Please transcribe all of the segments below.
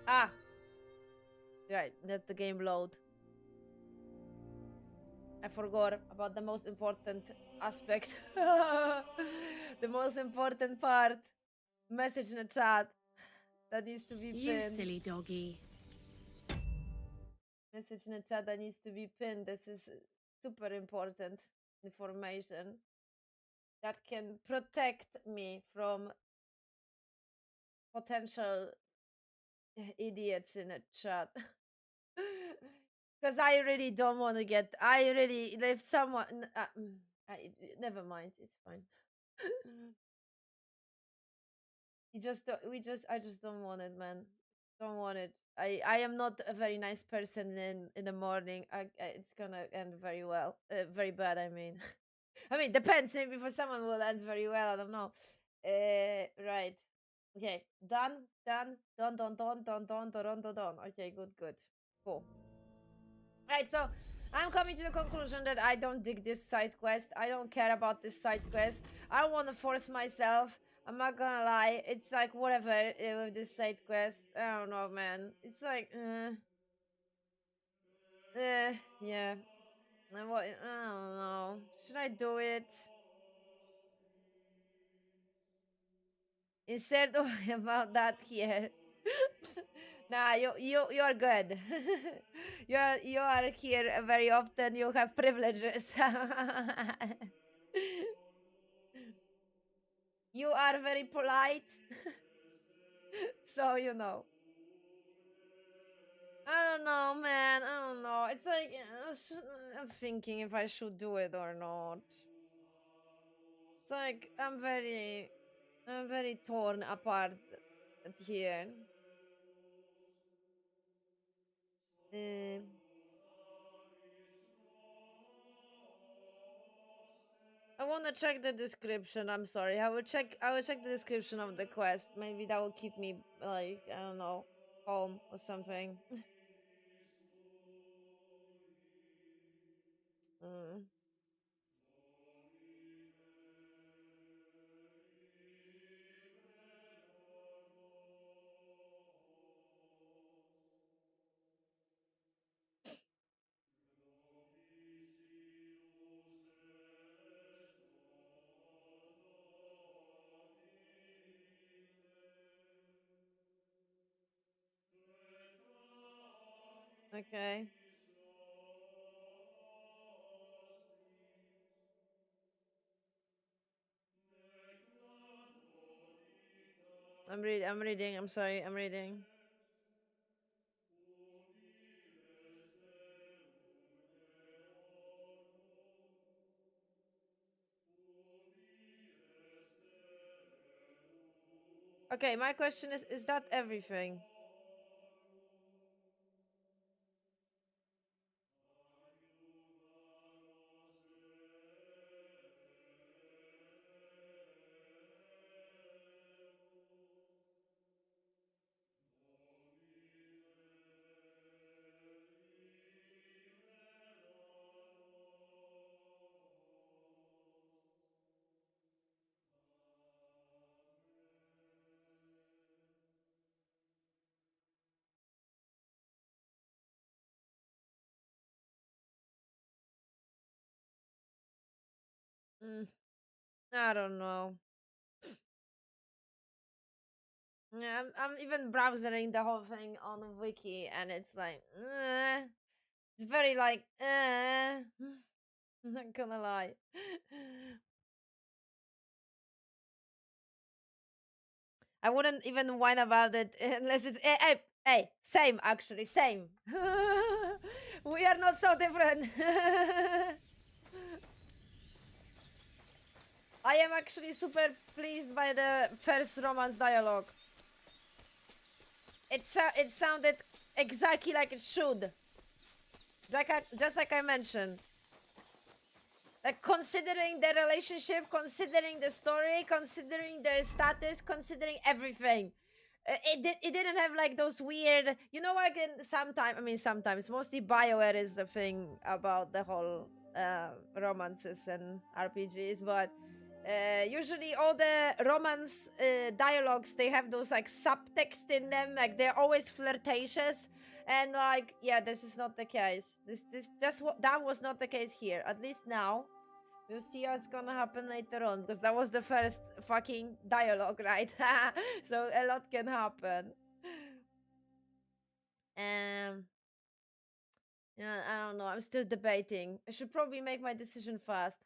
Ah, right. Let the game load. I forgot about the most important aspect. The most important part. Message in the chat that needs to be You pinned. silly doggy. Message in the chat that needs to be pinned. This is super important information that can protect me from potential idiots in the chat. Because I really don't want to get. I really. If someone. Never mind. It's fine. You just. We just. I just don't want it, man. Don't want it. I am not a very nice person in the morning. It's gonna end very well. Very bad, I mean. I mean, depends. Maybe for someone will end very well. I don't know. Right. Okay. Done. Done. Done. Done. Done. Done. Done. Done. Done. Done. Okay. Good. Good. Cool. Right. So I'm coming to the conclusion that I don't dig this side quest. I don't care about this side quest. I don't want to force myself. I'm not gonna lie. It's like whatever with this side quest. I don't know, man. It's like, yeah. And what? I don't know. Should I do it? Instead of about that here. Nah, you are good. You are here very often. You have privileges. You are very polite, so you know. I don't know, man. I don't know. It's like I'm thinking if I should do it or not. It's like I'm very torn apart at here. Um, I want to check the description. I'm sorry. I will check. I will check the description of the quest. Maybe that will keep me like I don't know, calm or something. Mm. Okay. I'm reading. I'm reading. I'm sorry. I'm reading. Okay, my question is that everything? Mm, I don't know. Yeah, I'm even browsing the whole thing on Wiki, and it's like, it's very like, I'm not gonna lie. I wouldn't even whine about it unless it's hey, same actually, same. We are not so different. I am actually super pleased by the first romance dialogue. It sounded exactly like it should. Just like I mentioned. Like considering the relationship, considering the story, considering the status, considering everything. It didn't have like those weird, you know, like sometimes, I mean, sometimes, mostly BioWare is the thing about the whole romances and RPGs, but Usually all the romance dialogues, they have those like subtext in them, like they're always flirtatious, and like yeah, this is not the case. That was not the case here. At least now, we'll see what's gonna happen later on, because that was the first fucking dialogue, right? So a lot can happen. Yeah, I don't know. I'm still debating. I should probably make my decision fast.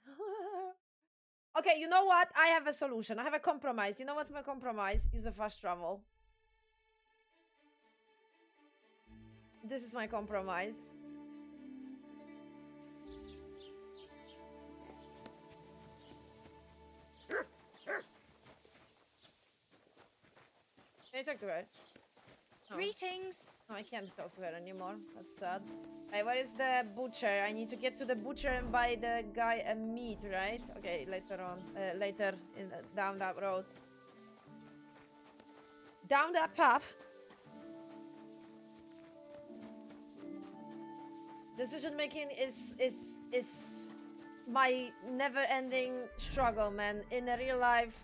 Okay, you know what? I have a solution. I have a compromise. You know what's my compromise? Use a fast travel. This is my compromise. Can you talk to her? No. Greetings. No, I can't talk to her anymore. That's sad. Hey, where is the butcher? I need to get to the butcher and buy the guy a meat, right? Okay, later on. Later in down that road. Down that path. Decision making is my never-ending struggle, man. In a real life,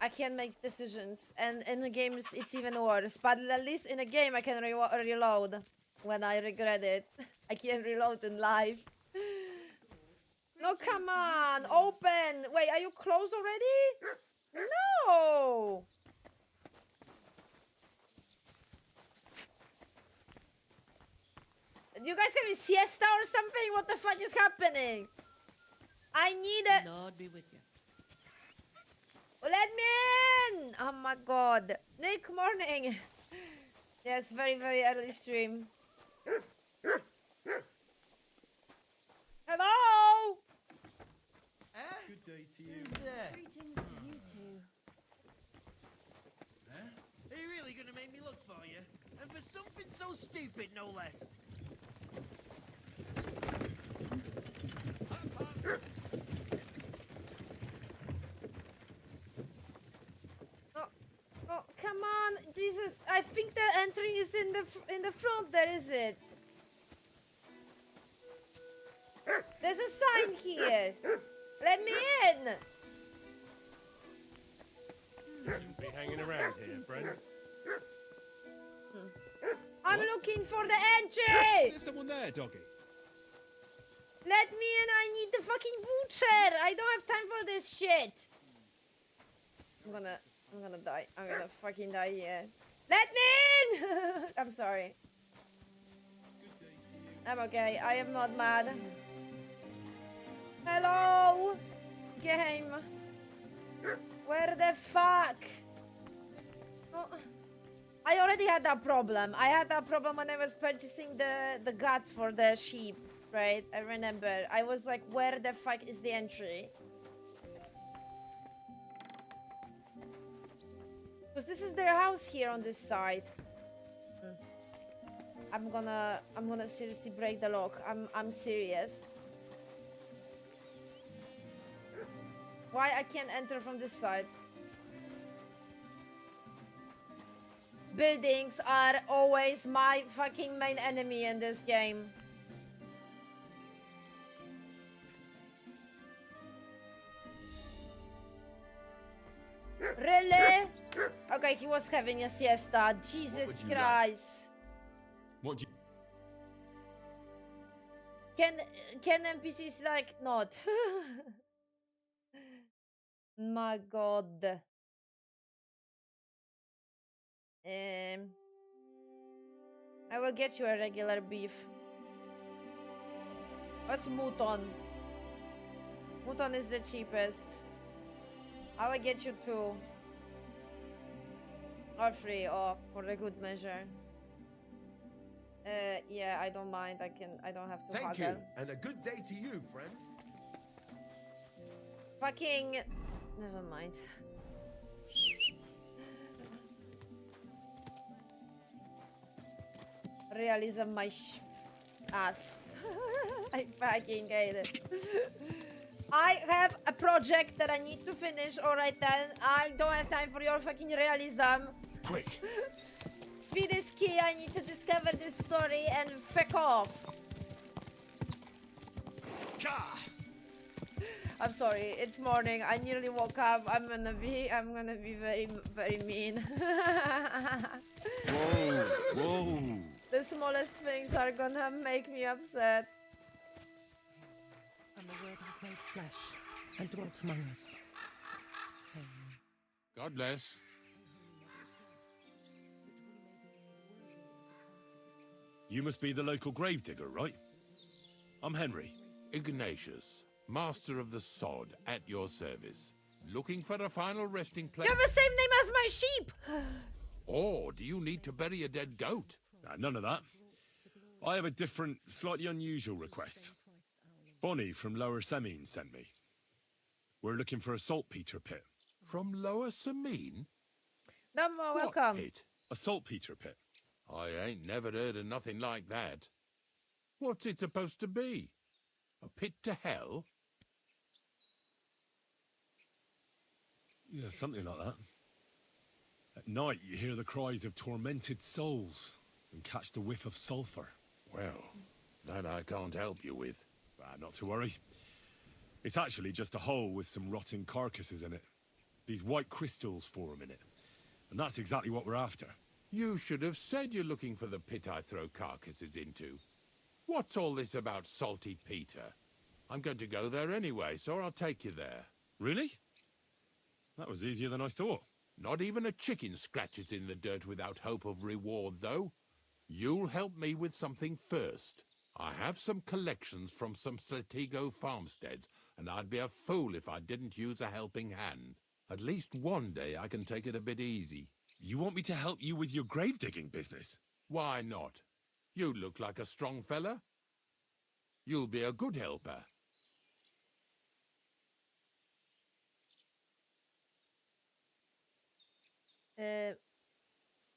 I can't make decisions, and in the games it's even worse. But at least in a game I can reload when I regret it. I can't reload in life. No, come on, open. Wait, are you closed already? No. Do you guys have a siesta or something? What the fuck is happening? I need a... Lord be with you. Let me in! Oh my god. Nick, morning. Yes, very, very early stream. Hello! Good day to you. Who's there? Greetings to you two. Huh? Are you really gonna make me look for you? And for something so stupid, no less. Oh, come on, Jesus! I think the entry is in the front. There is it. There's a sign here. Let me in. Shouldn't be hanging around here, friend. I'm looking for the entry. There's someone there, doggy. Let me in. I need the fucking butcher. I don't have time for this shit. I'm gonna die. I'm gonna fucking die here. Let me in. I'm sorry. I'm okay. I am not mad. Hello, game. Where the fuck? Oh, I already had that problem. I had that problem when I was purchasing the guts for the sheep, right? I remember. I was like, where the fuck is the entry? Because this is their house here on this side. I'm gonna seriously break the lock. I'm serious. Why I can't enter from this side? Buildings are always my fucking main enemy in this game. Really? Okay, he was having a siesta. Jesus would you Christ. What do you... Can NPCs like not? My god. I will get you a regular beef. What's mouton? Mouton is the cheapest. I will get you 2. Or 3, or for the good measure. Yeah, I don't mind. I don't have to Thank haggle. you, and a good day to you, friend. Fucking... Never mind. Realism my ass. I fucking hate it. I have a project that I need to finish, alright then. I don't have time for your fucking realism. Quick. Speed is key. I need to discover this story and fuck off. Gah! I'm sorry. It's morning. I nearly woke up. I'm gonna be very, very mean. Whoa, whoa. The smallest things are gonna make me upset. And the word was made flesh and dwelt among us. God bless. You must be the local gravedigger, right? I'm Henry. Ignatius, master of the sod, at your service. Looking for a final resting place? You have the same name as my sheep! Or do you need to bury a dead goat? Nah, none of that. I have a different, slightly unusual request. Bonnie from Lower Semine sent me. We're looking for a saltpeter pit. From Lower Semine? Dumbo, What welcome. pit? A saltpeter pit. I ain't never heard of nothing like that. What's it supposed to be? A pit to hell? Yeah, something like that. At night, you hear the cries of tormented souls and catch the whiff of sulphur. Well, that I can't help you with. Not to worry. It's actually just a hole with some rotting carcasses in it. These white crystals form in it. And that's exactly what we're after. You should have said you're looking for the pit I throw carcasses into. What's all this about salty Peter? I'm going to go there anyway, so I'll take you there. Really? That was easier than I thought. Not even a chicken scratches in the dirt without hope of reward, though. You'll help me with something first. I have some collections from some Slatigo farmsteads, and I'd be a fool if I didn't use a helping hand. At least one day I can take it a bit easy. You want me to help you with your grave digging business? Why not? You look like a strong fella. You'll be a good helper.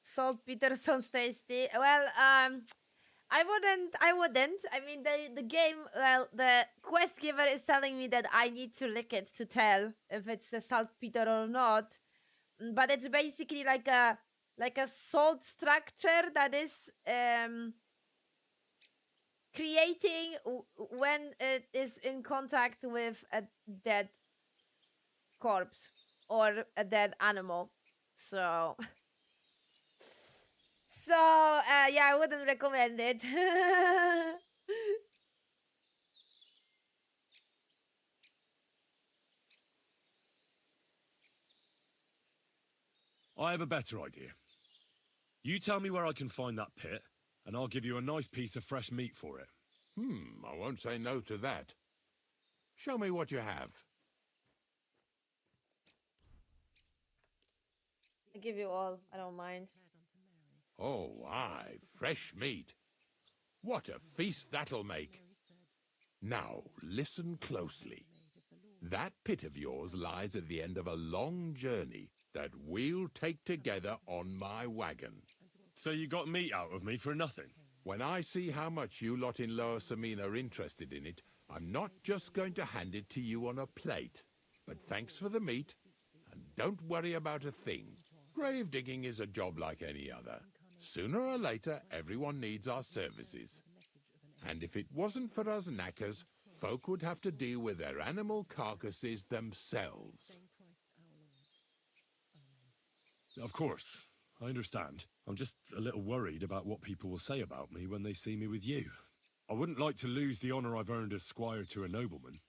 Saltpeter sounds tasty. Well, I wouldn't. I mean, the game, well, the quest giver is telling me that I need to lick it to tell if it's a saltpeter or not. But it's basically like a salt structure that is creating when it is in contact with a dead corpse or a dead animal. So yeah, I wouldn't recommend it. I have a better idea. You tell me where I can find that pit, and I'll give you a nice piece of fresh meat for it. I won't say no to that. Show me what you have. I give you all. I don't mind. Oh, aye, fresh meat. What a feast that'll make. Now, listen closely. That pit of yours lies at the end of a long journey that we'll take together on my wagon. So you got meat out of me for nothing? When I see how much you lot in Lower Semine are interested in it, I'm not just going to hand it to you on a plate. But thanks for the meat, and don't worry about a thing. Grave digging is a job like any other. Sooner or later, everyone needs our services. And if it wasn't for us knackers, folk would have to deal with their animal carcasses themselves. Of course, I understand. I'm just a little worried about what people will say about me when they see me with you. I wouldn't like to lose the honor I've earned as squire to a nobleman.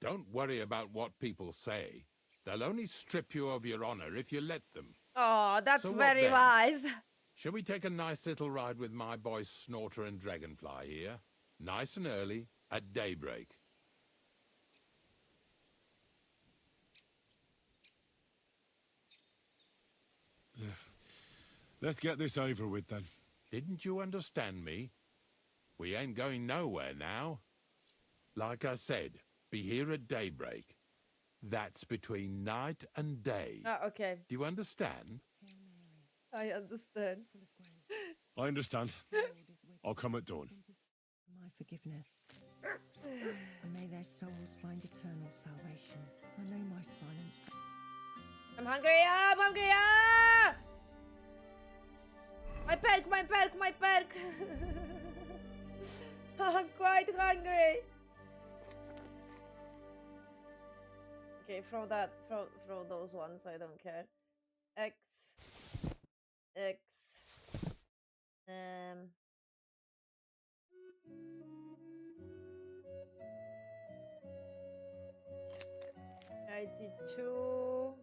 Don't worry about what people say. They'll only strip you of your honor if you let them. Oh, that's So what very then? wise. Shall we take a nice little ride with my boys Snorter and Dragonfly here? Nice and early, at daybreak. Let's get this over with then. Didn't you understand me? We ain't going nowhere now. Like I said, be here at daybreak. That's between night and day. Oh, okay. Do you understand? I understand. I understand. I'll come at dawn. My forgiveness. And may their souls find eternal salvation. I know my silence. I'm hungry. I'm hungry. Ah! My perk, my perk, my perk. I'm quite hungry. Okay, throw that. Throw those ones. I don't care. X. X. 92.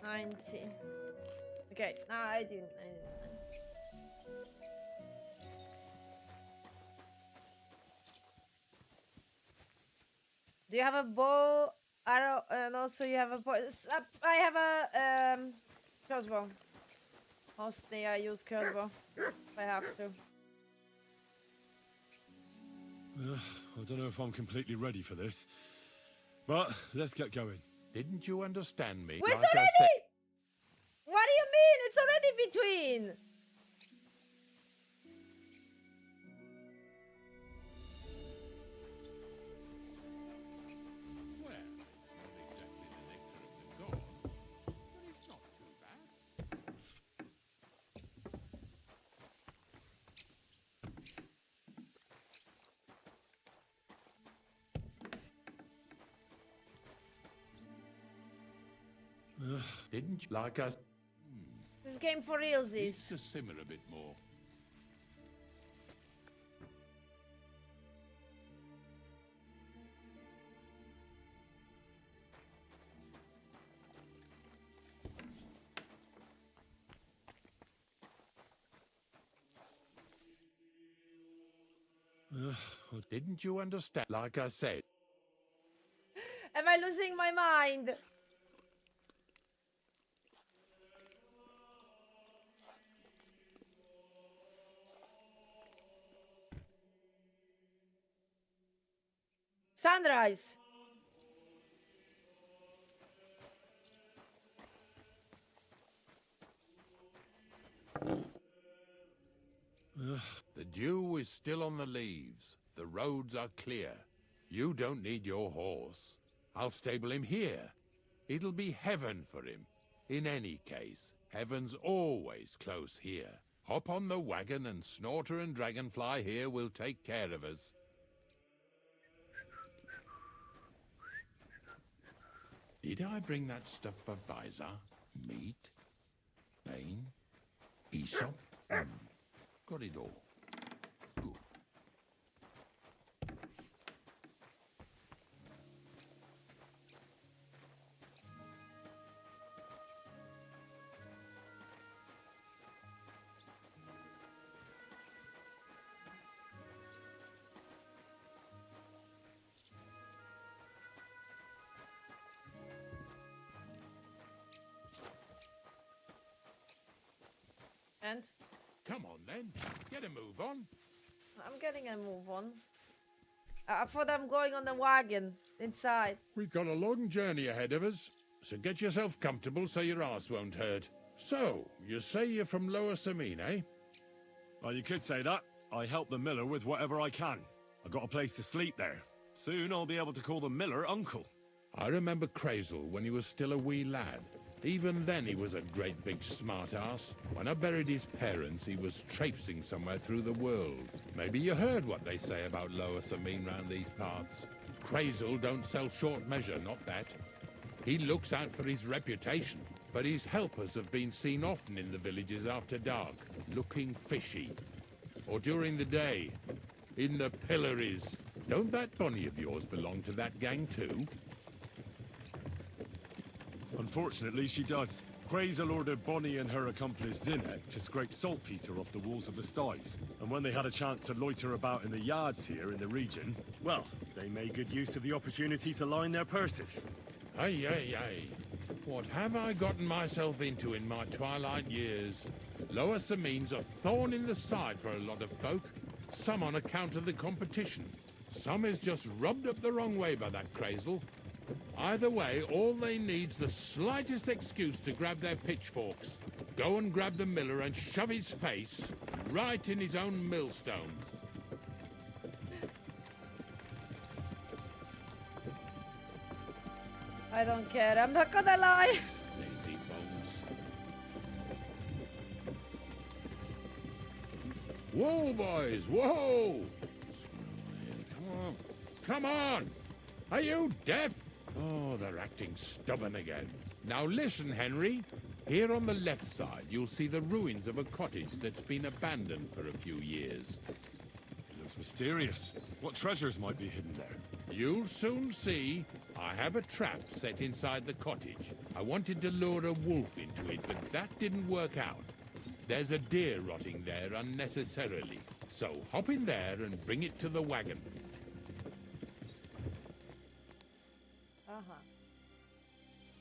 90. Okay, no, I didn't. Do you have a bow, arrow, and also you have a bow? I have a crossbow. Mostly I use crossbow if I have to. I don't know if I'm completely ready for this, but let's get going. Didn't you understand me? Wait, it's Like I said. already! What do you mean? It's already between! Well, it's not exactly the nectar of the gods, but it's not too bad. Didn't you like us? This game for realsies. Needs to simmer a bit more. Didn't you understand? Like I said. Am I losing my mind? Sunrise. The dew is still on the leaves. The roads are clear. You don't need your horse. I'll stable him here. It'll be heaven for him. In any case, heaven's always close here. Hop on the wagon and Snorter and Dragonfly here will take care of us. Did I bring that stuff for Visor? Meat? Bane? Aesop? Got it all. Good. And Come on then, get a move on. I'm getting a move on. I thought I'm going on the wagon inside. We've got a long journey ahead of us, so get yourself comfortable so your ass won't hurt. So, you say you're from Lower Samine, eh? Well, you could say that. I help the miller with whatever I can. I got a place to sleep there. Soon I'll be able to call the miller uncle. I remember Crazel when he was still a wee lad. Even then he was a great big smart-ass. When I buried his parents, he was traipsing somewhere through the world. Maybe you heard what they say about Lower Samine round these parts. Crazel don't sell short measure, not that. He looks out for his reputation, but his helpers have been seen often in the villages after dark, looking fishy. Or during the day, in the pillories. Don't that Bonnie of yours belong to that gang too? Unfortunately, she does. Crazel ordered Bonnie and her accomplice Zinnek to scrape saltpeter off the walls of the sties. And when they had a chance to loiter about in the yards here in the region, well, they made good use of the opportunity to line their purses. Ay, ay, ay. What have I gotten myself into in my twilight years? Lower Samine's a thorn in the side for a lot of folk. Some on account of the competition. Some is just rubbed up the wrong way by that Crazel. Either way, all they need's the slightest excuse to grab their pitchforks. Go and grab the miller and shove his face right in his own millstone. I don't care. I'm not gonna lie. Lazy bones. Whoa, boys, whoa! Come on. Come on! Are you deaf? Oh, they're acting stubborn again. Now listen, Henry. Here on the left side, you'll see the ruins of a cottage that's been abandoned for a few years. It looks mysterious. What treasures might be hidden there? You'll soon see. I have a trap set inside the cottage. I wanted to lure a wolf into it, but that didn't work out. There's a deer rotting there unnecessarily. So hop in there and bring it to the wagon. Uh-huh.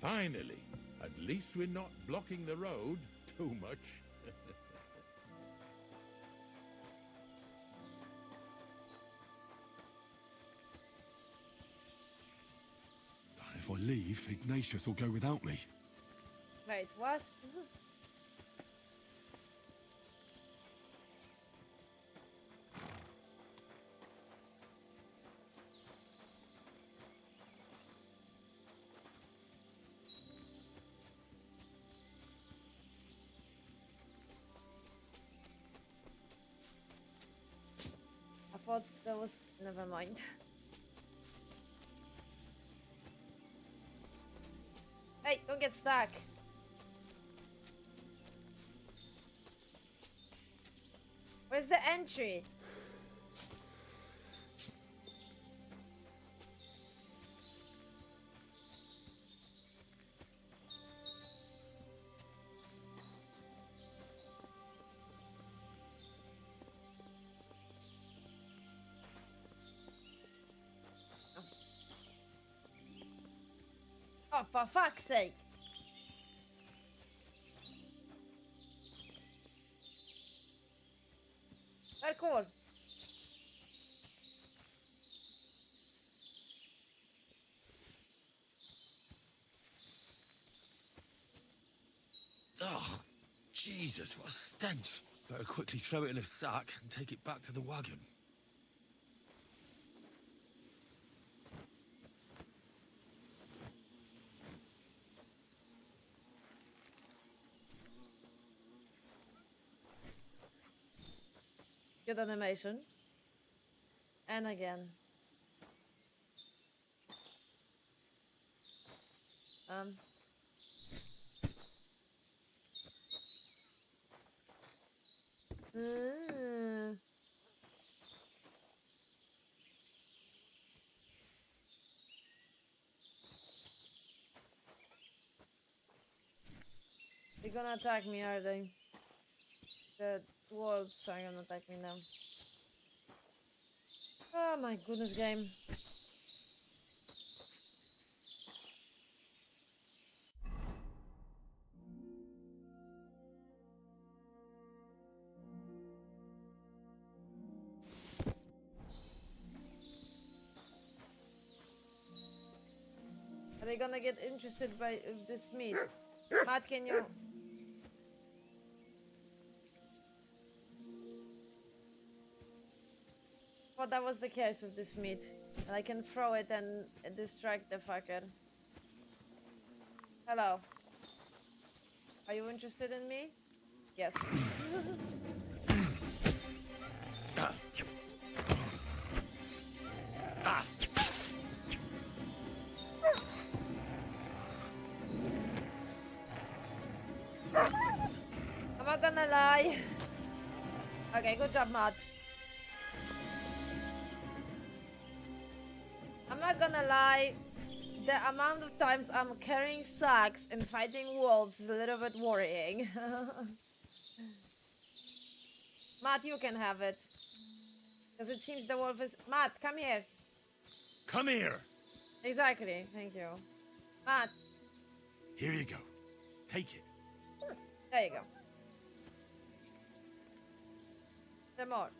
Finally. At least we're not blocking the road too much. If I leave, Ignatius will go without me. Wait, what? I thought that was... Never mind. Hey, don't get stuck. Where's the entry? Oh, for fuck's sake. Parkour. Oh, Jesus, what a stench. Better quickly throw it in a sack and take it back to the wagon. Good animation. And again. Um. Mm. They're gonna attack me, are they? The wolves are gonna attack me now. Oh my goodness, game. Are they gonna get interested by this meat? Matt, can you... Well, that was the case with this meat. And I can throw it and distract the fucker. Hello. Are you interested in me? Yes. I'm not gonna lie. Okay, good job, Matt. I'm not gonna lie. The amount of times I'm carrying sacks and fighting wolves is a little bit worrying. Matt, you can have it. Because it seems the wolf is... Matt, come here. Come here! Exactly, thank you. Matt, Here you go. Take it. there you go. Some more.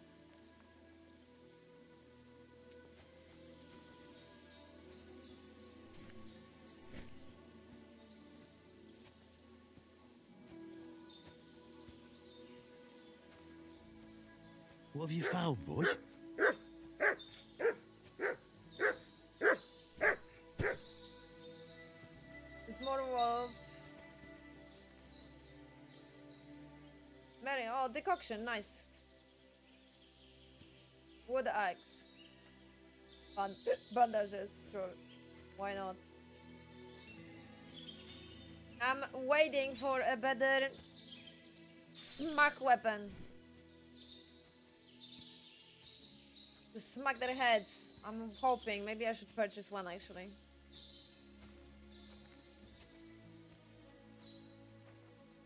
What have you found, boy? There's more wolves. Mary, oh, decoction, nice. wood axe. Bandages, sure. Why not? I'm waiting for a better smack weapon. To smack their heads. I'm hoping. Maybe I should purchase one actually.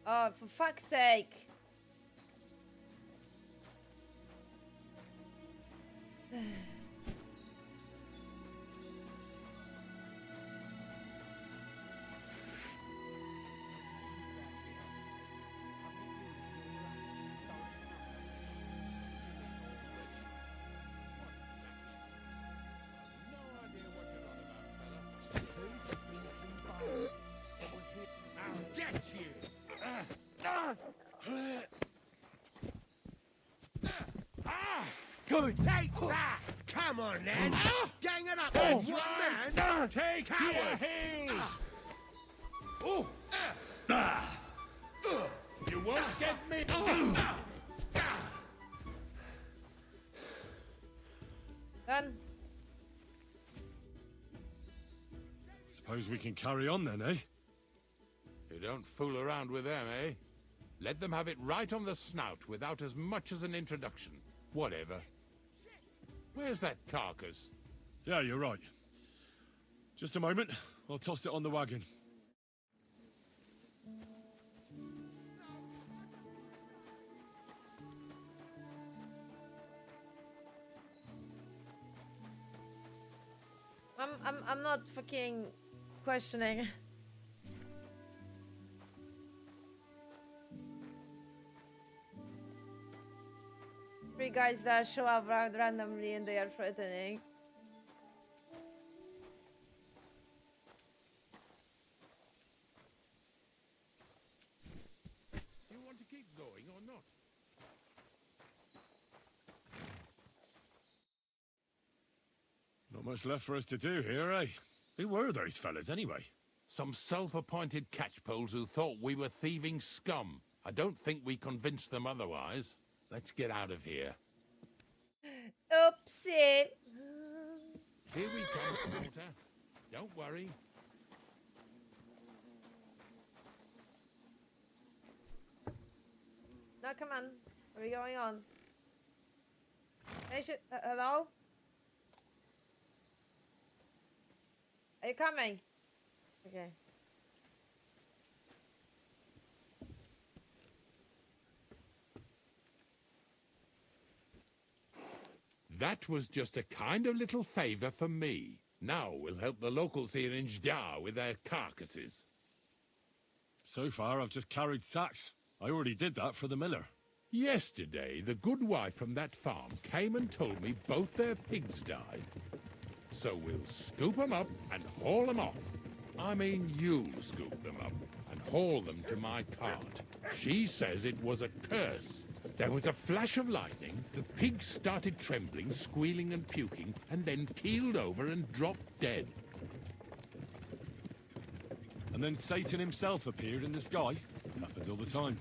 Oh, for fuck's sake. Good. Take that. Come on, then. Gang it up. Oh, one man. Take your heels! Oh. You won't get me! Done. Suppose we can carry on then, eh? You don't fool around with them, eh? Let them have it right on the snout without as much as an introduction. Whatever. Where's that carcass? Yeah, you're right. Just a moment. I'll toss it on the wagon. I'm not fucking questioning. Three guys that show up randomly and they are threatening. You want to keep going or not? Not much left for us to do here, eh? Who were those fellas, anyway? Some self-appointed catchpoles who thought we were thieving scum. I don't think we convinced them otherwise. Let's get out of here. Oopsie. Here we come, Snorter. Don't worry. No, come on. What are we going on? Hey, shit. Hello? Are you coming? Okay. That was just a kind of little favor for me. Now we'll help the locals here in Jdar with their carcasses. So far, I've just carried sacks. I already did that for the miller. Yesterday, the good wife from that farm came and told me both their pigs died. So we'll scoop them up and haul them off. I mean, you'll scoop them up and haul them to my cart. She says it was a curse. There was a flash of lightning, the pigs started trembling, squealing and puking, and then keeled over and dropped dead. And then Satan himself appeared in the sky. Happens all the time.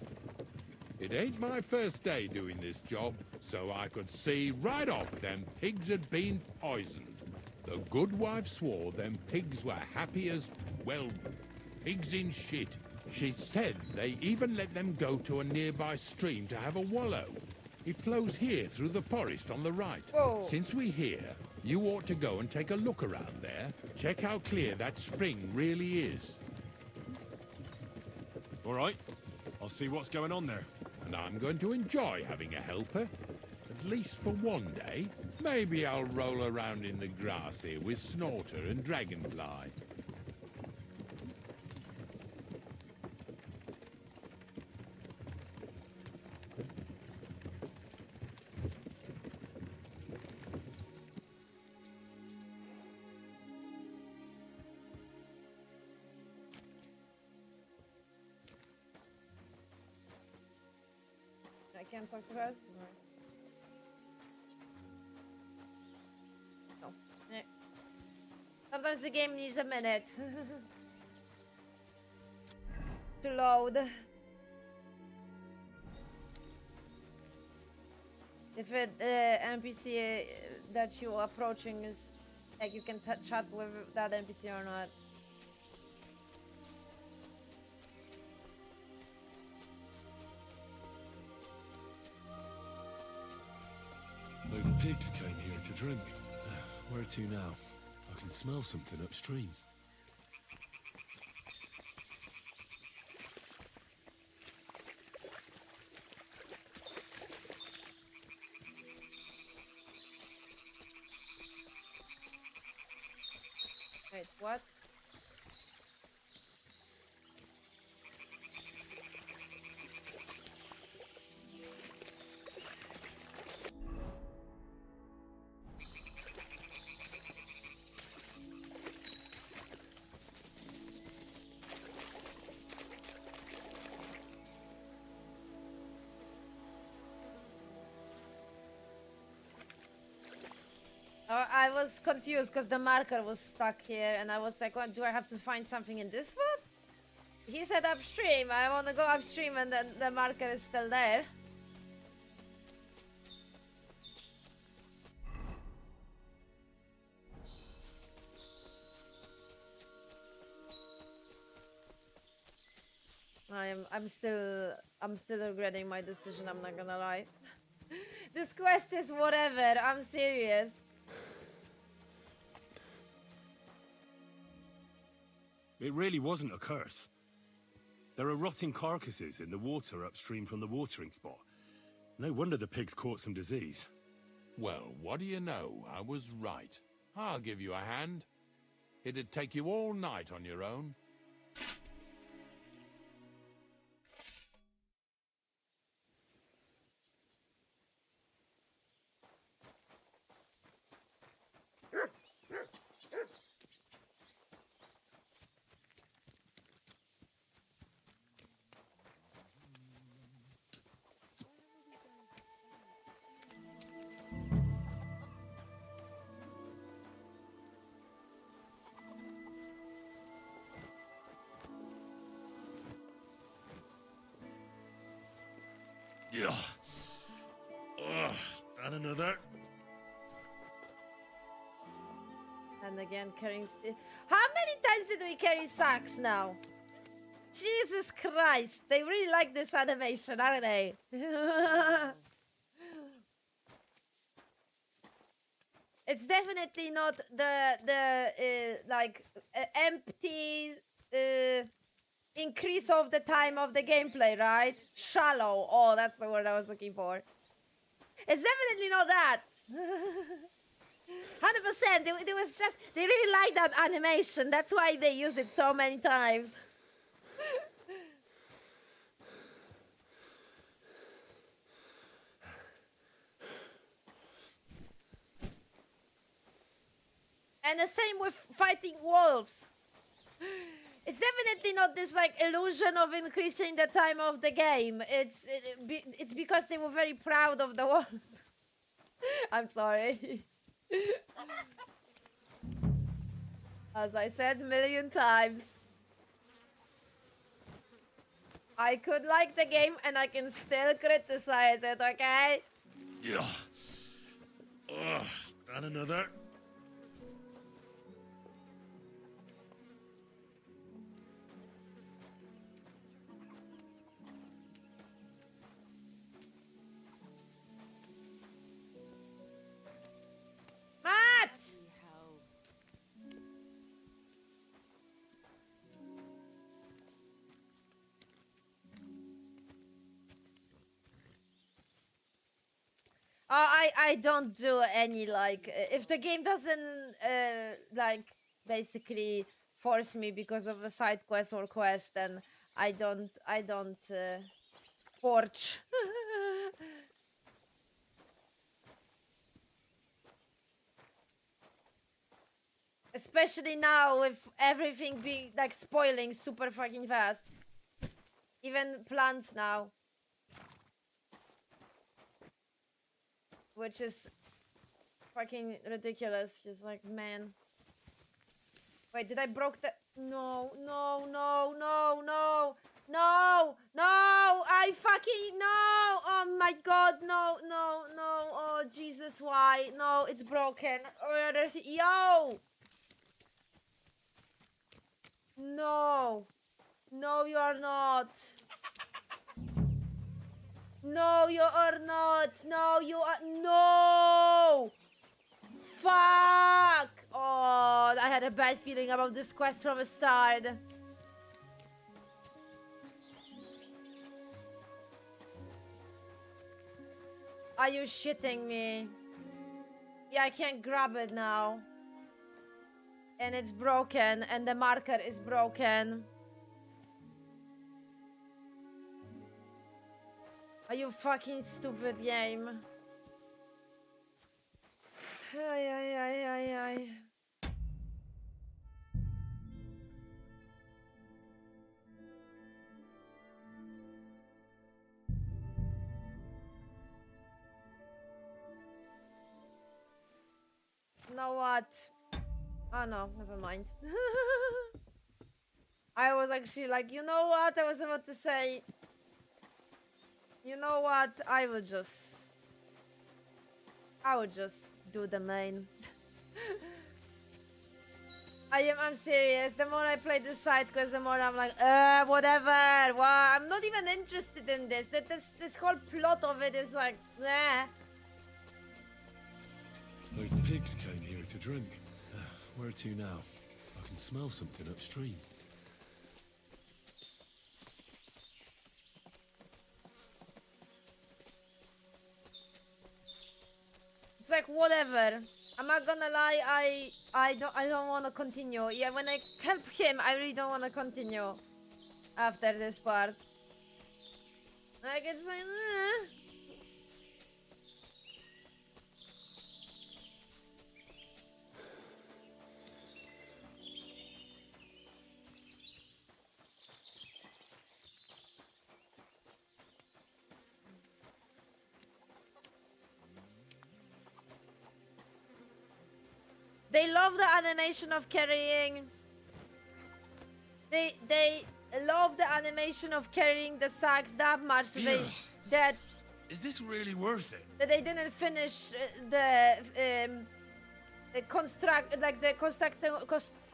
It ain't my first day doing this job, so I could see right off them pigs had been poisoned. The good wife swore them pigs were happy as, well, pigs in shit. She said they even let them go to a nearby stream to have a wallow. It flows here through the forest on the right. Whoa. Since we're here, you ought to go and take a look around there. Check how clear that spring really is. All right. I'll see what's going on there. And I'm going to enjoy having a helper. At least for one day. Maybe I'll roll around in the grass here with Snorter and Dragonfly. I can't talk to her? No. Eh. Sometimes the game needs a minute to load. If it NPC that you are approaching is like you can chat with that NPC or not. Those pigs came here to drink. Where to now? I can smell something upstream. Wait, what? I was confused because the marker was stuck here and I was like, what, do I have to find something in this one? He said upstream. I want to go upstream and then the marker is still there. I'm still regretting my decision, I'm not gonna lie. This quest is whatever, I'm serious. It really wasn't a curse. There are rotting carcasses in the water upstream from the watering spot. No wonder the pigs caught some disease. Well, what do you know? I was right. I'll give you a hand. It'd take you all night on your own. Yeah. And another. And again, carrying... How many times did we carry sacks now? Jesus Christ, they really like this animation, aren't they? It's definitely not the empty increase of the time of the gameplay, right? Shallow. Oh, that's the word I was looking for. It's definitely not that. 100%. It was just they really like that animation. That's why they use it so many times. And the same with fighting wolves. It's definitely not this like illusion of increasing the time of the game. It's because they were very proud of the wolves. I'm sorry. As I said a million times, I could like the game and I can still criticize it, okay? Yeah. And another. Matt! I don't do any like if the game doesn't like basically force me because of a side quest or quest, then I don't forge. Especially now with everything being like spoiling super fucking fast. Even plants now. Which is fucking ridiculous. Just like, man. Wait, did I broke the... No, no, no, no, no. No, no, I fucking no. Oh my god, no, no, no. Oh Jesus, why? No, it's broken. Oh, yo. No, no, you are not. No, you are not. No, you are no. Fuck. Oh, I had a bad feeling about this quest from the start. Are you shitting me? Yeah, I can't grab it now. And it's broken, and the marker is broken. Are you fucking stupid game? Ay, ay, ay, ay, ay. You know what? Oh no, never mind. I was actually like, you know what? I was about to say, you know what? I would just do the main. I'm serious. The more I play the side quest, the more I'm like, whatever. Well, I'm not even interested in this. This whole plot of it is like, nah. Those pigs came here to drink. Where to now? I can smell something upstream. It's like whatever. I'm not gonna lie. I don't want to continue. Yeah, when I help him, I really don't want to continue after this part. Like it's like. They love the animation of carrying. They love the animation of carrying the sacks that much that Is this really worth it? they didn't finish the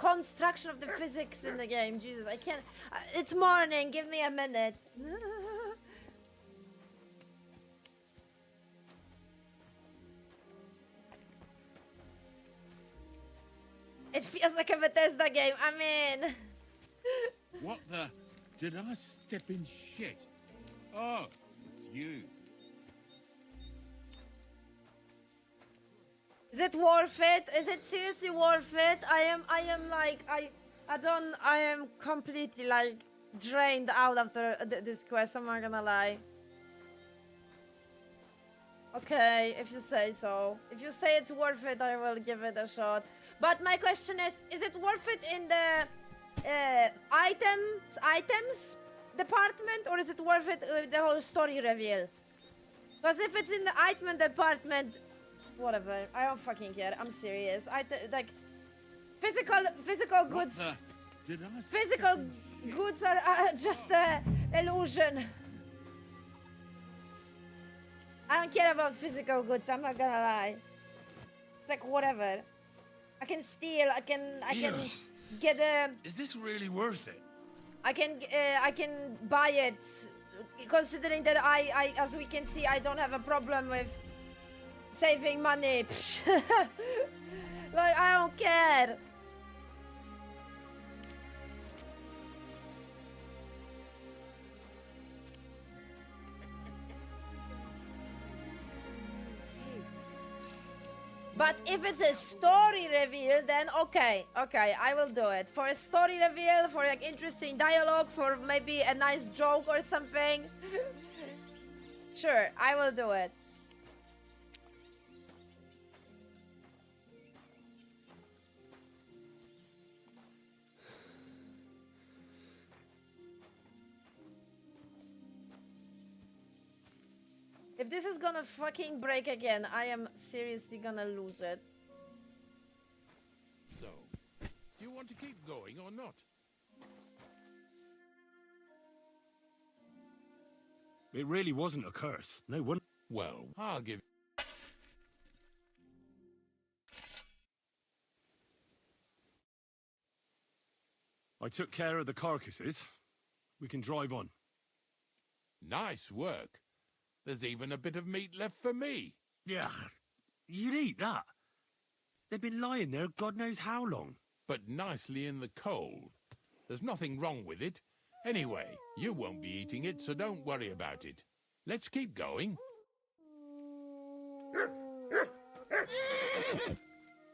construction of the physics in the game. Jesus, I can't. It's morning. Give me a minute. It feels like a Bethesda game. I mean. What the? Did I step in shit? Oh, it's you. Is it worth it? Is it seriously worth it? I am completely like drained out after this quest. I'm not gonna lie. Okay, if you say so. If you say it's worth it, I will give it a shot. But my question is it worth it in the items department, or is it worth it with the whole story reveal? Because if it's in the item department, whatever. I don't fucking care. I'm serious. Like physical goods. What the? Did I Physical step in shit? goods are just illusion. I don't care about physical goods. I'm not gonna lie. It's like whatever. I can steal. I can get a. Is this really worth it? I can buy it. Considering that I, as we can see, I don't have a problem with saving money. Like I don't care. But if it's a story reveal, then okay, I will do it. For a story reveal, for like interesting dialogue, for maybe a nice joke or something. Sure, I will do it. If this is gonna fucking break again, I am seriously gonna lose it. So, do you want to keep going or not? It really wasn't a curse. No wonder. Well, I'll give... I took care of the carcasses. We can drive on. Nice work. There's even a bit of meat left for me. Yeah, you'd eat that. They've been lying there God knows how long. But nicely in the cold. There's nothing wrong with it. Anyway, you won't be eating it, so don't worry about it. Let's keep going. Seeing as how you don't obey me, you're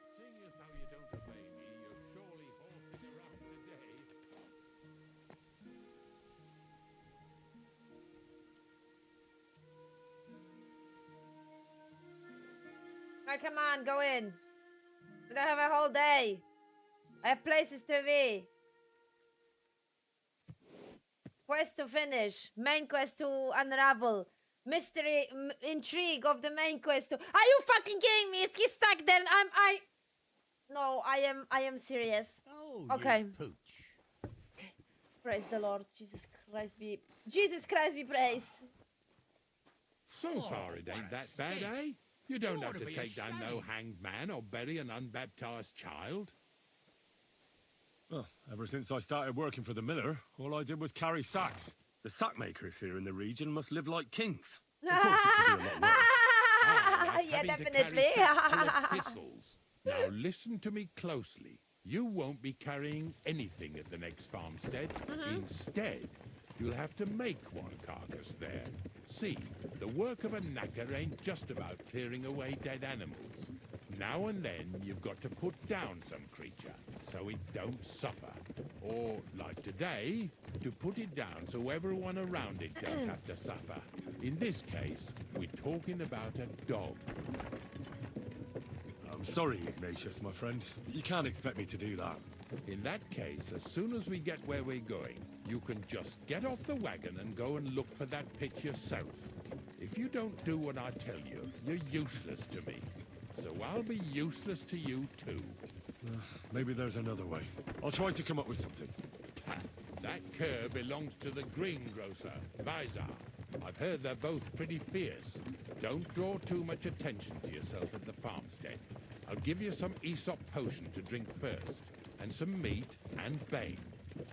surely horsing around today. Now, come on, go in. We don't have a whole day. I have places to be. Quest to finish. Main quest to unravel. Mystery, intrigue of the main quest to... Are you fucking kidding me? Is he stuck there? No, I am serious. Oh, Okay. you pooch. Praise the Lord. Jesus Christ be praised. So far, it ain't that bad, eh? You don't have to take down no hanged man or bury an unbaptized child. Well, ever since I started working for the miller, all I did was carry sacks. The sack makers here in the region must live like kings. Of course it could be a lot worse. Like Yeah, having to definitely. carry sacks full of thistles. Now listen to me closely. You won't be carrying anything at the next farmstead. Instead, you'll have to make one carcass there. See, the work of a knacker ain't just about clearing away dead animals. Now and then, you've got to put down some creature, so it don't suffer. Or, like today, to put it down so everyone around it don't have to suffer. In this case, we're talking about a dog. I'm sorry, Ignatius, my friend. You can't expect me to do that. In that case, as soon as we get where we're going, you can just get off the wagon and go and look for that pit yourself. If you don't do what I tell you, you're useless to me. So I'll be useless to you too. Maybe there's another way. I'll try to come up with something. Ha, that cur belongs to the greengrocer, Vizar. I've heard they're both pretty fierce. Don't draw too much attention to yourself at the farmstead. I'll give you some Aesop potion to drink first, and some meat and bane.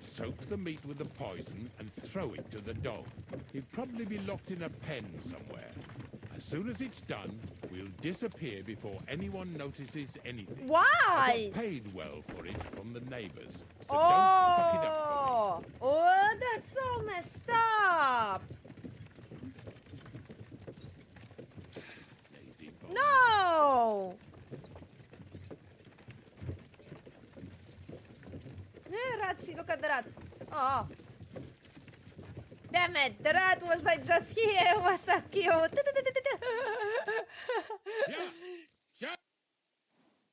Soak the meat with the poison and throw it to the dog. He'll probably be locked in a pen somewhere. As soon as it's done, we'll disappear before anyone notices anything. Why? I got paid well for it from the neighbors, so don't fuck it up for me. Oh, that's so messed up. Lazy boy. No. Ratzi, look at the rat. Oh. Damn it, the rat was like just here. It was so cute. Yeah.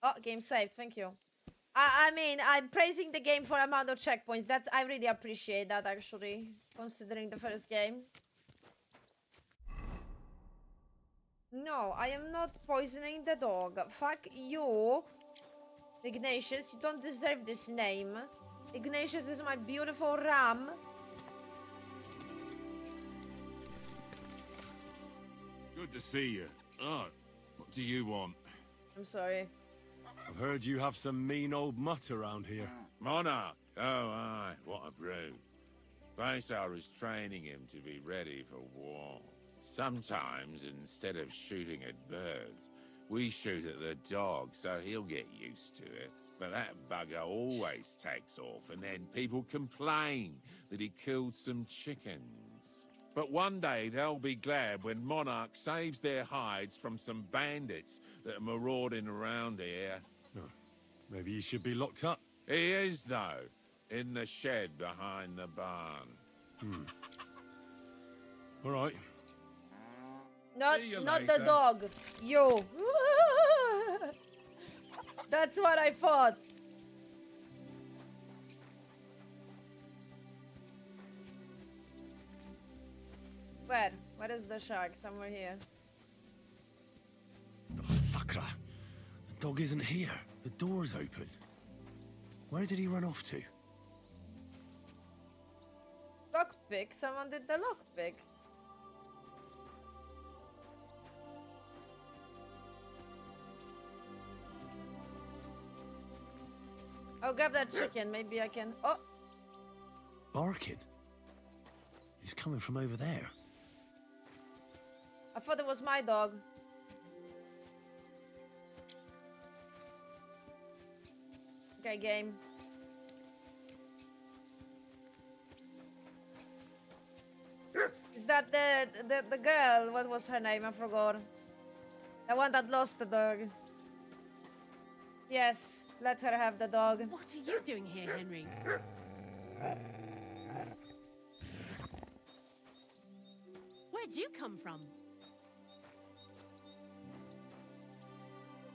Oh, game saved. Thank you. I mean, I'm praising the game for amount of checkpoints. That I really appreciate that, actually, considering the first game. No, I am not poisoning the dog. Fuck you, Ignatius. You don't deserve this name. Ignatius is my beautiful ram. Good to see you. Oh, what do you want? I'm sorry. I've heard you have some mean old mutt around here. Monarch! Oh, aye, what a brute. Vaisar is training him to be ready for war. Sometimes, instead of shooting at birds, we shoot at the dog, so he'll get used to it. But that bugger always takes off, and then people complain that he killed some chickens. But one day they'll be glad when Monarch saves their hides from some bandits that are marauding around here. Oh, maybe you should be locked up. He is, though, in the shed behind the barn. All right. Not See you the later. dog. You. That's what I thought. Where? Where is the shark? Somewhere here. Oh, Sakra. The dog isn't here. The door's open. Where did he run off to? Lockpick? Someone did the lockpick. I'll grab that chicken. Maybe I can. Oh, Barking. It's coming from over there. I thought it was my dog. Okay, game. Is that the girl? What was her name? I forgot. The one that lost the dog. Yes, let her have the dog. What are you doing here, Henry? Where'd you come from?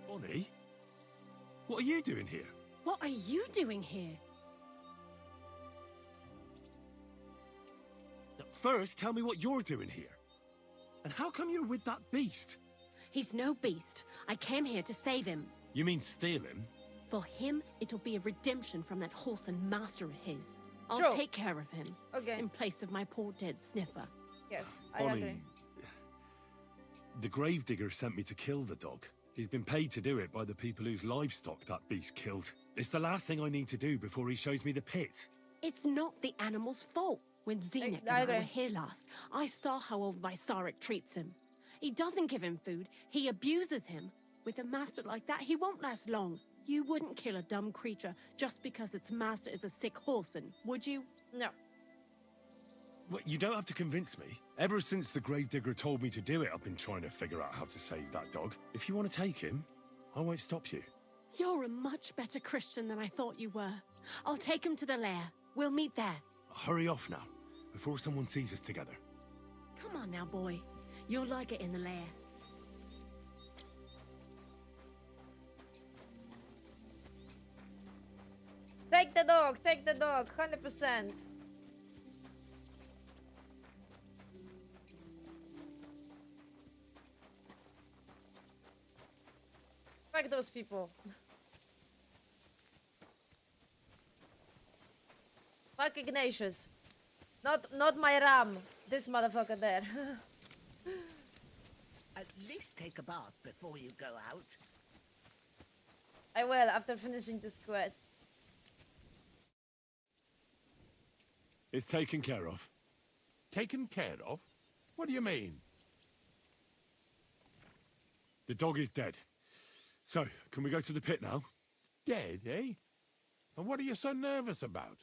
Bonnie? What are you doing here? What are you doing here? First, tell me what you're doing here. And how come you're with that beast? He's no beast. I came here to save him. You mean steal him? For him, it'll be a redemption from that horse and master of his. I'll Sure. take care of him. Okay. In place of my poor dead sniffer. Yes, I Bonnie, agree. the gravedigger sent me to kill the dog. He's been paid to do it by the people whose livestock that beast killed. It's the last thing I need to do before he shows me the pit. It's not the animal's fault. When Zenek and I I were agree. here last, I saw how old Vysarik treats him. He doesn't give him food, he abuses him. With a master like that, he won't last long. You wouldn't kill a dumb creature just because its master is a sick horseman, would you? No. Well, you don't have to convince me. Ever since the gravedigger told me to do it, I've been trying to figure out how to save that dog. If you want to take him, I won't stop you. You're a much better Christian than I thought you were. I'll take him to the lair. We'll meet there. Hurry off now, before someone sees us together. Come on now, boy. You'll like it in the lair. Take the dog, 100%. Fuck those people. Fuck Ignatius. Not my ram. This motherfucker there. At least take a bath before you go out. I will after finishing this quest. It's taken care of. Taken care of? What do you mean? The dog is dead. So, can we go to the pit now? Dead, eh? And what are you so nervous about?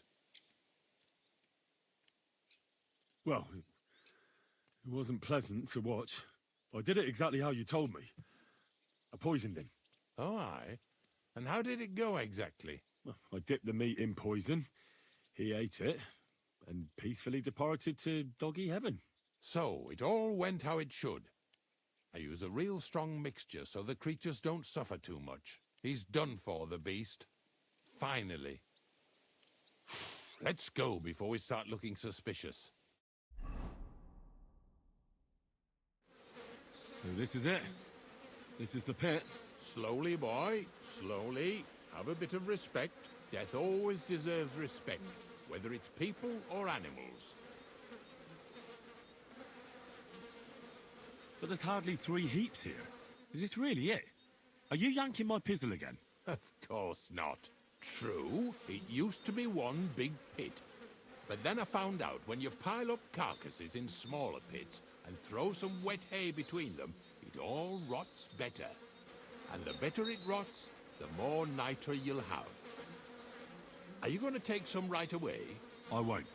Well, it wasn't pleasant to watch. I did it exactly how you told me. I poisoned him. Oh, aye. And how did it go exactly? Well, I dipped the meat in poison. He ate it and peacefully departed to doggy heaven. So, it all went how it should. I use a real strong mixture so the creatures don't suffer too much. He's done for, the beast. Finally. Let's go before we start looking suspicious. So this is it. This is the pit. Slowly, boy. Slowly. Have a bit of respect. Death always deserves respect, whether it's people or animals. But there's hardly 3 heaps here. Is this really it? Are you yanking my pizzle again? Of course not. True, it used to be one big pit. But then I found out when you pile up carcasses in smaller pits and throw some wet hay between them, it all rots better. And the better it rots, the more niter you'll have. Are you going to take some right away? I won't.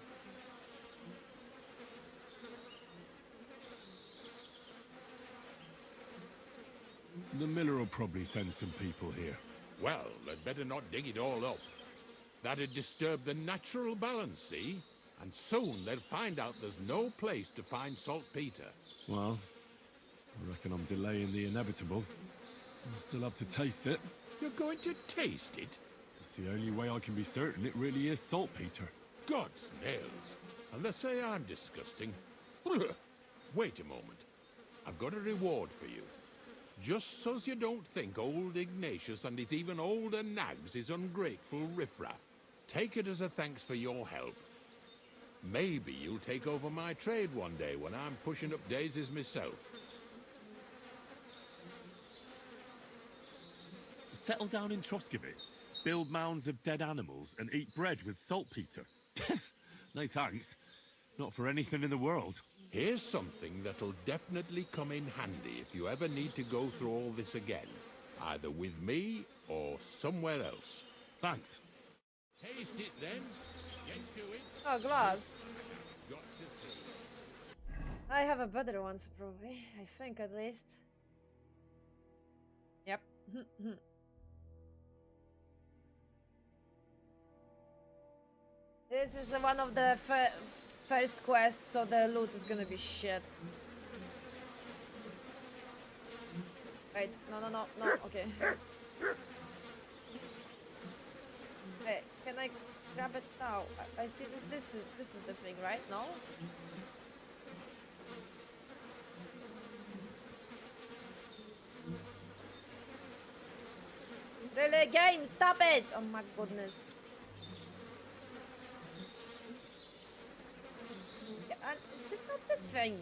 The miller will probably send some people here. Well, they'd better not dig it all up. That'd disturb the natural balance, see? And soon they'll find out there's no place to find saltpeter. Well, I reckon I'm delaying the inevitable. I'll still have to taste it. You're going to taste it? It's the only way I can be certain it really is saltpeter. God's nails. And they say I'm disgusting. Wait a moment. I've got a reward for you. Just so's you don't think old Ignatius and his even older nags is ungrateful riffraff. Take it as a thanks for your help. Maybe you'll take over my trade one day when I'm pushing up daisies myself. settle down in Troskovitz, build mounds of dead animals, and eat bread with saltpeter. No thanks. Not for anything in the world. Here's something that'll definitely come in handy if you ever need to go through all this again. Either with me or somewhere else. Thanks. Taste it then. Get to it. Oh, gloves. Got to see. I have a better one, probably. I think, at least. Yep. This is one of the first quests, so the loot is gonna be shit. Wait, no, okay. Hey, can I grab it now? I see this is the thing, right? No? Really, game, stop it! Oh my goodness. Yeah, is it not this thing?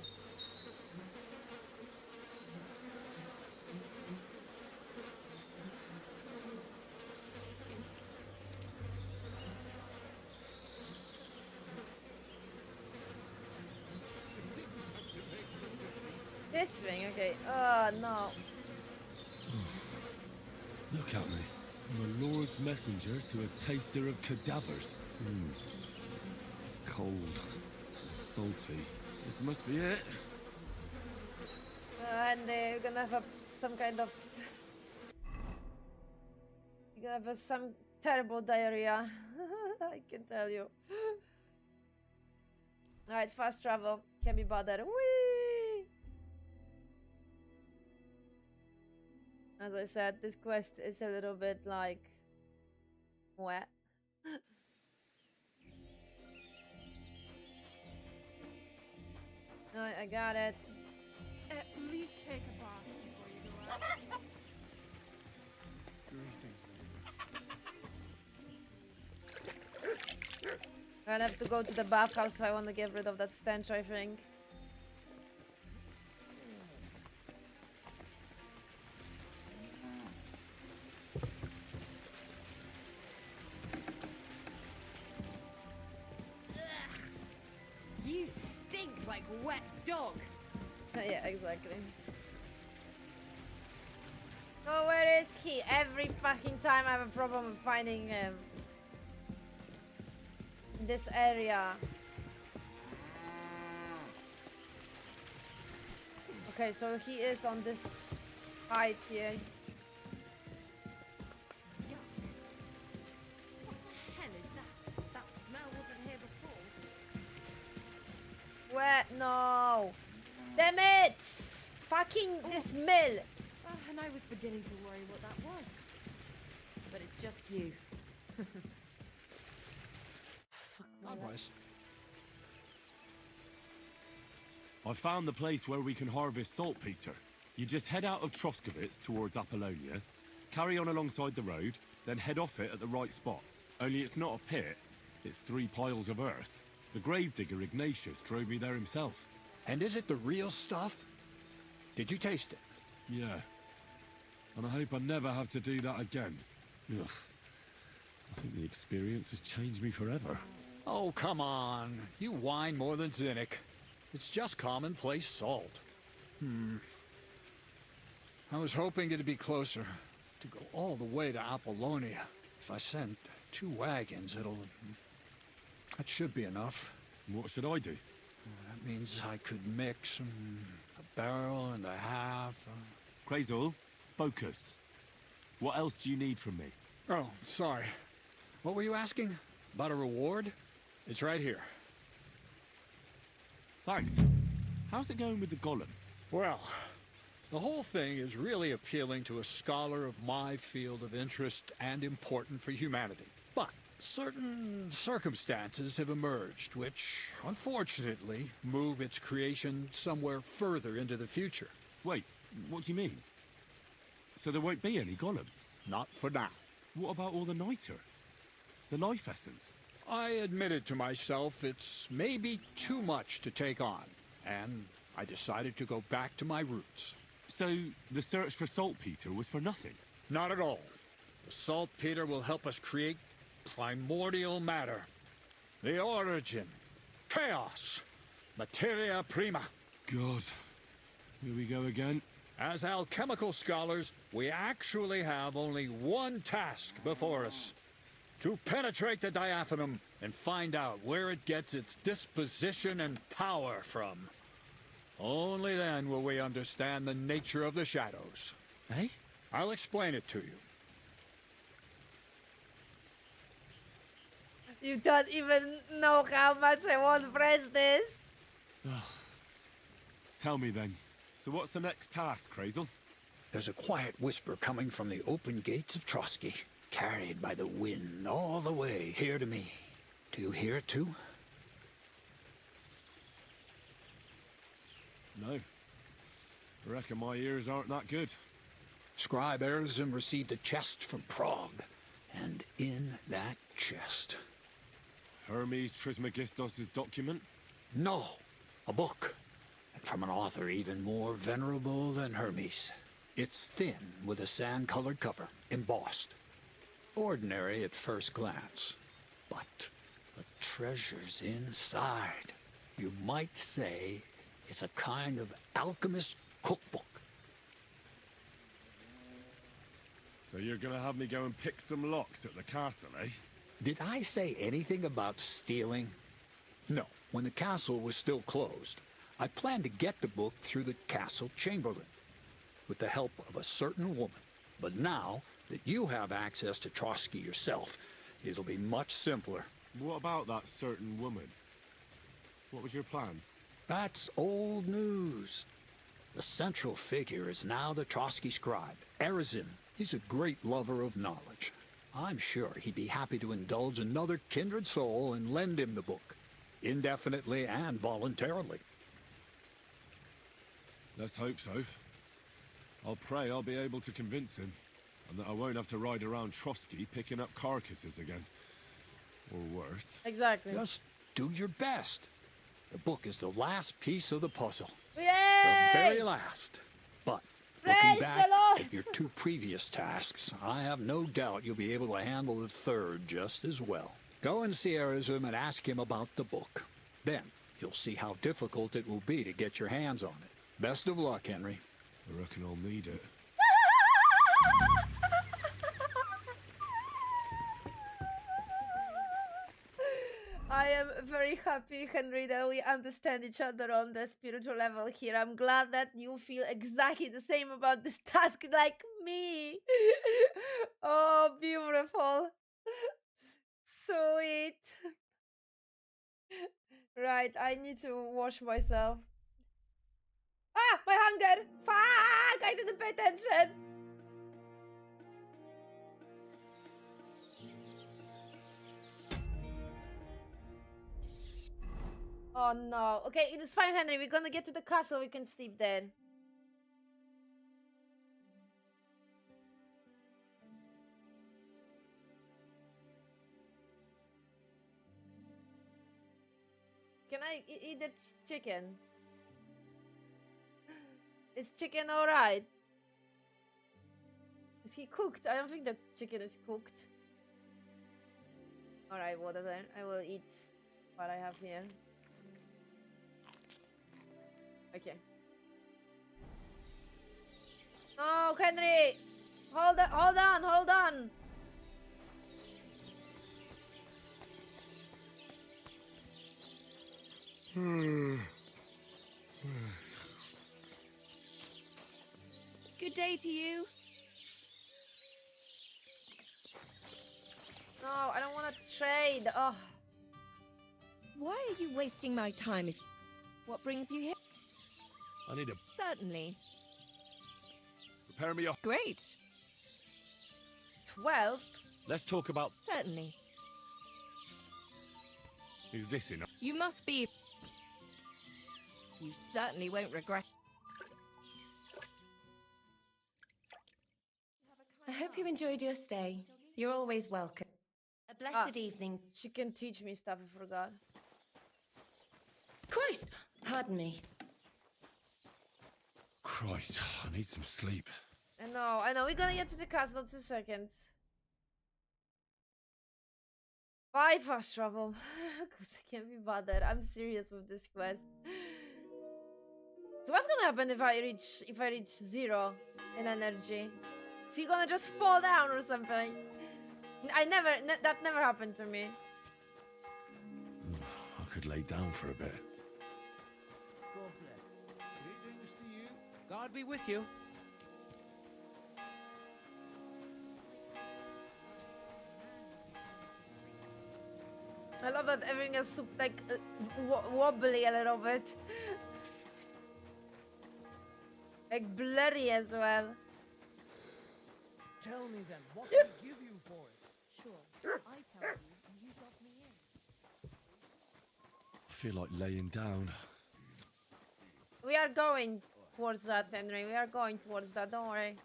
This thing, okay. Oh no. Look at me. I'm a lord's messenger to a taster of cadavers. Cold. Salty. This must be it. And they're gonna have some kind of... You're gonna have some terrible diarrhea. I can tell you. Alright, fast travel. Can be bothered. Whee! As I said, this quest is a little bit like... wet. I got it. At least take a bath before you go out. I'll have to go to the bathhouse if I want to get rid of that stench, I think. You stink like wet dog. Yeah, exactly. Oh, where is he? Every fucking time I have a problem with finding him. In this area. Okay, so he is on this height here. Yuck. What the hell is that? That smell wasn't here before. Where? No. Damn it! Fucking this mill. And I was beginning to worry what that was. But it's just you. Fuck my life. I found the place where we can harvest saltpeter. You just head out of Troskovitz towards Apollonia, carry on alongside the road, then head off it at the right spot. Only it's not a pit, it's 3 piles of earth. The gravedigger Ignatius drove me there himself. And is it the real stuff? Did you taste it? Yeah. And I hope I never have to do that again. Ugh. I think the experience has changed me forever. Oh, come on. You whine more than Zinnik. It's just commonplace salt. I was hoping it'd be closer. To go all the way to Apollonia. If I send 2 wagons, that should be enough. What should I do? That means I could mix a barrel and a half. Crazul, focus. What else do you need from me? Oh, sorry. What were you asking? About a reward? It's right here. Thanks. How's it going with the golem? Well, the whole thing is really appealing to a scholar of my field of interest and important for humanity. But certain circumstances have emerged which, unfortunately, move its creation somewhere further into the future. Wait, what do you mean? So there won't be any golem? Not for now. What about all the niter? The life essence? I admitted to myself it's maybe too much to take on, and I decided to go back to my roots. So the search for saltpeter was for nothing? Not at all. The saltpeter will help us create primordial matter. The origin. Chaos. Materia prima. God. Here we go again. As alchemical scholars, we actually have only one task before us. To penetrate the diaphanum and find out where it gets its disposition and power from. Only then will we understand the nature of the shadows. Eh? I'll explain it to you. You don't even know how much I want to press this. Tell me then. So what's the next task, Crazel? There's a quiet whisper coming from the open gates of Trotsky, carried by the wind all the way here to me. Do you hear it too? No. I reckon my ears aren't that good. Scribe Erzim received a chest from Prague, and in that chest... Hermes Trismegistos' document? No, a book. And from an author even more venerable than Hermes. It's thin, with a sand-colored cover, embossed. Ordinary at first glance. But the treasure's inside. You might say it's a kind of alchemist cookbook. So you're gonna have me go and pick some locks at the castle, eh? Did I say anything about stealing? No. When the castle was still closed, I planned to get the book through the castle chamberlain, with the help of a certain woman. But now that you have access to Trotsky yourself, it'll be much simpler. What about that certain woman? What was your plan? That's old news. The central figure is now the Trotsky scribe, Erzim. He's a great lover of knowledge. I'm sure he'd be happy to indulge another kindred soul and lend him the book, indefinitely and voluntarily. Let's hope so. I'll pray I'll be able to convince him, and that I won't have to ride around Trotsky picking up carcasses again. Or worse. Exactly. Just do your best. The book is the last piece of the puzzle. Yay! The very last. But Praise looking the back Lord! at your two previous tasks, I have no doubt you'll be able to handle the third just as well. Go and see Erzim and ask him about the book. Then you'll see how difficult it will be to get your hands on it. Best of luck, Henry. I reckon I'll need it. I am very happy, Henry, that we understand each other on the spiritual level here. I'm glad that you feel exactly the same about this task like me. Oh, beautiful. Sweet. Right, I need to wash myself. Ah, my hunger! Fuck! I didn't pay attention. Oh no. Okay, it's fine, Henry. We're gonna get to the castle. We can sleep then. Can I eat the chicken? Is chicken alright? Is he cooked? I don't think the chicken is cooked. Alright, whatever. I will eat what I have here. Okay. No, Henry! Hold on, hold on, hold on! Good day to you. No, I don't want to trade. Oh. Why are you wasting my time? What brings you here? I need to Certainly. prepare me up. Great. 12? Let's talk about... Certainly. Is this enough? You must be... You certainly won't regret... I hope you enjoyed your stay. You're always welcome. A blessed evening. She can teach me stuff, I forgot. Christ! Pardon me. Christ, I need some sleep. I know. We're gonna get to the castle in 2 seconds. Buy fast travel. Because I can't be bothered. I'm serious with this quest. So what's gonna happen if I reach 0 in energy? Is he gonna just fall down or something? That never happened to me. I could lay down for a bit. God bless. Greetings to you. God be with you. I love that everything is like wobbly a little bit. Like blurry as well. Tell me then, what can I give you for it? Sure, I tell you, and you drop me in. I feel like laying down. We are going towards that, Henry. We are going towards that. Don't worry.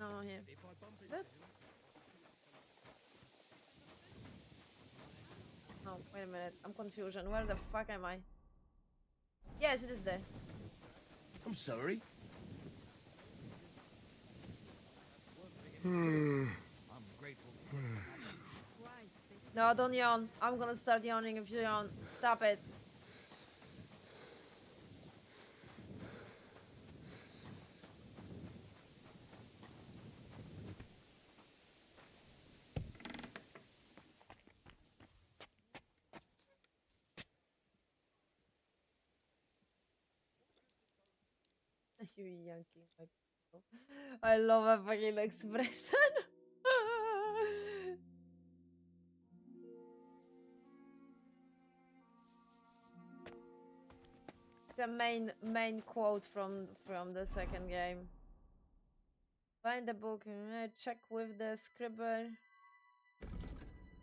No, here. Is it? Oh, wait a minute. I'm confusion. Where the fuck am I? Yes, it is there. I'm sorry. No, don't yawn. I'm gonna start yawning if you yawn. Stop it. You yanking like so. I love a fucking expression. It's a main quote from the second game. Find the book and check with the scribble.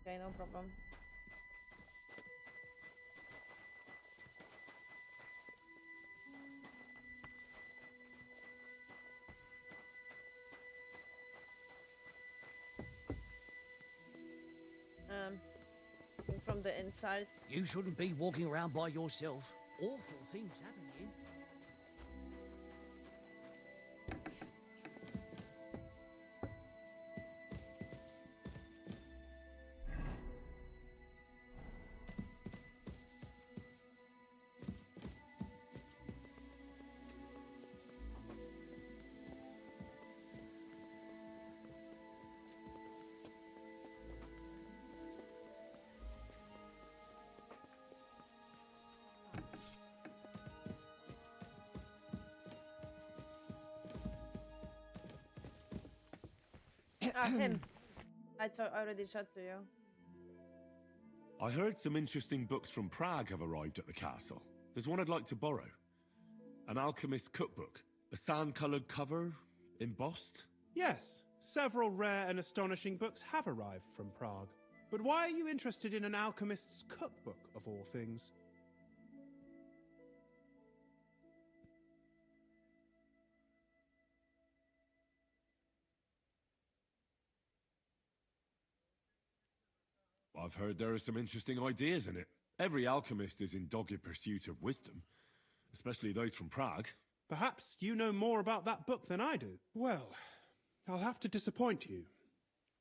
Okay, no problem. From the inside. You shouldn't be walking around by yourself. Awful things happen here. Him. I already chat to you. I heard some interesting books from Prague have arrived at the castle. There's one I'd like to borrow. An alchemist's cookbook. A sand-coloured cover, embossed. Yes, several rare and astonishing books have arrived from Prague. But why are you interested in an alchemist's cookbook, of all things? I've heard there are some interesting ideas in it. Every alchemist is in dogged pursuit of wisdom, especially those from Prague. Perhaps you know more about that book than I do. Well, I'll have to disappoint you.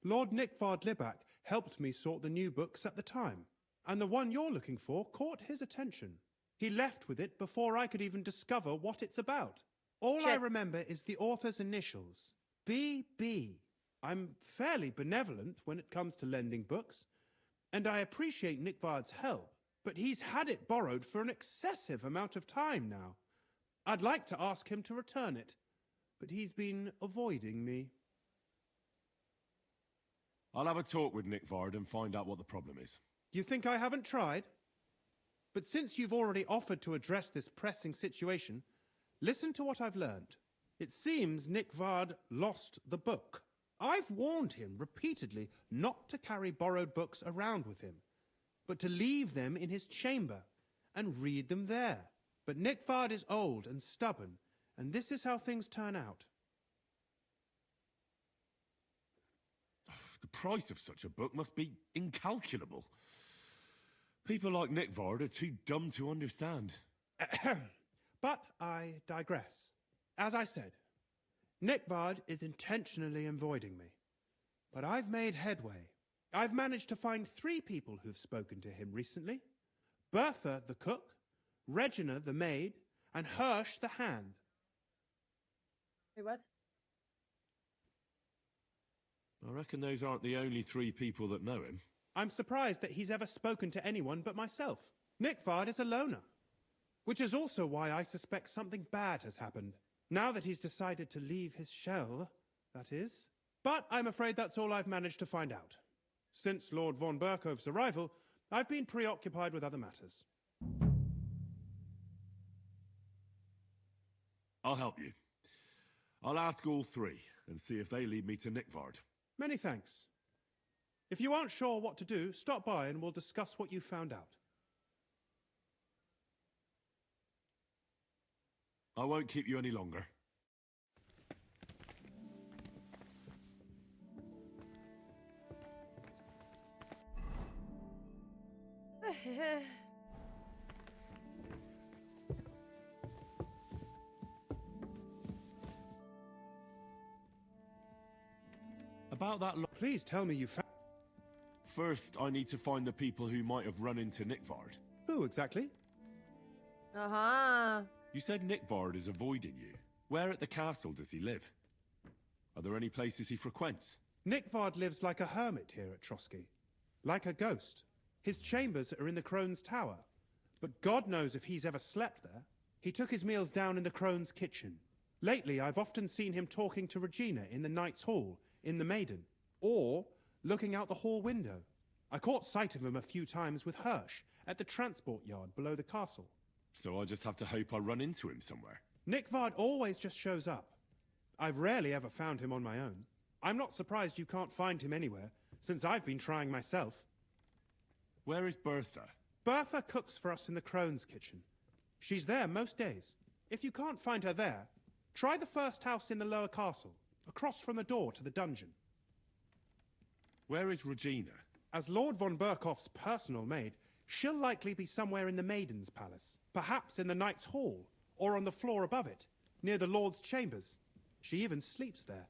Lord Nickvard Libak helped me sort the new books at the time, and the one you're looking for caught his attention. He left with it before I could even discover what it's about. All I remember is the author's initials, B.B. I'm fairly benevolent when it comes to lending books, and I appreciate Nickvard's help, but he's had it borrowed for an excessive amount of time now. I'd like to ask him to return it, but he's been avoiding me. I'll have a talk with Nickvard and find out what the problem is. You think I haven't tried? But since you've already offered to address this pressing situation, listen to what I've learned. It seems Nickvard lost the book. I've warned him repeatedly not to carry borrowed books around with him, but to leave them in his chamber and read them there. But Nickvard is old and stubborn, and this is how things turn out. The price of such a book must be incalculable. People like Nickvard are too dumb to understand. But I digress. As I said, Nickvard is intentionally avoiding me. But I've made headway. I've managed to find 3 people who've spoken to him recently. Bertha, the cook, Regina, the maid, and Hirsch, the hand. Wait, what? I reckon those aren't the only 3 people that know him. I'm surprised that he's ever spoken to anyone but myself. Nickvard is a loner. Which is also why I suspect something bad has happened. Now that he's decided to leave his shell, that is. But I'm afraid that's all I've managed to find out. Since Lord von Berkove's arrival, I've been preoccupied with other matters. I'll help you. I'll ask all 3 and see if they lead me to Nickvard. Many thanks. If you aren't sure what to do, stop by and we'll discuss what you found out. I won't keep you any longer. About that Please tell me you found... First, I need to find the people who might have run into Nickvard. Who exactly? Uh-huh. You said Nickvard is avoiding you. Where at the castle does he live? Are there any places he frequents? Nickvard lives like a hermit here at Trotsky. Like a ghost. His chambers are in the Crone's Tower. But God knows if he's ever slept there. He took his meals down in the Crone's kitchen. Lately, I've often seen him talking to Regina in the Knight's Hall, in the Maiden, or looking out the hall window. I caught sight of him a few times with Hirsch at the transport yard below the castle. So I just have to hope I run into him somewhere. Nickvard always just shows up. I've rarely ever found him on my own. I'm not surprised you can't find him anywhere, since I've been trying myself. Where is Bertha? Bertha cooks for us in the Crone's kitchen. She's there most days. If you can't find her there, try the first house in the lower castle, across from the door to the dungeon. Where is Regina? As Lord von Berkoff's personal maid, she'll likely be somewhere in the Maiden's Palace. Perhaps in the Knight's Hall, or on the floor above it, near the Lord's chambers. She even sleeps there.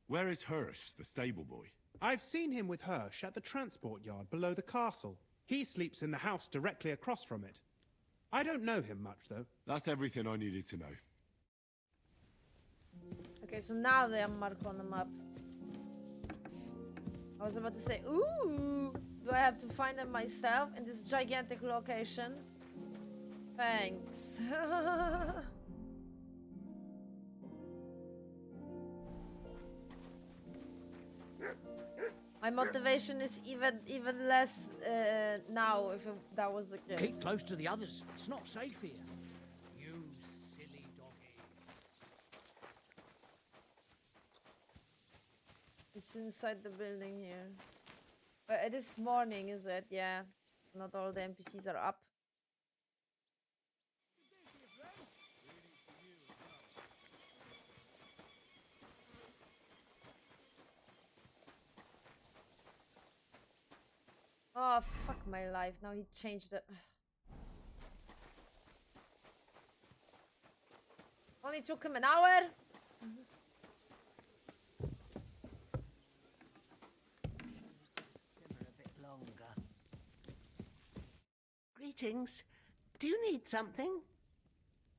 Where is Hirsch, the stable boy? I've seen him with Hirsch at the transport yard below the castle. He sleeps in the house directly across from it. I don't know him much, though. That's everything I needed to know. Okay, so now they are marked on the map. I was about to say, ooh! Do I have to find them myself in this gigantic location? Thanks. My motivation is even less now if that was the case. Keep close to the others. It's not safe here. You silly doggy. It's inside the building here. But it is morning, is it? Yeah. Not all the NPCs are up. Oh, fuck my life. Now he changed it. Only took him an hour? Simmer a bit longer. Greetings. Do you need something?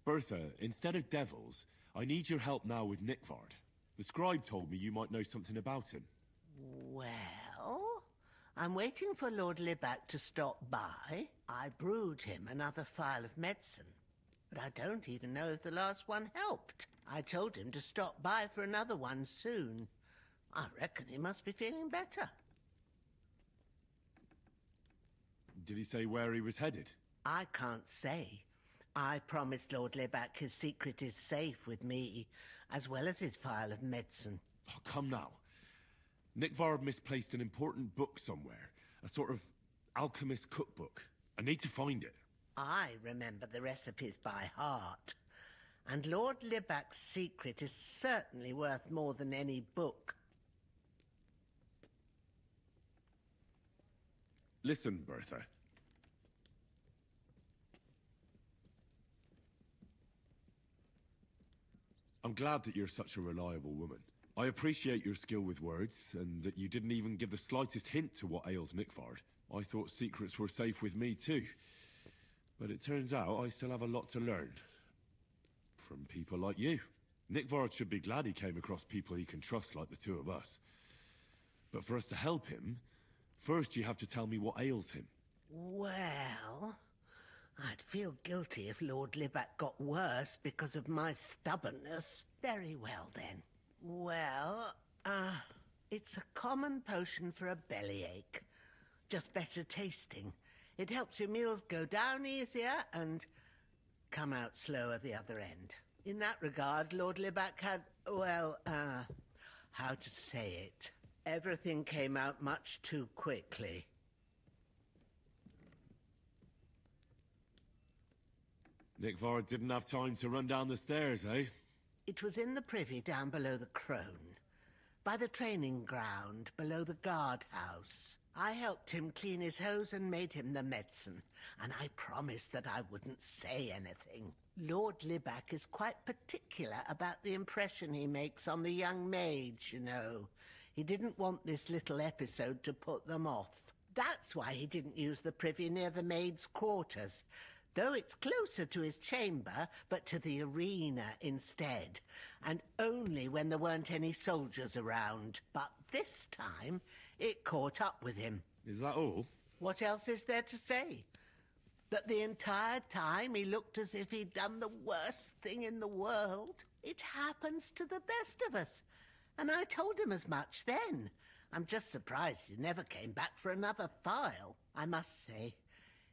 Bertha, instead of devils, I need your help now with Nickvard. The scribe told me you might know something about him. Well, I'm waiting for Lord Libac to stop by. I brewed him another phial of medicine, but I don't even know if the last one helped. I told him to stop by for another one soon. I reckon he must be feeling better. Did he say where he was headed? I can't say. I promised Lord Libac his secret is safe with me, as well as his phial of medicine. Oh, come now. Nickvard misplaced an important book somewhere. A sort of alchemist cookbook. I need to find it. I remember the recipes by heart. And Lord Libac's secret is certainly worth more than any book. Listen, Bertha. I'm glad that you're such a reliable woman. I appreciate your skill with words, and that you didn't even give the slightest hint to what ails Nickford. I thought secrets were safe with me too. But it turns out I still have a lot to learn. From people like you. Nickford should be glad he came across people he can trust like the two of us. But for us to help him, first you have to tell me what ails him. Well, I'd feel guilty if Lord Libac got worse because of my stubbornness. Very well, then. Well, it's a common potion for a bellyache. Just better tasting. It helps your meals go down easier and come out slower the other end. In that regard, Lord Libac had, well, how to say it? Everything came out much too quickly. Nickford didn't have time to run down the stairs, eh? It was in the privy down below the crone, by the training ground below the guardhouse. I helped him clean his hose and made him the medicine, and I promised that I wouldn't say anything. Lord Libac is quite particular about the impression he makes on the young maids, you know. He didn't want this little episode to put them off. That's why he didn't use the privy near the maids' quarters, though it's closer to his chamber, but to the arena instead, and only when there weren't any soldiers around. But this time, it caught up with him. Is that all? What else is there to say? That the entire time he looked as if he'd done the worst thing in the world. It happens to the best of us, and I told him as much then. I'm just surprised he never came back for another file. I must say,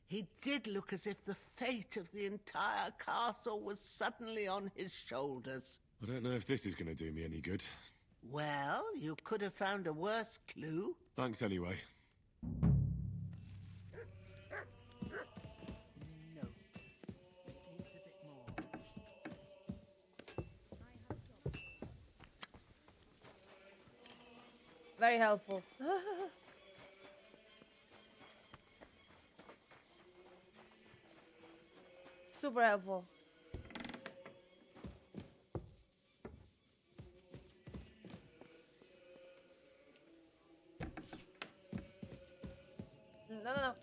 he did look as if the fate of the entire castle was suddenly on his shoulders. I don't know if this is going to do me any good. Well, you could have found a worse clue. Thanks anyway. No. It needs a bit more. Very helpful. Super helpful. No.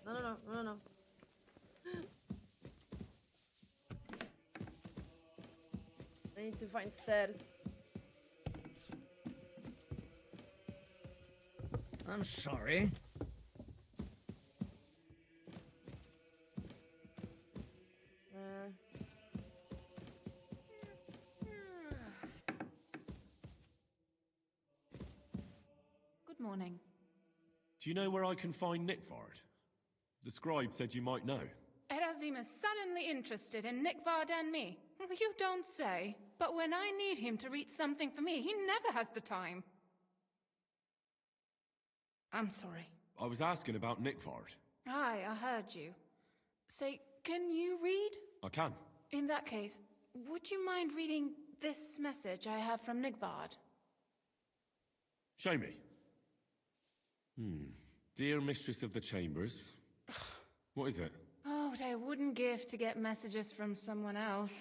I need to find stairs. I'm sorry. Good morning. Do you know where I can find Nickford? The scribe said you might know. Erazim is suddenly interested in Nickford and me. You don't say. But when I need him to read something for me, he never has the time. I'm sorry. I was asking about Nickford. Aye, I heard you. Say, can you read? I can. In that case, would you mind reading this message I have from Nickford? Show me. Dear Mistress of the Chambers. What is it? Oh, what I wouldn't give to get messages from someone else.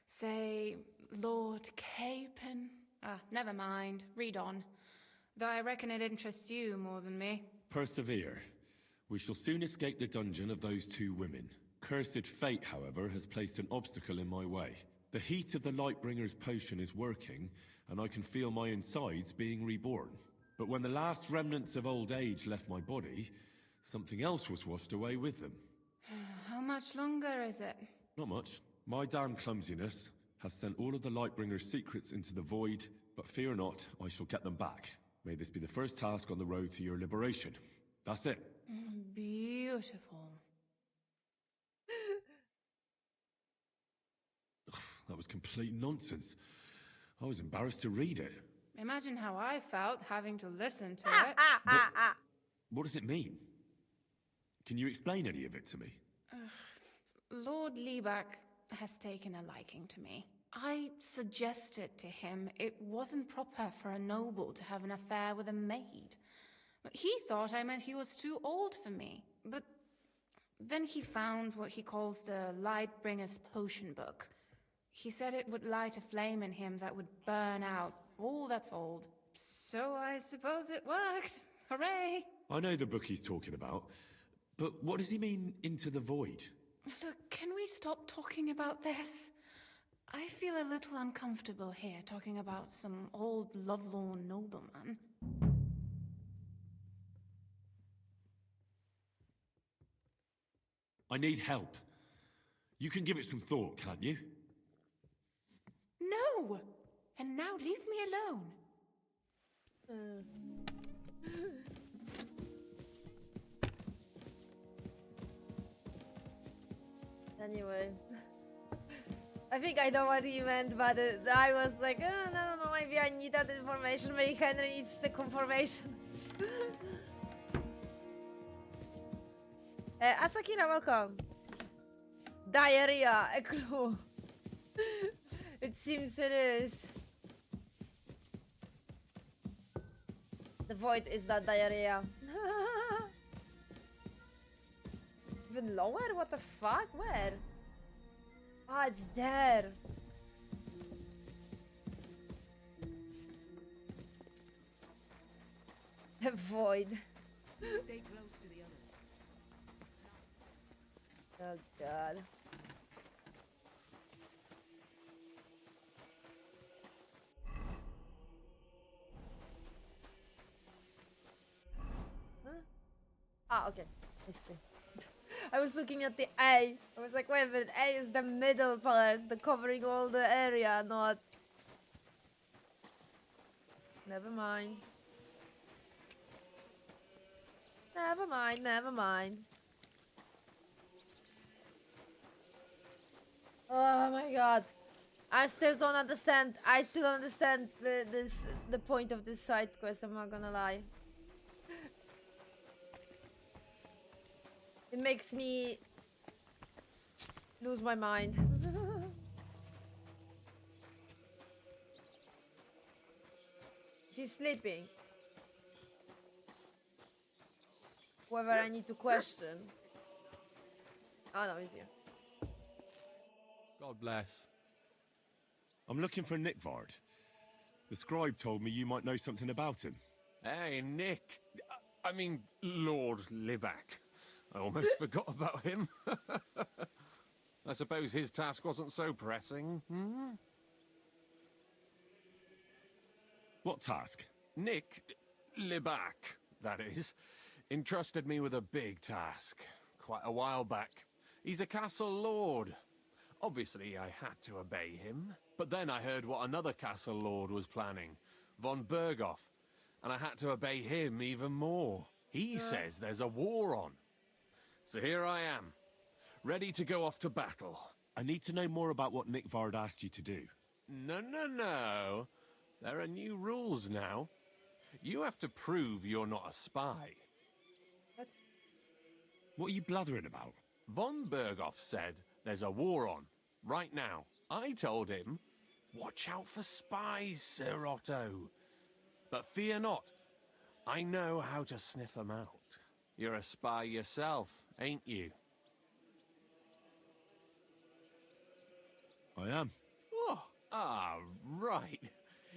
Say, Lord Capon. Never mind. Read on. Though I reckon it interests you more than me. Persevere. We shall soon escape the dungeon of those two women. Cursed fate, however, has placed an obstacle in my way. The heat of the Lightbringer's potion is working, and I can feel my insides being reborn. But when the last remnants of old age left my body, something else was washed away with them. How much longer is it? Not much. My damn clumsiness has sent all of the Lightbringer's secrets into the void, but fear not, I shall get them back. May this be the first task on the road to your liberation. That's it. Beautiful. That was complete nonsense. I was embarrassed to read it. Imagine how I felt having to listen to it. What does it mean? Can you explain any of it to me? Lord Libac has taken a liking to me. I suggested to him it wasn't proper for a noble to have an affair with a maid. But he thought I meant he was too old for me. But then he found what he calls the Lightbringer's potion book. He said it would light a flame in him that would burn out all that's old. So I suppose it worked. Hooray! I know the book he's talking about, but what does he mean, into the void? Look, can we stop talking about this? I feel a little uncomfortable here talking about some old lovelorn nobleman. I need help. You can give it some thought, can't you? No! And now leave me alone. Anyway. I think I know what he meant, but I was like, oh, no, maybe I need that information. Maybe Henry needs the confirmation. Asakira, welcome. Diarrhea, a clue. It seems it is. The void is that diarrhea. Even lower? What the fuck? Where? Ah, it's there. The void. Stay close to the others. Oh god. Huh? Ah, okay. I see. I was looking at the A. I was like, wait a minute, A is the middle part, the covering all the area, not... Never mind. Never mind, never mind. Oh my god. I still don't understand. I still don't understand the point of this side quest, I'm not gonna lie. It makes me lose my mind. She's sleeping. Whoever I need to question. Oh no, he's here. God bless. I'm looking for Nickvard. The scribe told me you might know something about him. Hey, Nick. I mean, Lord Libac. I almost forgot about him. I suppose his task wasn't so pressing, hmm? What task? Nick Libac, that is, entrusted me with a big task quite a while back. He's a castle lord. Obviously, I had to obey him. But then I heard what another castle lord was planning, von Berghoff, and I had to obey him even more. He says there's a war on. So here I am, ready to go off to battle. I need to know more about what Nickvard asked you to do. No. There are new rules now. You have to prove you're not a spy. What are you blathering about? Von Berghoff said there's a war on, right now. I told him, watch out for spies, Sir Otto. But fear not, I know how to sniff them out. You're a spy yourself, ain't you? I am. Right.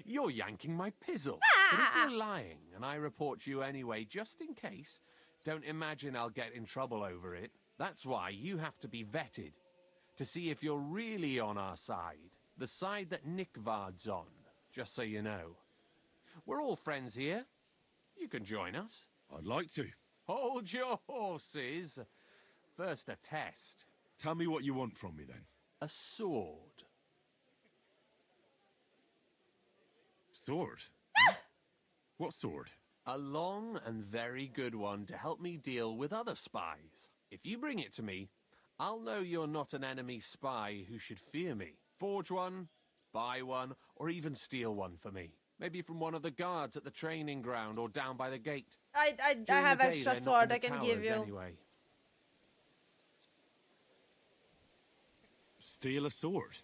You're yanking my pizzle. But if you're lying and I report you anyway, just in case, don't imagine I'll get in trouble over it. That's why you have to be vetted, to see if you're really on our side. The side that Nickvard's on, just so you know. We're all friends here. You can join us. I'd like to. Hold your horses. First a test. Tell me what you want from me, then. A sword. Sword? What sword? A long and very good one to help me deal with other spies. If you bring it to me, I'll know you're not an enemy spy who should fear me. Forge one, buy one, or even steal one for me. Maybe from one of the guards at the training ground or down by the gate. I have extra sword I can give you. Anyway. Steal a sword?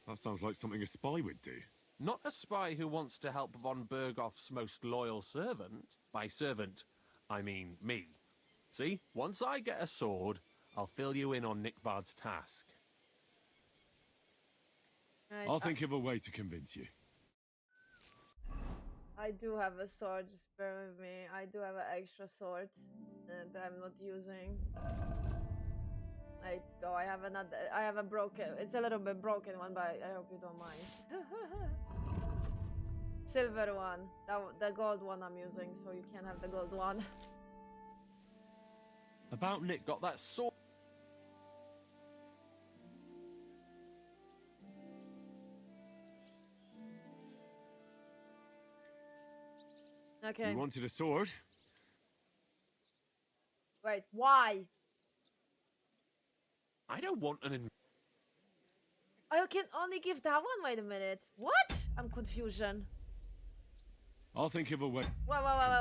That sounds like something a spy would do. Not a spy who wants to help von Berghoff's most loyal servant. By servant, I mean me. See, once I get a sword, I'll fill you in on Nickvard's task. Right, I'll think of a way to convince you. I do have a sword, just bear with me. I do have an extra sword that I'm not using. Right, go. I have another. I have a broken. It's a little bit broken one, but I hope you don't mind. Silver one. The gold one I'm using, so you can't have the gold one. About Nick got that sword. Okay. You wanted a sword? Wait, why? I don't want an. I can only give that one. Wait a minute. What? I'm confusion. I'll think of a way. Wait, what?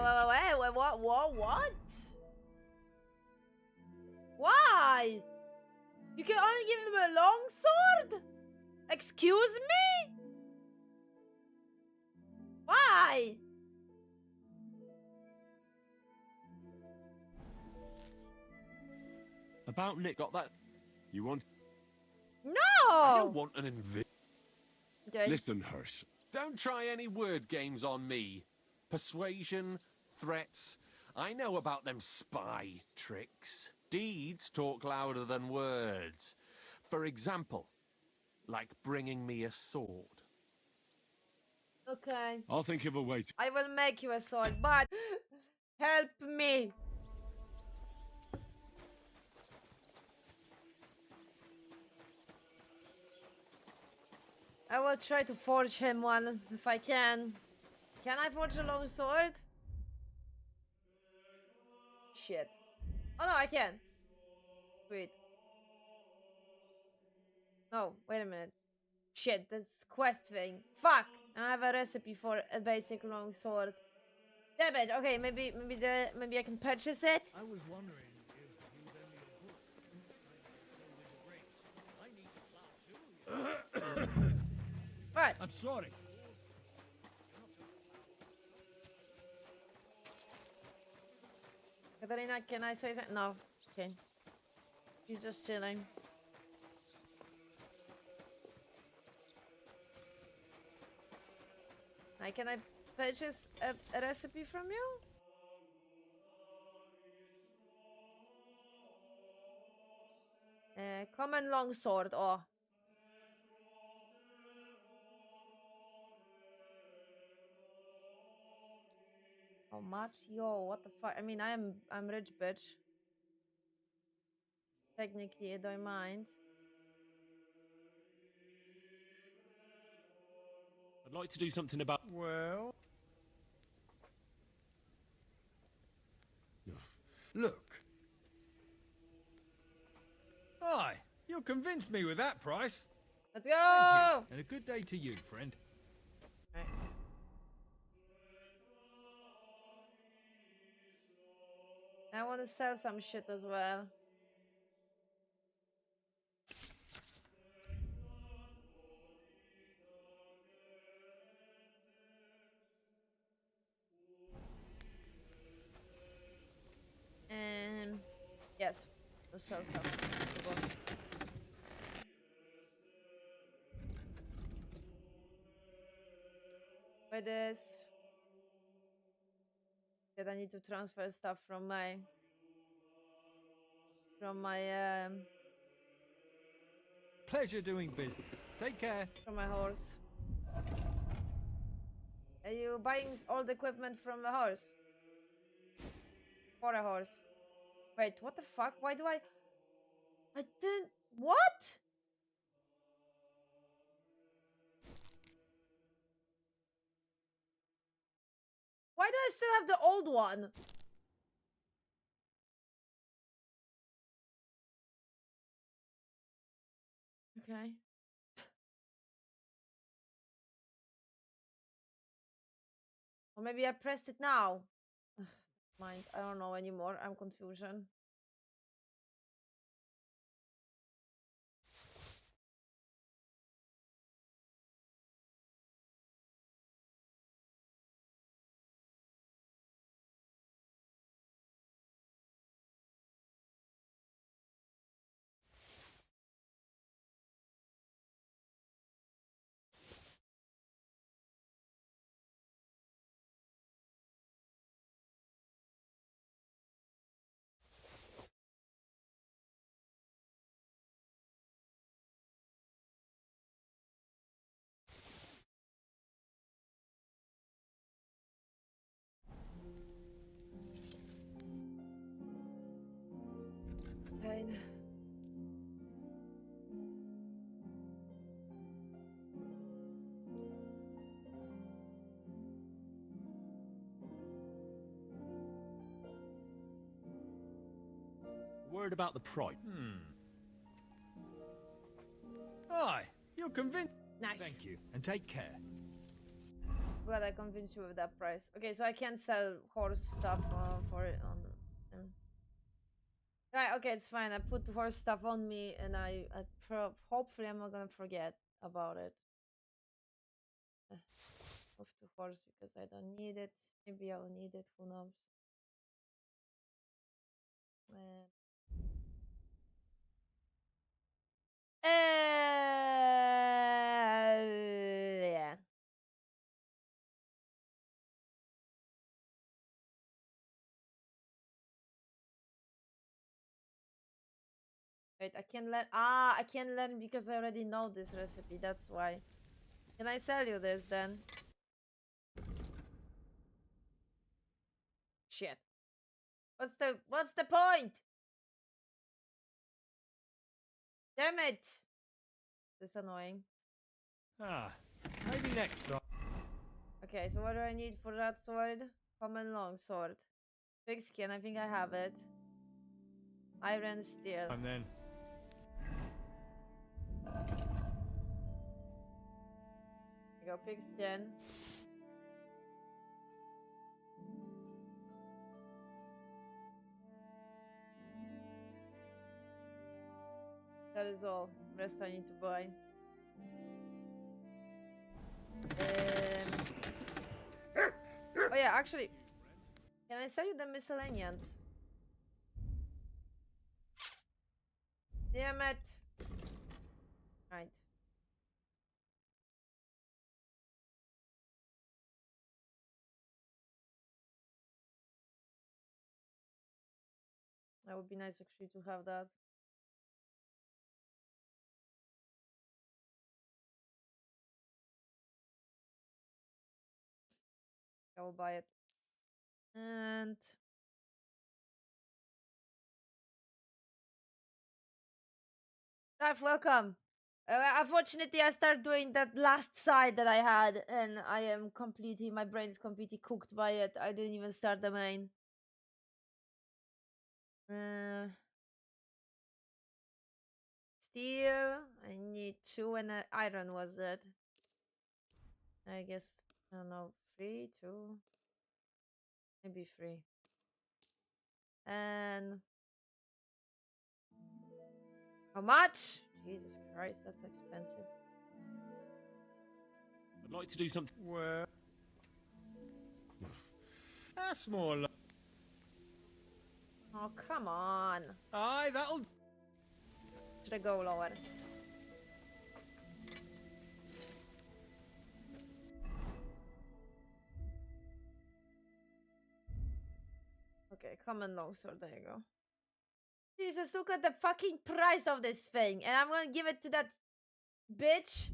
Why? You can only give him a long sword? Excuse me? Why? About Nick got that. You want? No! I don't want an Okay. Listen, Hirsch. Don't try any word games on me. Persuasion, threats. I know about them spy tricks. Deeds talk louder than words. For example, like bringing me a sword. Okay. I'll think of a way to. I will make you a sword, but help me. I will try to forge him one if I can. Can I forge a long sword? Shit. Oh no, I can. Sweet. No, wait a minute. Shit, this quest thing. Fuck! I have a recipe for a basic long sword. Damn it. Okay, maybe I can purchase it. I was wondering if you lend me a book. I need to plow too. What? I'm sorry. Katarina, can I say something? No. Okay. She's just chilling. Can I purchase a recipe from you? Common longsword. Oh. How much? Yo, what the fuck? I mean, I'm rich, bitch. Technically, I don't mind. I'd like to do something about. Well. Look. Aye, you convinced me with that price. Let's go! Thank you. And a good day to you, friend. Right. I want to sell some shit as well. Yes, let's sell stuff. By this. That I need to transfer stuff from my Pleasure doing business. Take care. from my horse. Are you buying all the equipment from the horse? For a horse. Wait, what the fuck? Why do I didn't. What? Why do I still have the old one? Okay. Or maybe I pressed it now. Mind, I don't know anymore. I'm confusion. fine. Word about the price. Aye, you're convinced. Nice. Thank you, and take care. Glad I convinced you with that price. Okay, so I can't sell horse stuff for it on him. Right, okay, it's fine. I put horse stuff on me, and hopefully I'm not gonna forget about it. Move to horse because I don't need it. Maybe I'll need it. Who knows? Yeah. Wait, I can't learn. I can't learn because I already know this recipe. That's why. Can I sell you this then? Shit. What's the point? Damn it. This is annoying. Maybe next time. Okay, so what do I need for that sword? Common long sword. Big skin, I think I have it. Iron steel. And then. There you go, pig skin. That is all. Rest I need to buy. Oh yeah, actually, can I sell you the miscellaneous? Damn it! Right. That would be nice actually to have that. I will buy it. And Darf, welcome. Unfortunately, I started doing that last side that I had, and I am completely, my brain is completely cooked by it. I didn't even start the main. Steel, I need 2 and iron was it. I guess, I don't know, 3, 2, maybe 3. And how much? Jesus Christ, that's expensive. I'd like to do something. Well. That's more like. Oh, come on. Aye, that'll. Should I go lower? Okay, common longsword, there you go. Jesus, look at the fucking price of this thing. And I'm gonna give it to that bitch.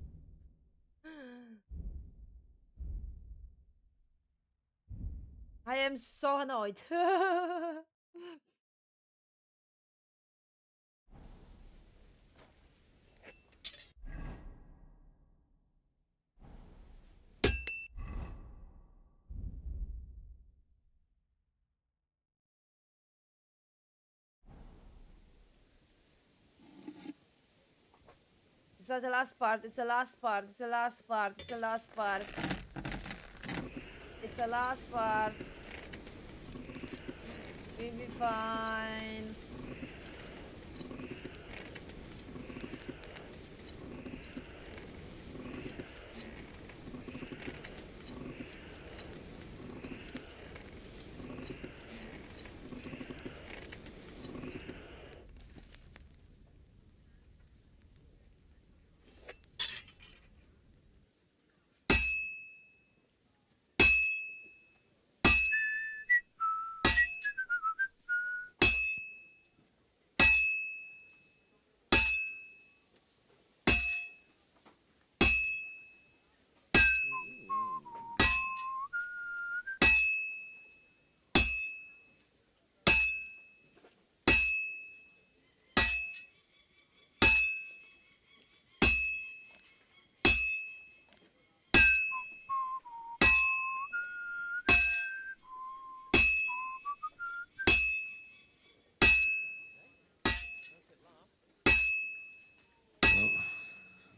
I am so annoyed. It's not the last part, it's the last part, it's the last part, it's the last part. It's the last part. We'll be fine.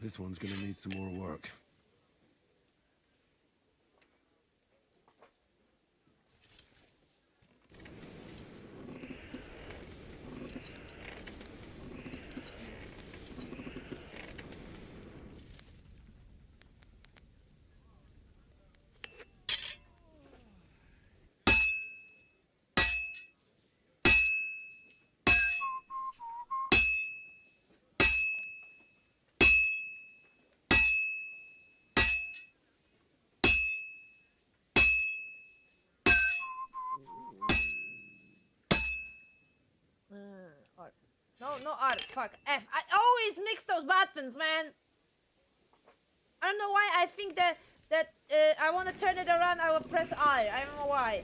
This one's gonna need some more work. R. No, no R. Fuck. F. I always mix those buttons, man. I don't know why. I think that I want to turn it around. I will press I. I don't know why.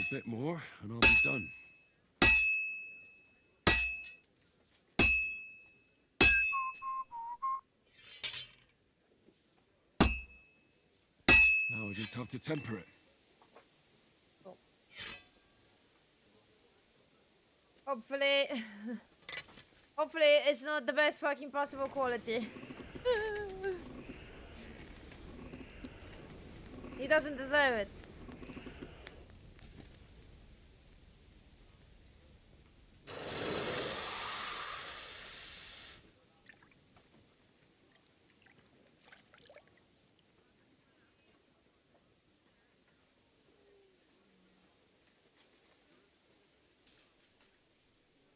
A bit more, and I'll be done. Now I just have to temper it. Hopefully, hopefully it's not the best fucking possible quality. He doesn't deserve it.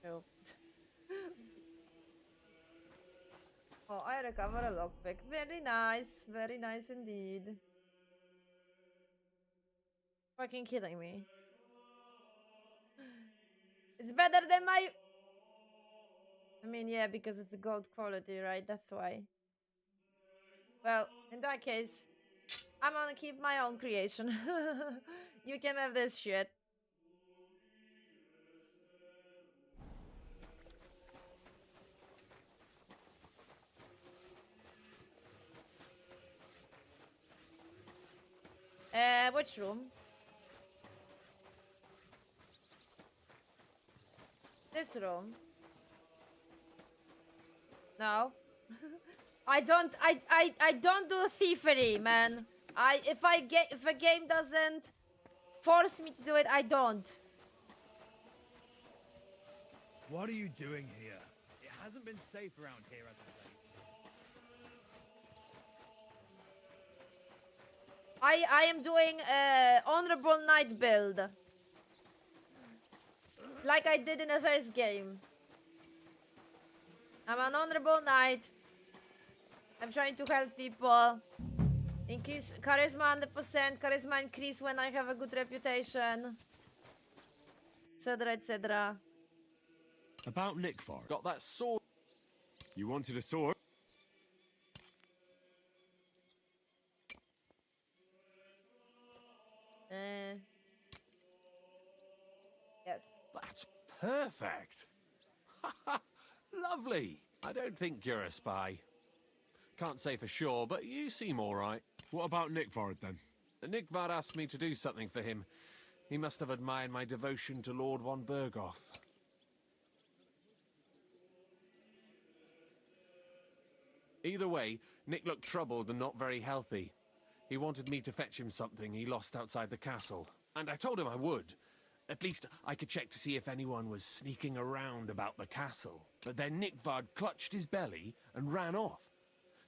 No. Oh, I recover a lockpick. Very nice indeed. Fucking kidding me. It's better than my... I mean, yeah, because it's a gold quality, right? That's why. Well, in that case, I'm gonna keep my own creation. You can have this shit. Which room? This room? No. I don't do thievery, man. If a game doesn't force me to do it, I don't. What are you doing here? It hasn't been safe around here as of late. I am doing honorable knight build. Like I did in the first game. I'm an honorable knight. I'm trying to help people. Increase charisma 100%. Charisma increase when I have a good reputation. Etc. etc. About Nickfar. Got that sword. You wanted a sword? Yes. That's perfect. Lovely. I don't think you're a spy. Can't say for sure, but you seem all right. What about Nickfar then? Nickvar asked me to do something for him. He must have admired my devotion to Lord von Bergoth. Either way, Nick looked troubled and not very healthy. He wanted me to fetch him something he lost outside the castle, and I told him I would. At least I could check to see if anyone was sneaking around about the castle. But then Nickvard clutched his belly and ran off.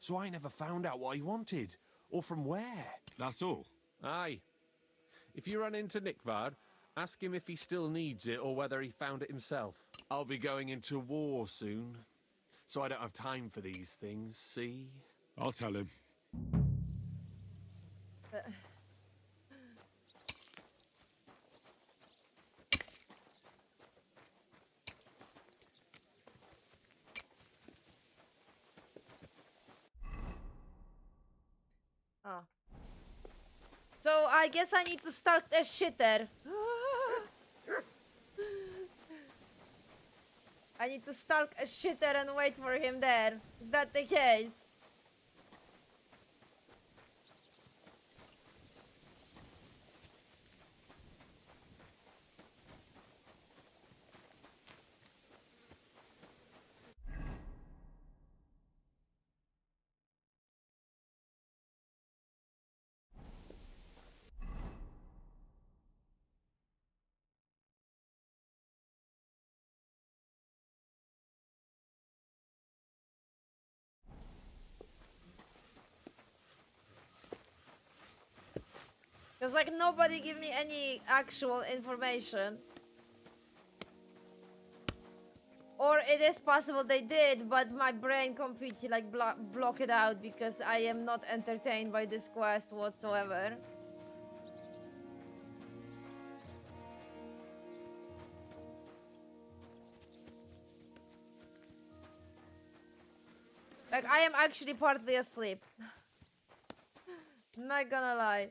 So I never found out what he wanted, or from where. That's all? Aye. If you run into Nickvard, ask him if he still needs it or whether he found it himself. I'll be going into war soon, so I don't have time for these things, see? I'll tell him. Oh. So I guess I need to start a shitter. I need to stalk a shitter and wait for him there. Is that the case? Because, like, nobody give me any actual information. Or it is possible they did, but my brain completely, like, block it out because I am not entertained by this quest whatsoever. Like, I am actually partly asleep. Not gonna lie.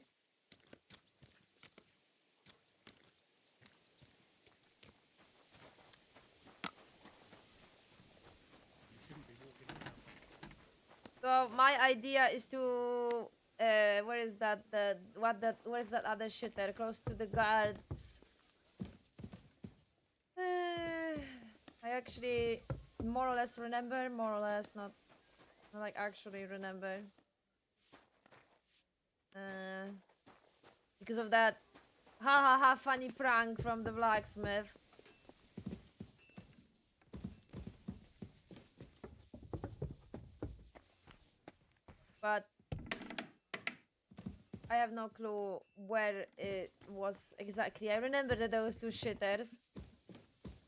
So my idea is to where is that where is that other shit there close to the guards? I actually more or less remember, more or less not like actually remember. Because of that ha ha ha funny prank from the blacksmith. But I have no clue where it was exactly. I remember that there was two shitters.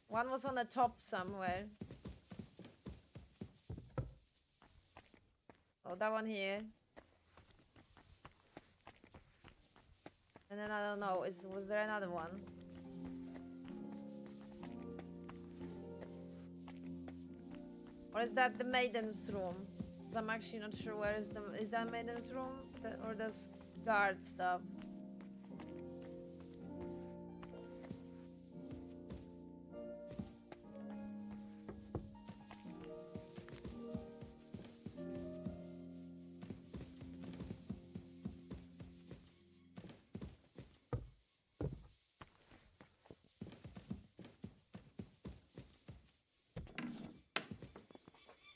One was on the top somewhere. Oh, that one here. And then I don't know, was there another one? Or is that the maiden's room? Because I'm actually not sure where is that maiden's room? Or does guard stuff?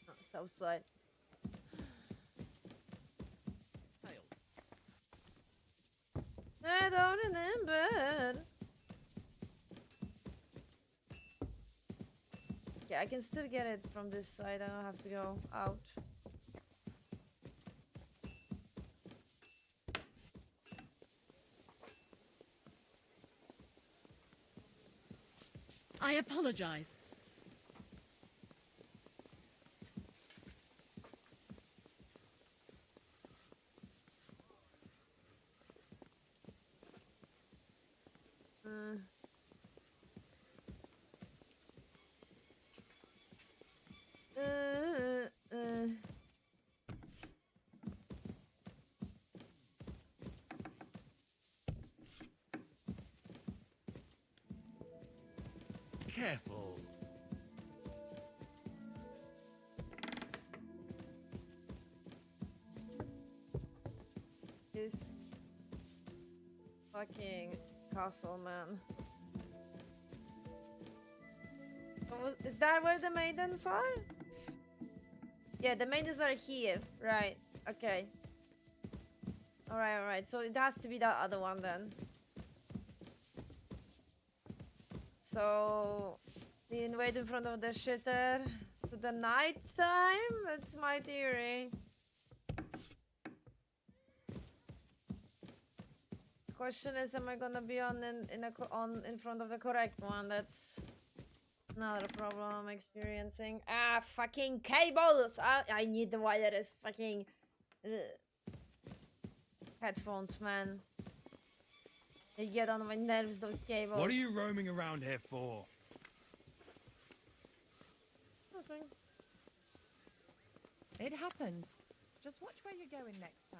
Oh, south side. I don't remember. Okay, I can still get it from this side. I don't have to go out. I apologize. Careful. This fucking castle, man. Is that where the maidens are? Yeah, the maidens are here. Right. Okay. Alright. So it has to be that other one then. So, didn't wait in front of the shitter to the night time? That's my theory. Question is, am I gonna be in front of the correct one? That's another problem I'm experiencing. Ah, fucking cables! I need the wireless fucking headphones, man. They get on my nerves, those cables. What are you roaming around here for? Nothing. It happens. Just watch where you're going next time.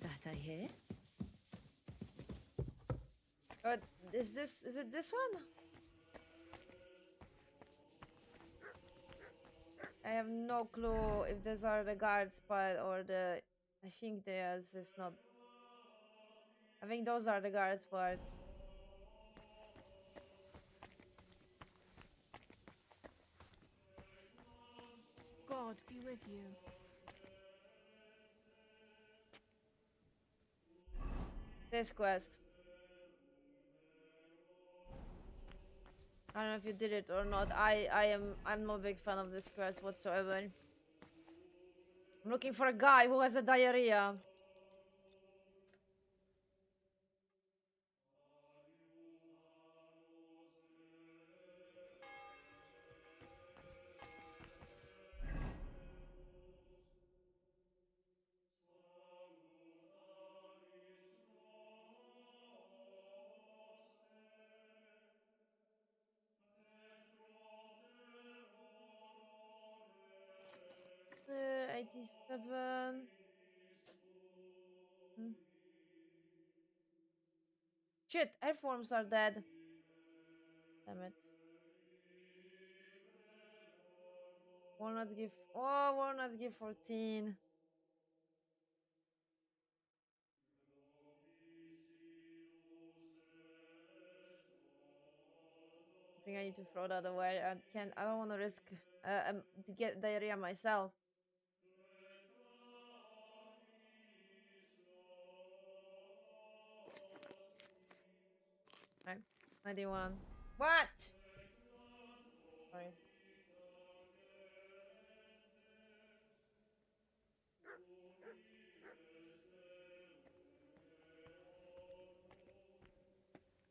that, I hear. But is it this one? I have no clue if these are the guards part or the. I think they are. It's not. I think those are the guards parts. God be with you. This quest. I don't know if you did it or not. I'm not a big fan of this quest whatsoever. I'm looking for a guy who has a diarrhea. Uh, 87. Hmm. Shit, earthworms are dead. Damn it. Walnuts give. Oh, walnuts give 14. I think I need to throw that away. I can't. I don't want to risk to get diarrhea myself. Right. 91. What? Sorry.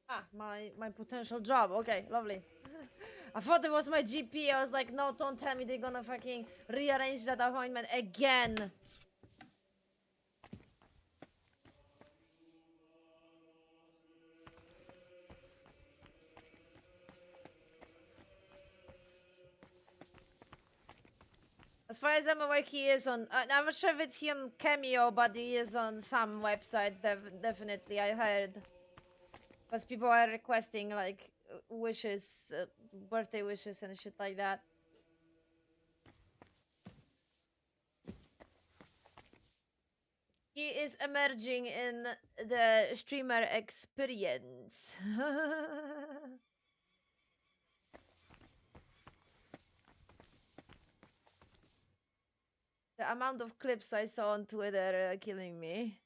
Ah, my potential job. Okay, lovely. I thought it was my GP. I was like, no, don't tell me they're gonna fucking rearrange that appointment again. As far as I'm aware, he is on. I'm not sure if it's he on Cameo, but he is on some website. Definitely, I heard. Because people are requesting like wishes, birthday wishes, and shit like that. He is emerging in the streamer experience. The amount of clips I saw on Twitter killing me.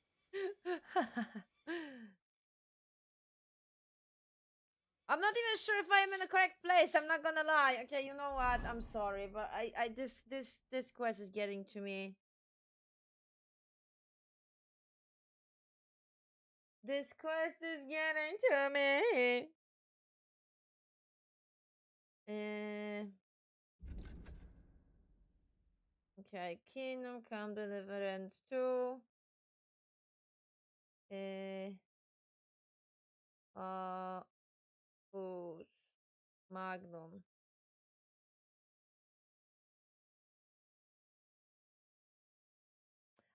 I'm not even sure if I am in the correct place. I'm not gonna lie. Okay, you know what? I'm sorry, but this quest is getting to me. This quest is getting to me. Okay, Kingdom Come Deliverance 2. Who's Magnum?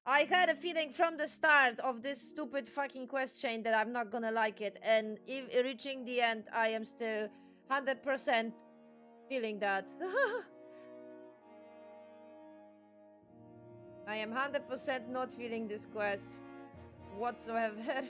I had a feeling from the start of this stupid fucking quest chain that I'm not gonna like it, and if reaching the end, I am still 100% feeling that. I am 100% not feeling this quest whatsoever.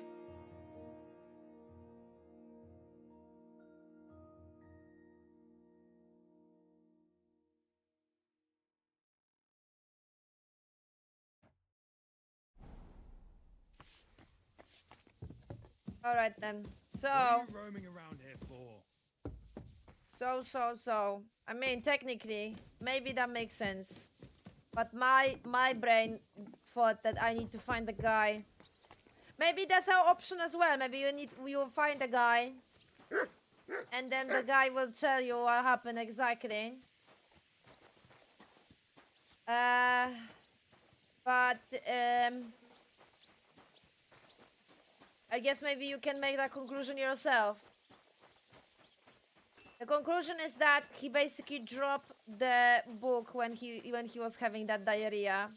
Alright then. So. What are you roaming around here for? So. I mean, technically, maybe that makes sense. But my brain thought that I need to find a guy. Maybe that's our option as well. Maybe you will find a guy. And then the guy will tell you what happened exactly. But I guess maybe you can make that conclusion yourself. The conclusion is that he basically dropped the book when he was having that diarrhea.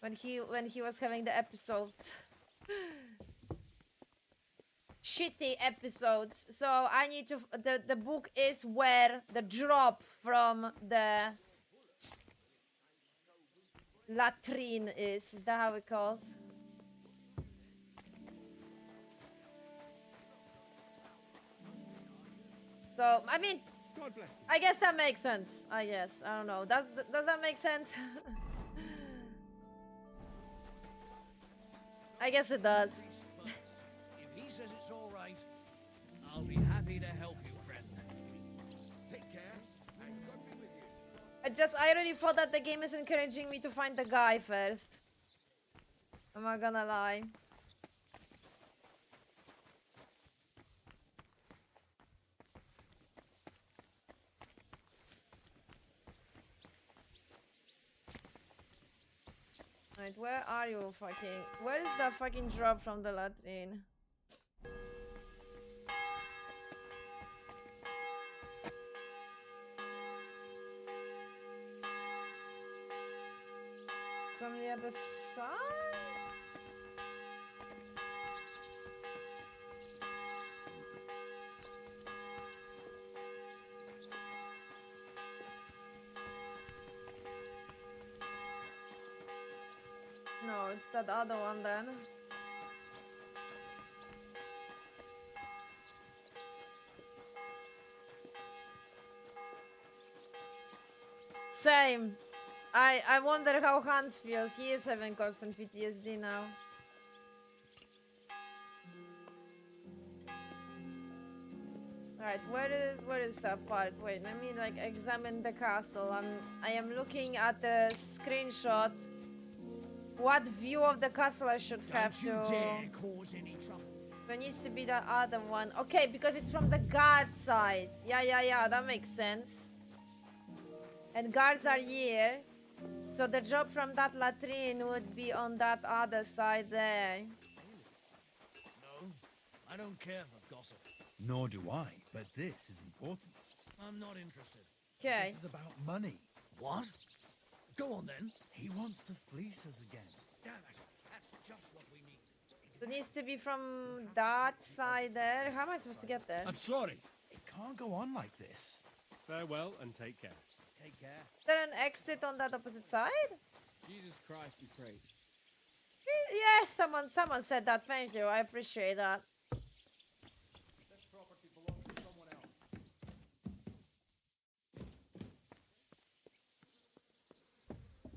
When he was having the episode. Shitty episodes. So I need to. The book is where the drop from the latrine is. Is that how it calls? So I mean, I guess that makes sense. I guess I don't know. Does that make sense? I guess it does. If he says it's all right, I'll be happy to help you, friend. Take care, and God be with you. I already thought that the game is encouraging me to find the guy first. I'm not gonna lie. Right, where are you fucking? Where is the fucking drop from the latrine? It's on the other side? No, it's that other one then. Same. I wonder how Hans feels. He is having constant PTSD now. Alright, where is that part? Wait, let me like examine the castle. I am looking at the screenshot. What view of the castle I should have to? Don't you dare cause any trouble. There needs to be the other one. Okay, because it's from the guard side. Yeah, that makes sense. And guards are here. So the drop from that latrine would be on that other side there. No, I don't care for gossip. Nor do I, but this is important. I'm not interested. Okay. This is about money. What? Go on then. He wants to fleece us again. Damn it, that's just what we need. It needs to be from that side there. How am I supposed to get there? I'm sorry. It can't go on like this. Farewell and take care. Take care. Is there an exit on that opposite side? Jesus Christ, we praise. Yes, someone said that. Thank you. I appreciate that. This property belongs to someone else.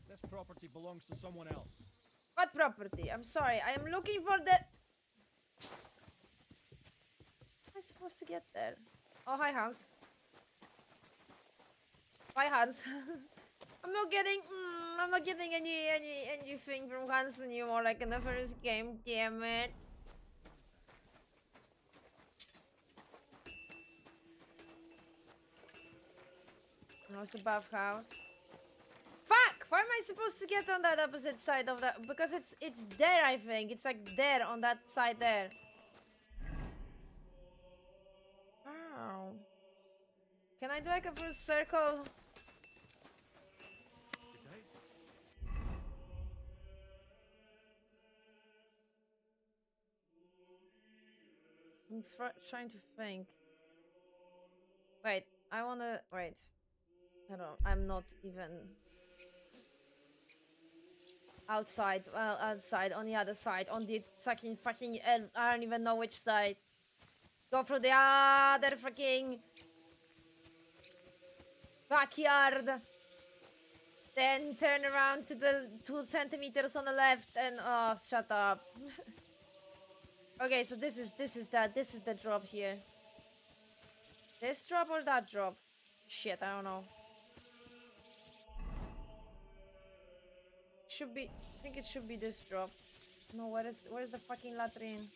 This property belongs to someone else. What property? I'm sorry. I am looking for the... How am I supposed to get there? Oh, hi, Hans. Bye, Hans. I'm not getting anything from Hans anymore like in the first game. Damn it. No, it's a bathhouse. Fuck! Why am I supposed to get on that opposite side of that? Because it's there, I think. It's like there on that side there. Ow. Can I do like a full circle? I'm trying to think. Wait, I wanna... Wait. I'm not even... Outside, well, outside, on the other side, on the fucking... I don't even know which side. Go through the other fucking... backyard. Then turn around to the 2 centimeters on the left and... Oh, shut up. Okay, so this is the drop here. This drop or that drop? Shit, I don't know. Should be, I think it should be this drop. No, where's the fucking latrine?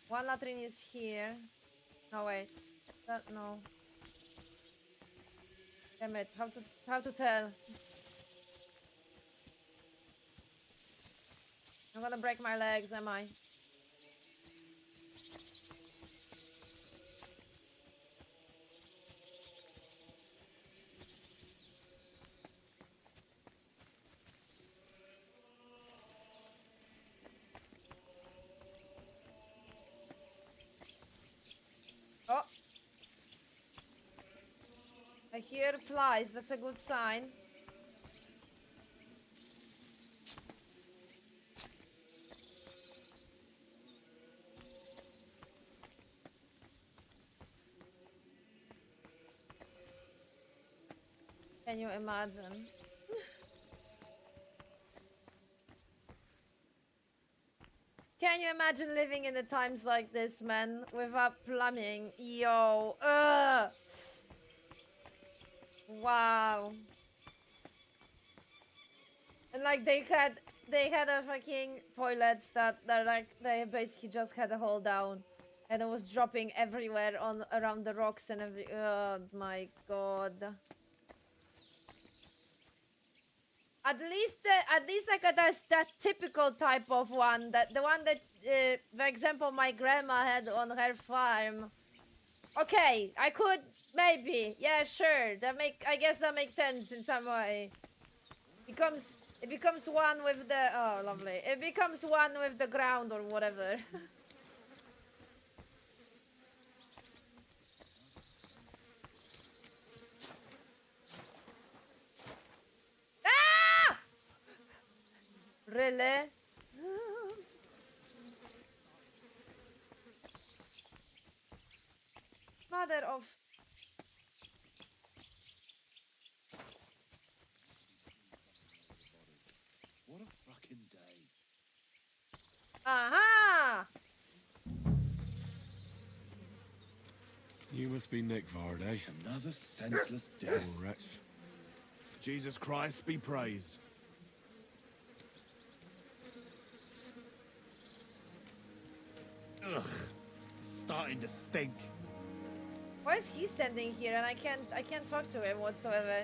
One latrine is here. No, wait. No. Damn it, how to tell? I'm gonna break my legs, am I? I hear flies, that's a good sign. Can you imagine? Can you imagine living in the times like this, man? Without plumbing? Yo, ugh. Wow. And like they had a fucking toilets that like they basically just had a hole down, and it was dropping everywhere on around the rocks and every. Oh my god. At least like that typical type of one, that the one that for example my grandma had on her farm. Okay, I could maybe, yeah, sure, I guess that makes sense in some way. It becomes one with the, oh lovely, it becomes one with the ground or whatever. Ah! Really? Mother of... What a fucking day. Aha! You must be Nick Vard, eh? Another senseless death. Poor wretch. Jesus Christ be praised. Ugh. Starting to stink. Why is he standing here and I can't talk to him whatsoever? There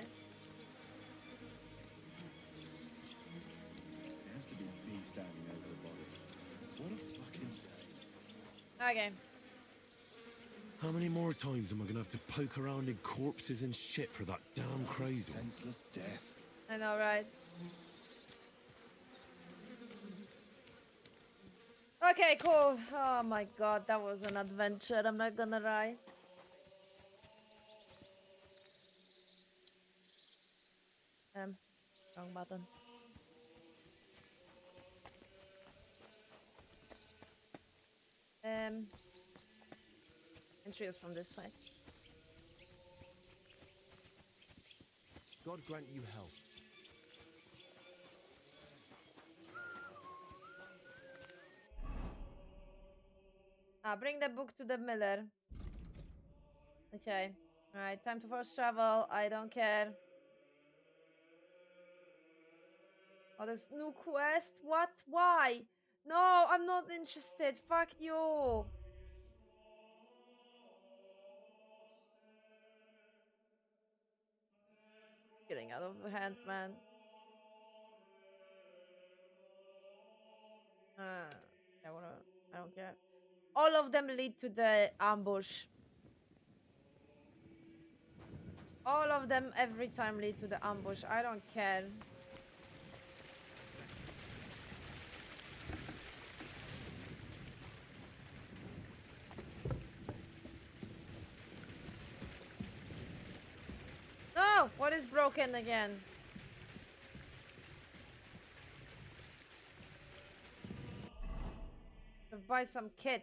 has to be a bee standing over the body. What a fucking day. Okay. How many more times am I gonna have to poke around in corpses and shit for that damn crazy? Senseless death. I know, right? Okay, cool. Oh my god, that was an adventure, I'm not gonna lie. Wrong button. Entry is from this side. God grant you health. Bring the book to the miller. Okay. Alright, time to force travel. I don't care. Oh, this new quest? What? Why? No, I'm not interested. Fuck you. Getting out of hand, man. I wanna. I don't care. All of them lead to the ambush. All of them every time lead to the ambush. I don't care. No! What is broken again? Buy some kit.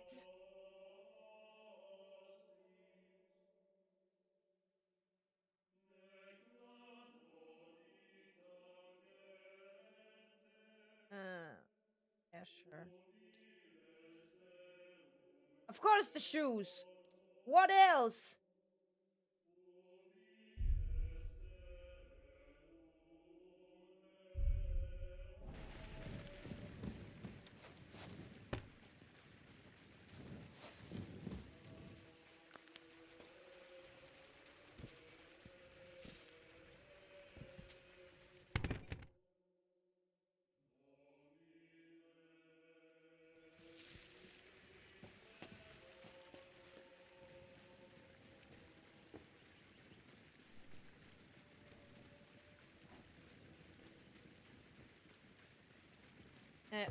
Yeah, sure. Of course the shoes. What else?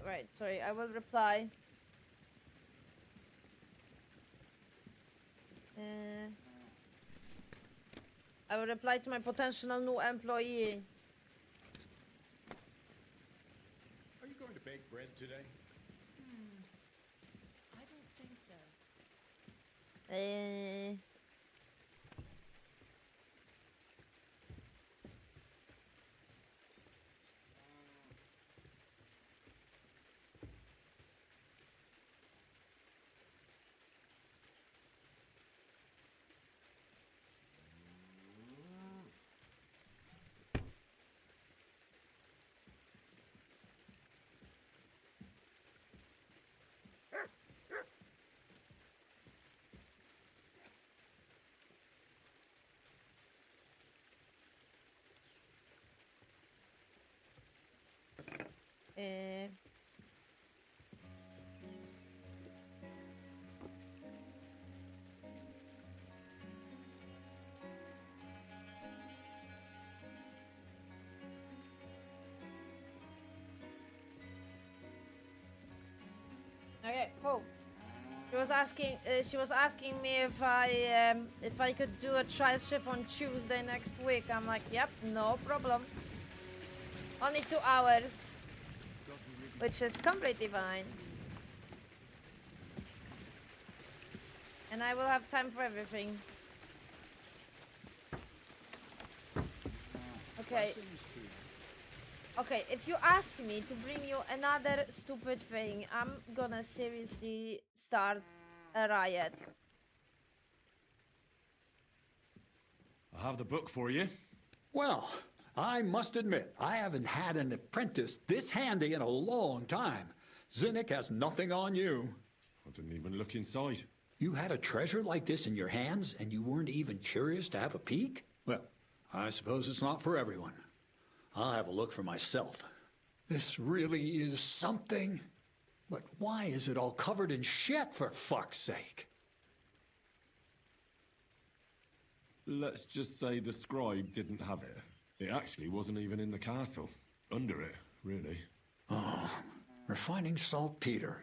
Right, sorry, I will reply. I will reply to my potential new employee. Are you going to bake bread today? I don't think so. Eh. Okay, cool. She was asking me if I could do a trial shift on Tuesday next week. I'm like, yep, no problem. Only 2 hours, which is completely fine. And I will have time for everything. Okay. Okay, if you ask me to bring you another stupid thing, I'm gonna seriously start a riot. I have the book for you. Well, I must admit, I haven't had an apprentice this handy in a long time. Zinnik has nothing on you. I didn't even look inside. You had a treasure like this in your hands, and you weren't even curious to have a peek? Well, I suppose it's not for everyone. I'll have a look for myself. This really is something. But why is it all covered in shit, for fuck's sake? Let's just say the scribe didn't have it. It actually wasn't even in the castle. Under it, really. Oh, refining saltpeter.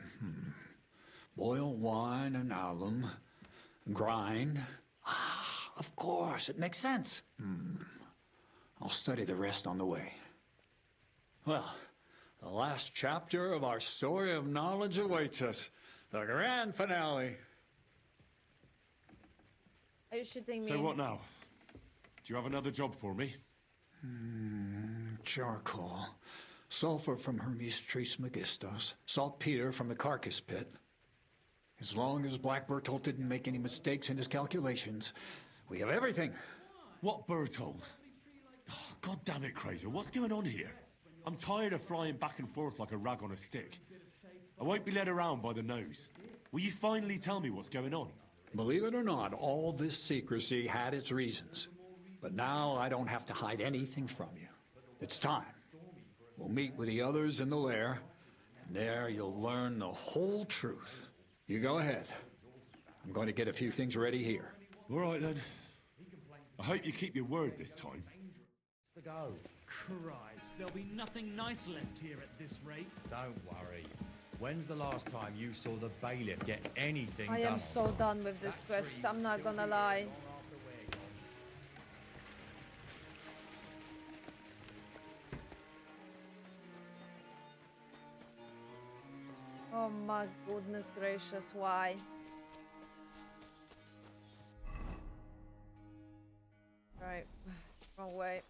Boil wine and alum. Grind. Ah, of course, it makes sense. I'll study the rest on the way. Well, the last chapter of our story of knowledge awaits us. The grand finale. Are you shitting me? So what now? Do you have another job for me? Charcoal. Sulfur from Hermes Trismegistos. Saltpeter from the carcass pit. As long as Black Bertolt didn't make any mistakes in his calculations, we have everything. What Bertolt? Oh, God damn it, Crazer. What's going on here? I'm tired of flying back and forth like a rag on a stick. I won't be led around by the nose. Will you finally tell me what's going on? Believe it or not, all this secrecy had its reasons. But now I don't have to hide anything from you. It's time. We'll meet with the others in the lair, and there you'll learn the whole truth. You go ahead. I'm going to get a few things ready here. All right, then. I hope you keep your word this time. To go. Christ, there'll be nothing nice left here at this rate. Don't worry. When's the last time you saw the bailiff get anything I done? am so done with this quest, I'm not gonna lie. Oh my goodness gracious, why? Right, wrong way.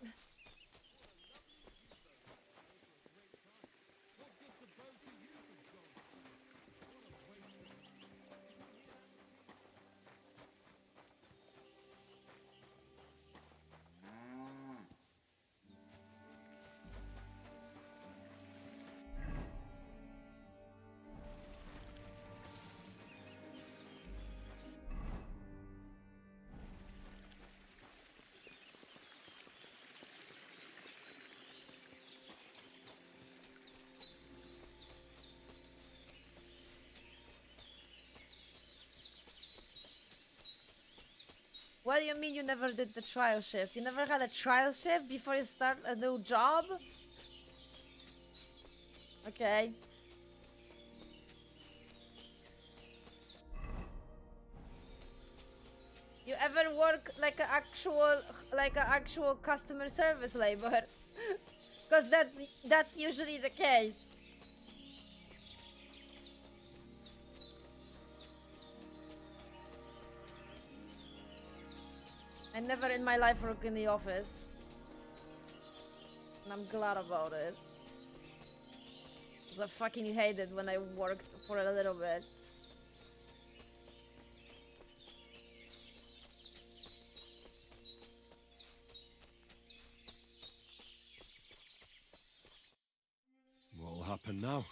What do you mean you never did the trial shift? You never had a trial shift before you start a new job? Okay. You ever work like an actual like an actual customer service labor, because that's usually the case. I never in my life work in the office, and I'm glad about it. Because I fucking hated when I worked for a little bit. What'll happen now?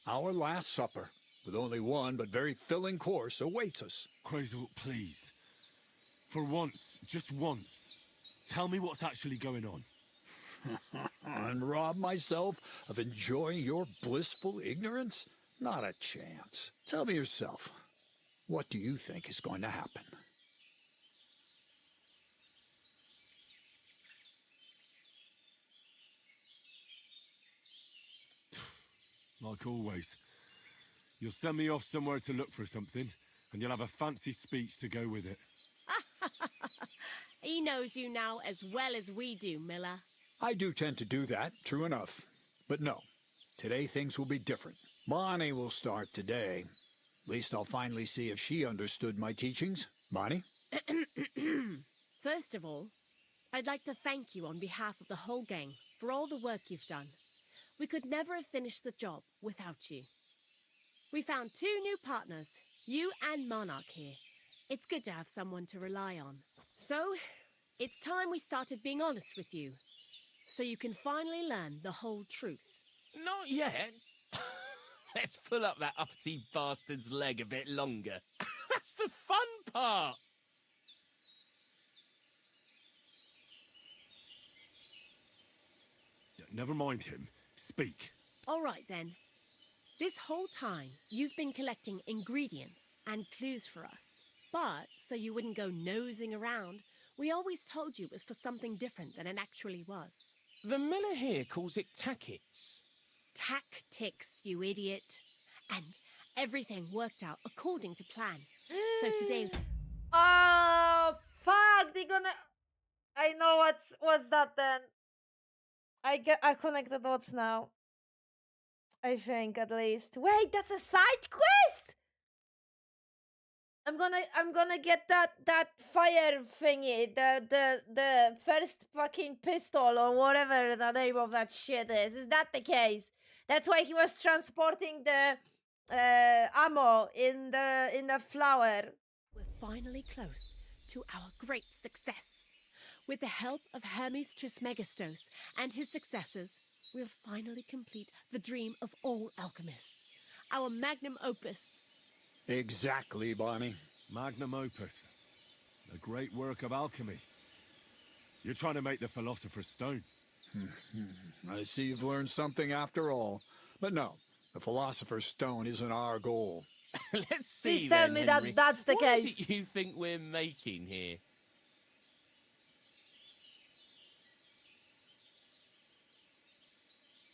Our last supper, with only one but very filling course, awaits us. Crazel, please. For once, just once, tell me what's actually going on. And rob myself of enjoying your blissful ignorance? Not a chance. Tell me yourself, what do you think is going to happen? Like always. You'll send me off somewhere to look for something, and you'll have a fancy speech to go with it. He knows you now as well as we do, Miller. I do tend to do that, true enough. But no, today things will be different. Bonnie will start today. At least I'll finally see if she understood my teachings. Bonnie? First of all, I'd like to thank you on behalf of the whole gang for all the work you've done. We could never have finished the job without you. We found 2 new partners, you and Monarch here. It's good to have someone to rely on. So, it's time we started being honest with you, so you can finally learn the whole truth. Not yet. Let's pull up that uppity bastard's leg a bit longer. That's the fun part. Never mind him. Speak. All right, then. This whole time, you've been collecting ingredients and clues for us. But, so you wouldn't go nosing around, we always told you it was for something different than it actually was. The miller here calls it tackets. Tactics, you idiot. And everything worked out according to plan. So today... Oh, fuck! They're gonna... I know what's that then. I connect the dots now. I think, at least. Wait, that's a side quest! I'm gonna get that fire thingy, the first fucking pistol or whatever the name of that shit is. Is that the case? That's why he was transporting the ammo in the flower. We're finally close to our great success. With the help of Hermes Trismegistos and his successors, we'll finally complete the dream of all alchemists. Our magnum opus. Exactly, Bonnie. Magnum opus. A great work of alchemy. You're trying to make the Philosopher's Stone. I see you've learned something after all. But no, the Philosopher's Stone isn't our goal. Let's see. Please tell me that that's the case. What is it you think we're making here?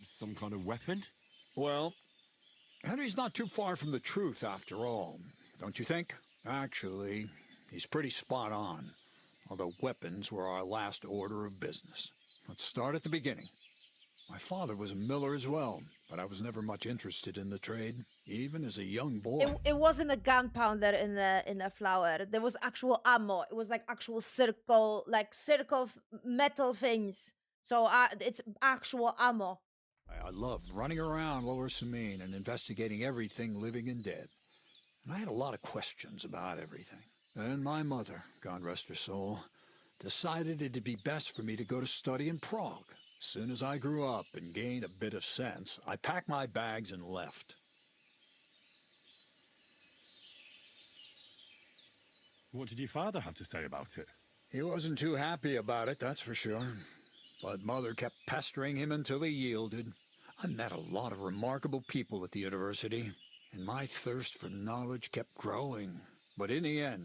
Some kind of weapon? Well, Henry's not too far from the truth after all, don't you think? Actually, he's pretty spot on. Although weapons were our last order of business. Let's start at the beginning. My father was a miller as well, but I was never much interested in the trade, even as a young boy. It wasn't a gunpowder in the flower. There was actual ammo. It was like actual circle metal things. So it's actual ammo. I loved running around Lower Samine and investigating everything living and dead. And I had a lot of questions about everything. Then my mother, God rest her soul, decided it'd be best for me to go to study in Prague. As soon as I grew up and gained a bit of sense, I packed my bags and left. What did your father have to say about it? He wasn't too happy about it, that's for sure. But Mother kept pestering him until he yielded. I met a lot of remarkable people at the university, and my thirst for knowledge kept growing. But in the end,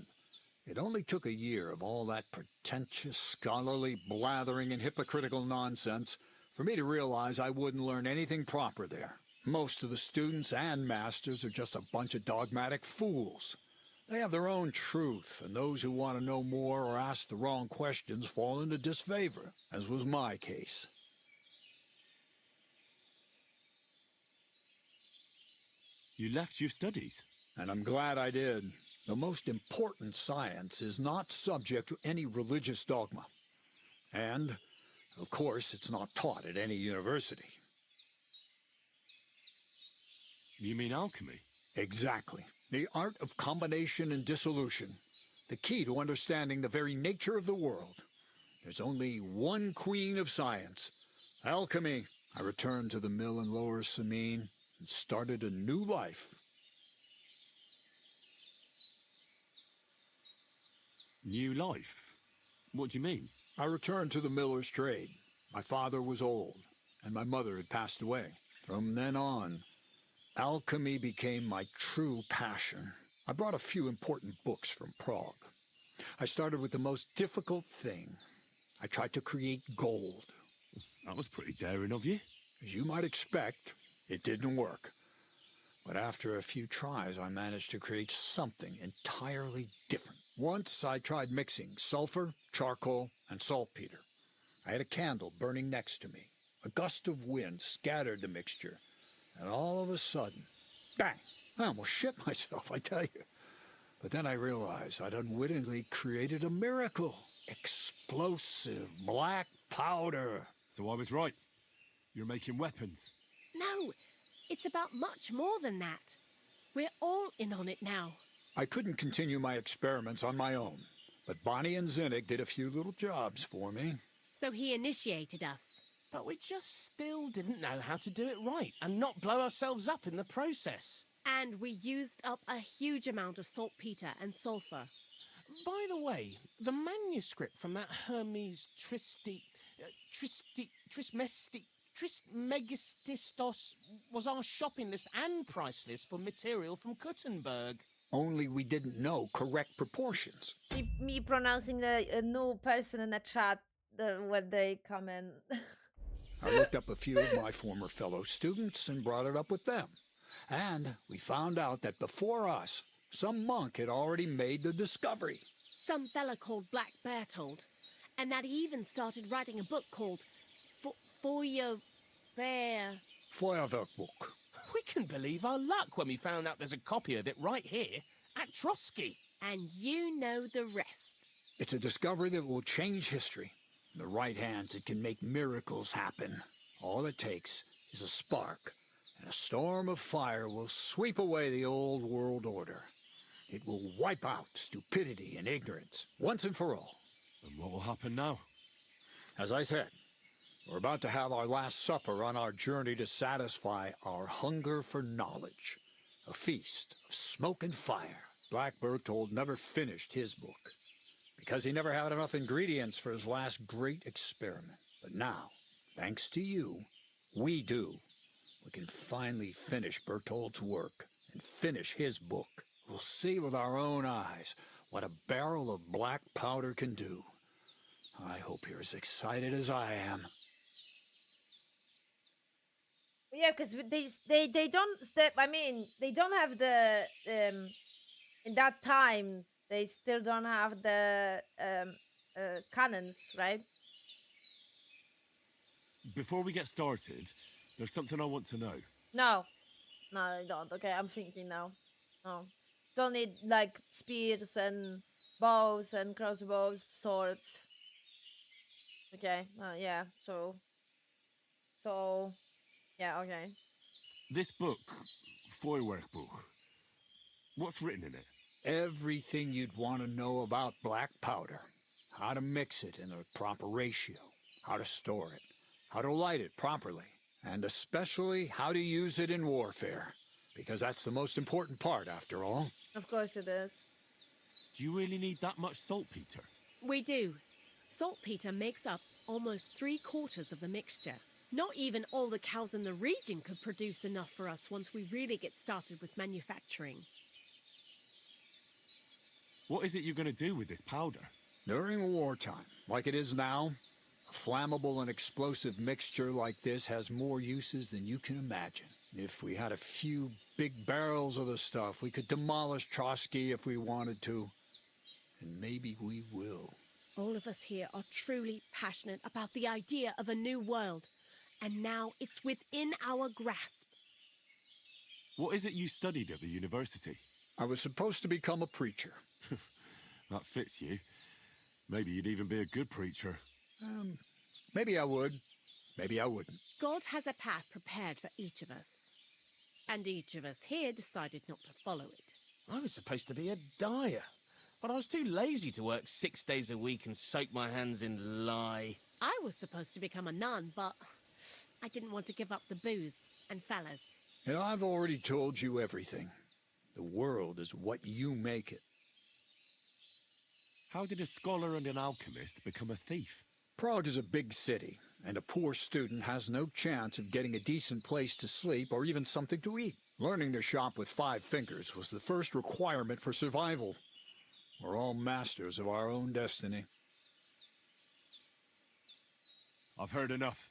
it only took a year of all that pretentious, scholarly blathering and hypocritical nonsense for me to realize I wouldn't learn anything proper there. Most of the students and masters are just a bunch of dogmatic fools. They have their own truth, and those who want to know more or ask the wrong questions fall into disfavor, as was my case. You left your studies? And I'm glad I did. The most important science is not subject to any religious dogma. And, of course, it's not taught at any university. You mean alchemy? Exactly. The art of combination and dissolution. The key to understanding the very nature of the world. There's only one queen of science. Alchemy. I returned to the mill in Lower Samine and started a new life. New life? What do you mean? I returned to the miller's trade. My father was old, and my mother had passed away. From then on, alchemy became my true passion. I brought a few important books from Prague. I started with the most difficult thing. I tried to create gold. That was pretty daring of you. As you might expect, it didn't work. But after a few tries, I managed to create something entirely different. Once I tried mixing sulfur, charcoal, and saltpeter. I had a candle burning next to me. A gust of wind scattered the mixture, and all of a sudden, bang! I almost shit myself, I tell you. But then I realized I'd unwittingly created a miracle. Explosive black powder. So I was right. You're making weapons. No, it's about much more than that. We're all in on it now. I couldn't continue my experiments on my own, but Bonnie and Zinnik did a few little jobs for me. So he initiated us. But we just still didn't know how to do it right and not blow ourselves up in the process. And we used up a huge amount of saltpeter and sulfur. By the way, the manuscript from that Hermes Trismegistos was our shopping list and price list for material from Kuttenberg. Only we didn't know correct proportions. Me pronouncing the new person in the chat when they come in. I looked up a few of my former fellow students and brought it up with them. And we found out that before us, some monk had already made the discovery. Some fella called Black Bertold. And that he even started writing a book called Feuerwerkbuch. We couldn't believe our luck when we found out there's a copy of it right here at Trotsky. And you know the rest. It's a discovery that will change history. In the right hands, it can make miracles happen. All it takes is a spark, and a storm of fire will sweep away the old world order. It will wipe out stupidity and ignorance, once and for all. And what will happen now? As I said, we're about to have our last supper on our journey to satisfy our hunger for knowledge. A feast of smoke and fire. Black Bertold never finished his book, because he never had enough ingredients for his last great experiment. But now, thanks to you, we do. We can finally finish Bertold's work and finish his book. We'll see with our own eyes what a barrel of black powder can do. I hope you're as excited as I am. Yeah, because they don't step. I mean, they don't have the in that time. They still don't have the cannons, right? Before we get started, there's something I want to know. No, I don't. Okay, I'm thinking now. No, don't need like spears and bows and crossbows, swords. Okay. Yeah. So. Yeah. Okay. This book, Feuerwerkbuch, what's written in it? Everything you'd want to know about black powder. How to mix it in the proper ratio. How to store it. How to light it properly. And especially how to use it in warfare. Because that's the most important part, after all. Of course it is. Do you really need that much saltpeter? We do. Saltpeter makes up almost 3/4 of the mixture. Not even all the cows in the region could produce enough for us once we really get started with manufacturing. What is it you're going to do with this powder? During wartime, like it is now, a flammable and explosive mixture like this has more uses than you can imagine. If we had a few big barrels of the stuff, we could demolish Trotsky if we wanted to. And maybe we will. All of us here are truly passionate about the idea of a new world. And now it's within our grasp. What is it you studied at the university? I was supposed to become a preacher. That fits you. Maybe you'd even be a good preacher. Maybe I would. Maybe I wouldn't. God has a path prepared for each of us. And each of us here decided not to follow it. I was supposed to be a dyer, but I was too lazy to work 6 days a week and soak my hands in lye. I was supposed to become a nun, but I didn't want to give up the booze and fellas. And I've already told you everything. The world is what you make it. How did a scholar and an alchemist become a thief? Prague is a big city, and a poor student has no chance of getting a decent place to sleep or even something to eat. Learning to shop with 5 fingers was the first requirement for survival. We're all masters of our own destiny. I've heard enough.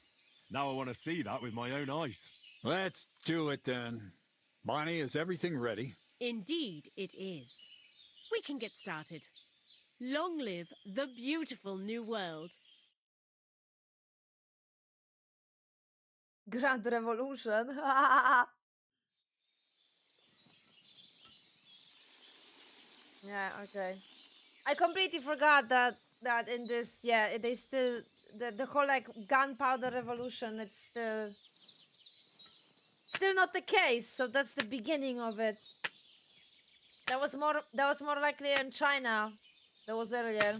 Now I want to see that with my own eyes. Let's do it then. Bonnie, is everything ready? Indeed it is. We can get started. Long live the beautiful new world. Grand Revolution. Yeah, okay. I completely forgot that in this, yeah, they still the whole like gunpowder revolution, it's still not the case, so that's the beginning of it. That was more likely in China. That was earlier.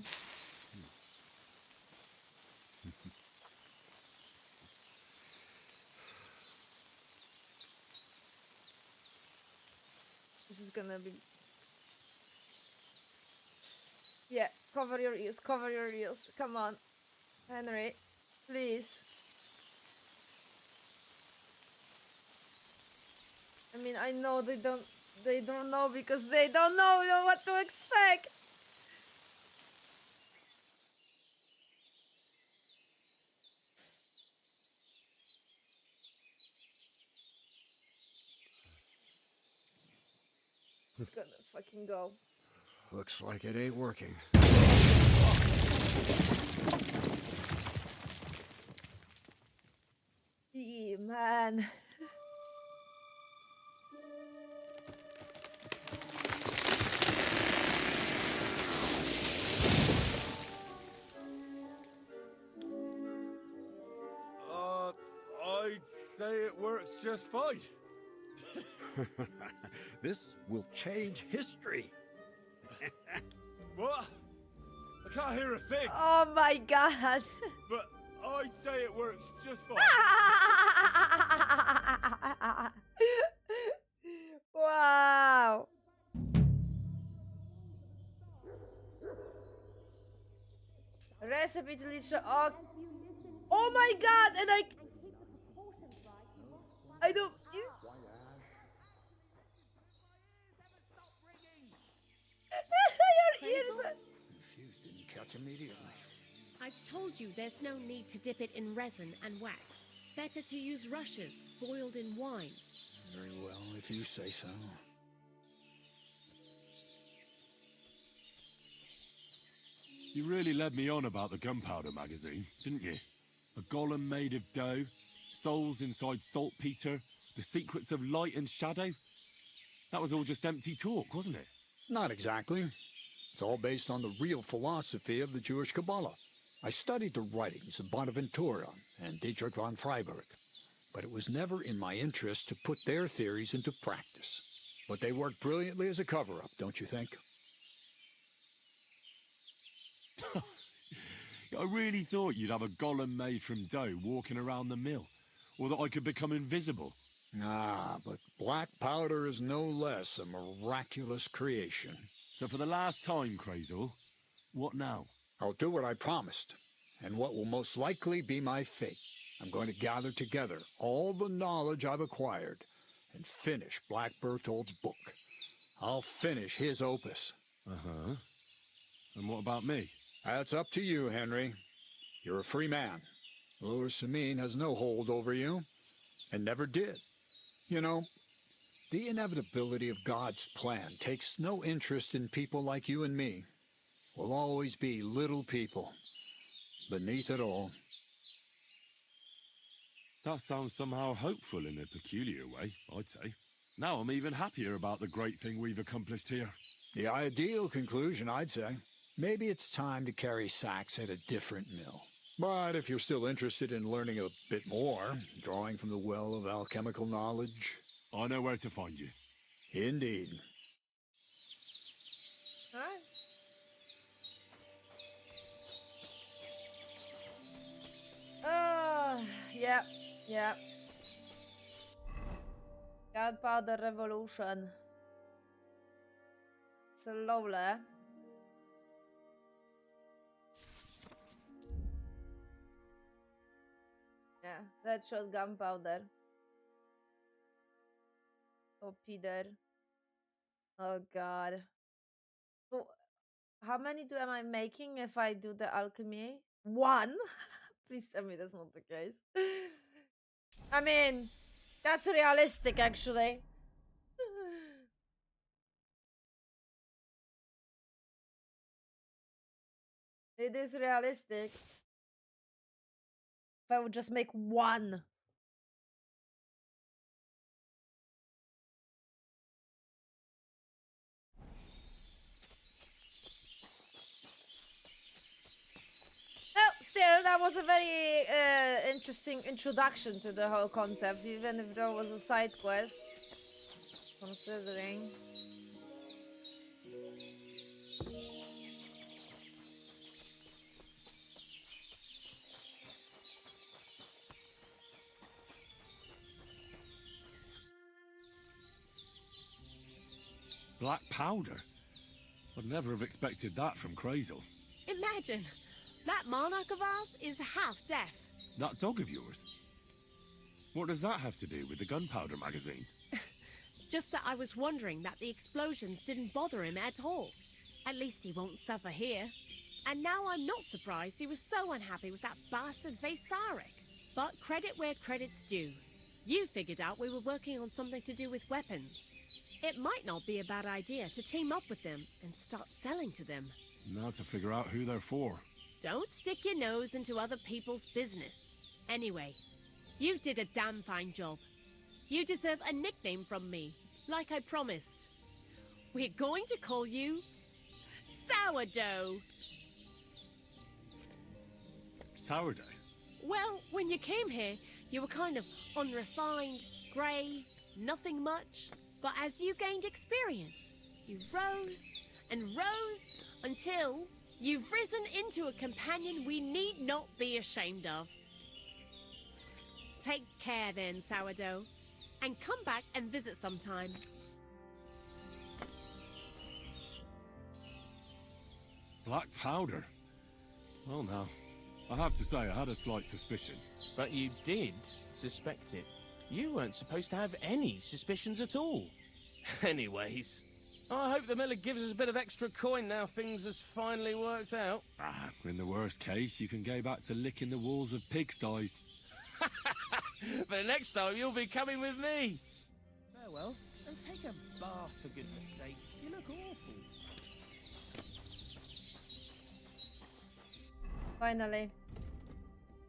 This is gonna be... Yeah, cover your ears, come on. Henry, please. I mean, I know they don't know because they don't know what to expect. It's gonna fucking go. Looks like it ain't working. Yeah, man. I'd say it works just fine. This will change history. What? I can't hear a thing. Oh my god. But I'd say it works just fine. Wow. Recipe to leech. Oh my god, and I don't. Your ears. Fuse didn't catch immediately. I've told you there's no need to dip it in resin and wax. Better to use rushes, boiled in wine. Very well, if you say so. You really led me on about the gunpowder magazine, didn't you? A golem made of dough, souls inside saltpeter, the secrets of light and shadow. That was all just empty talk, wasn't it? Not exactly. It's all based on the real philosophy of the Jewish Kabbalah. I studied the writings of Bonaventura and Dietrich von Freiberg, but it was never in my interest to put their theories into practice. But they worked brilliantly as a cover-up, don't you think? I really thought you'd have a golem made from dough walking around the mill, or that I could become invisible. Ah, but black powder is no less a miraculous creation. So for the last time, Crazel, what now? I'll do what I promised, and what will most likely be my fate. I'm going to gather together all the knowledge I've acquired and finish Black Berthold's book. I'll finish his opus. Uh-huh. And what about me? That's up to you, Henry. You're a free man. Lord Samin has no hold over you, and never did. You know, the inevitability of God's plan takes no interest in people like you and me. We'll always be little people, beneath it all. That sounds somehow hopeful in a peculiar way, I'd say. Now I'm even happier about the great thing we've accomplished here. The ideal conclusion, I'd say. Maybe it's time to carry sacks at a different mill. But if you're still interested in learning a bit more, drawing from the well of alchemical knowledge... I know where to find you. Indeed. Alright. Yeah, yeah. Gunpowder Revolution. Slowly. Yeah, that shot gunpowder. Torpedo. Oh god. So, how many am I making if I do the alchemy? One? Please tell me that's not the case. I mean, that's realistic actually. It is realistic. If I would just make one. Well, still, that was a very interesting introduction to the whole concept, even if there was a side quest. Considering. Black powder? I'd never have expected that from Crazel. Imagine, that monarch of ours is half deaf. That dog of yours? What does that have to do with the gunpowder magazine? Just that I was wondering that the explosions didn't bother him at all. At least he won't suffer here. And now I'm not surprised he was so unhappy with that bastard Vasaric. But credit where credit's due. You figured out we were working on something to do with weapons. It might not be a bad idea to team up with them and start selling to them. Now to figure out who they're for. Don't stick your nose into other people's business. Anyway, you did a damn fine job. You deserve a nickname from me, like I promised. We're going to call you Sourdough. Sourdough? Well, when you came here, you were kind of unrefined, grey, nothing much. But as you gained experience, you rose and rose until you've risen into a companion we need not be ashamed of. Take care then, Sourdough, and come back and visit sometime. Black powder? Well now, I have to say I had a slight suspicion. But you did suspect it. You weren't supposed to have any suspicions at all. Anyways, I hope the miller gives us a bit of extra coin now things has finally worked out. Ah, in the worst case, you can go back to licking the walls of pigsties. But next time you'll be coming with me. Farewell, and take a bath for goodness sake. You look awful. Finally.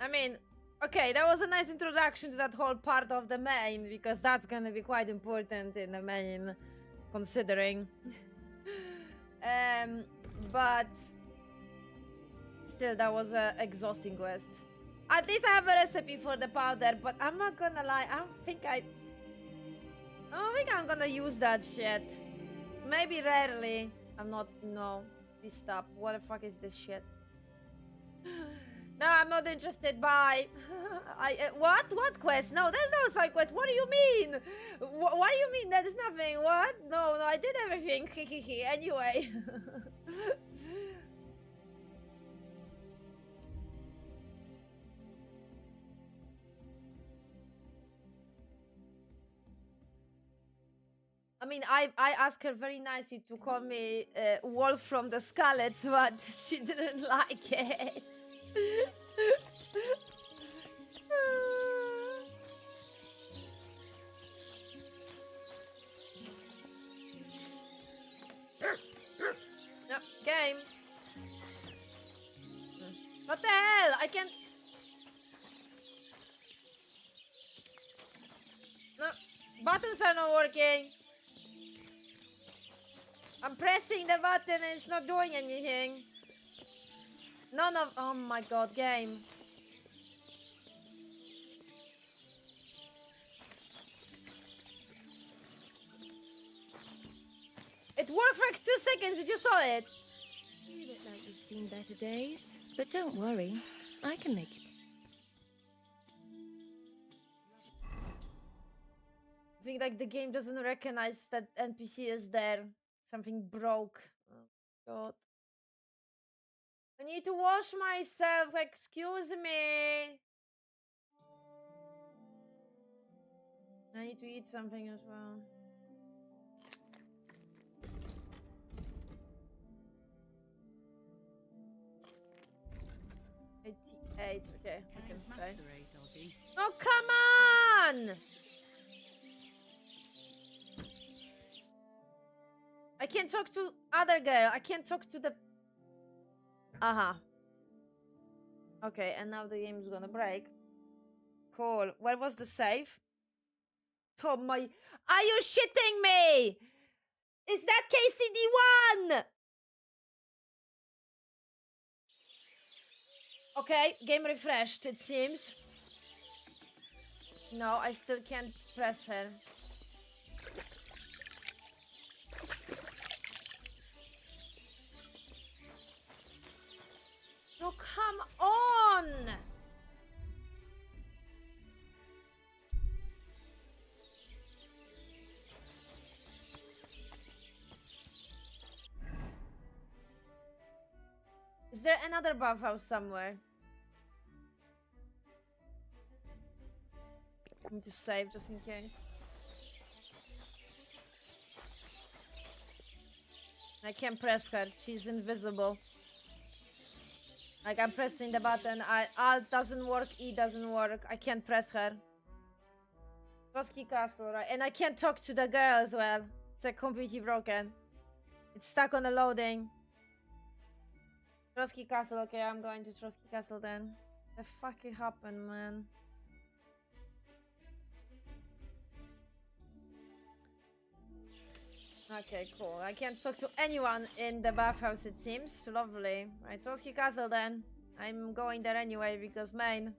I mean, okay, that was a nice introduction to that whole part of the main, because that's gonna be quite important in the main, considering. But still, that was a exhausting quest. At least I have a recipe for the powder, but I'm not gonna lie, I don't think I'm gonna use that shit. Maybe rarely. No. Please stop. What the fuck is this shit? No, I'm not interested. Bye. What? What quest? No, there's no side quest. What do you mean? What do you mean? That is nothing. What? No, I did everything. Anyway. I mean, I asked her very nicely to call me Wolf from the Scarlets, but she didn't like it. the hell? I can't... No, buttons are not working. I'm pressing the button and it's not doing anything. None of... Oh my god, game. It worked for like 2 seconds, did you saw it? You look like you've seen better days. But don't worry, I can make it. I think like the game doesn't recognize that NPC is there. Something broke. Oh god. I need to wash myself, excuse me. I need to eat something as well. Eight, okay, I can stay. Oh, come on! I can't talk to other girl. I can't talk to the... Uh-huh. Okay, and now the game is gonna break. Cool. Where was the save? Oh my... Are you shitting me? Is that KCD1? Okay, game refreshed, it seems. No, I still can't press her. No, come on! Is there another bathhouse somewhere? I need to save just in case. I can't press her. She's invisible. Like I'm pressing the button. Alt doesn't work. E doesn't work. I can't press her. Trotsky Castle, right? And I can't talk to the girl as well. It's like completely broken. It's stuck on the loading. Trotsky Castle. Okay, I'm going to Trotsky Castle then. The fuck it happened, man? Okay, cool. I can't talk to anyone in the bathhouse, it seems. Lovely. Right, Trotsky Castle then. I'm going there anyway because main.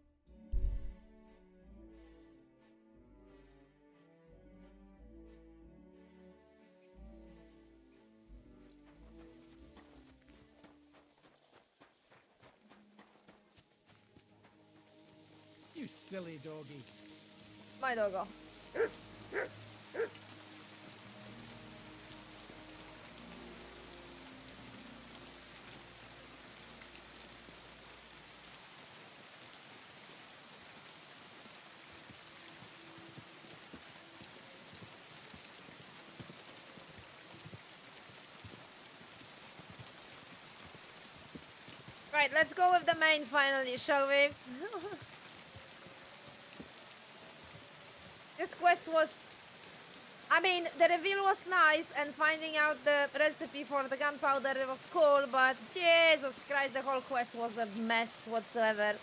You silly doggy. My doggo. Right, let's go with the main finally, shall we? This quest was... I mean, the reveal was nice and finding out the recipe for the gunpowder was cool, but Jesus Christ, the whole quest was a mess whatsoever.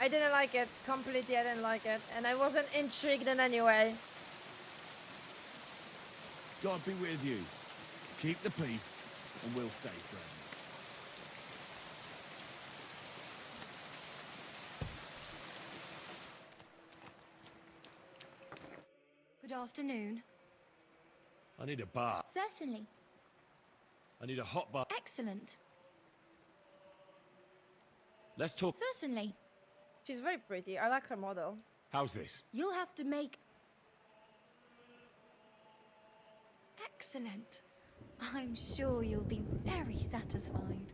I didn't like it. Completely, I didn't like it. And I wasn't intrigued in any way. God be with you. Keep the peace, and we'll stay friends. Good afternoon. I need a bath. Certainly. I need a hot bath. Excellent. Let's talk. Certainly. She's very pretty. I like her model. How's this? You'll have to make... Excellent. I'm sure you'll be very satisfied.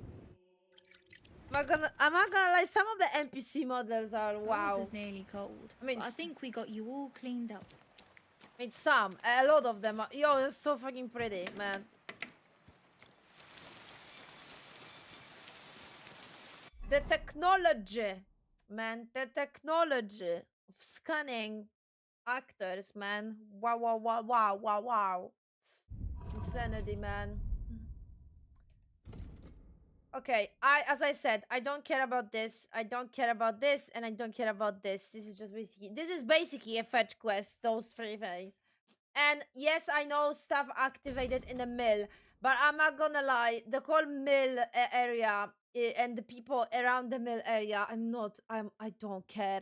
I'm not gonna lie, some of the NPC models are wow. Ours is nearly cold. I mean, but I think we got you all cleaned up. I mean, a lot of them are... Yo, it's so fucking pretty, man. The technology, man. The technology of scanning actors, man. Wow, wow, wow, wow, wow, wow. Insanity, man. Okay, as I said, I don't care about this. I don't care about this, and I don't care about this. This is basically a fetch quest. Those three things. And yes, I know stuff activated in the mill, but I'm not gonna lie. The whole mill area and the people around the mill area, I don't care.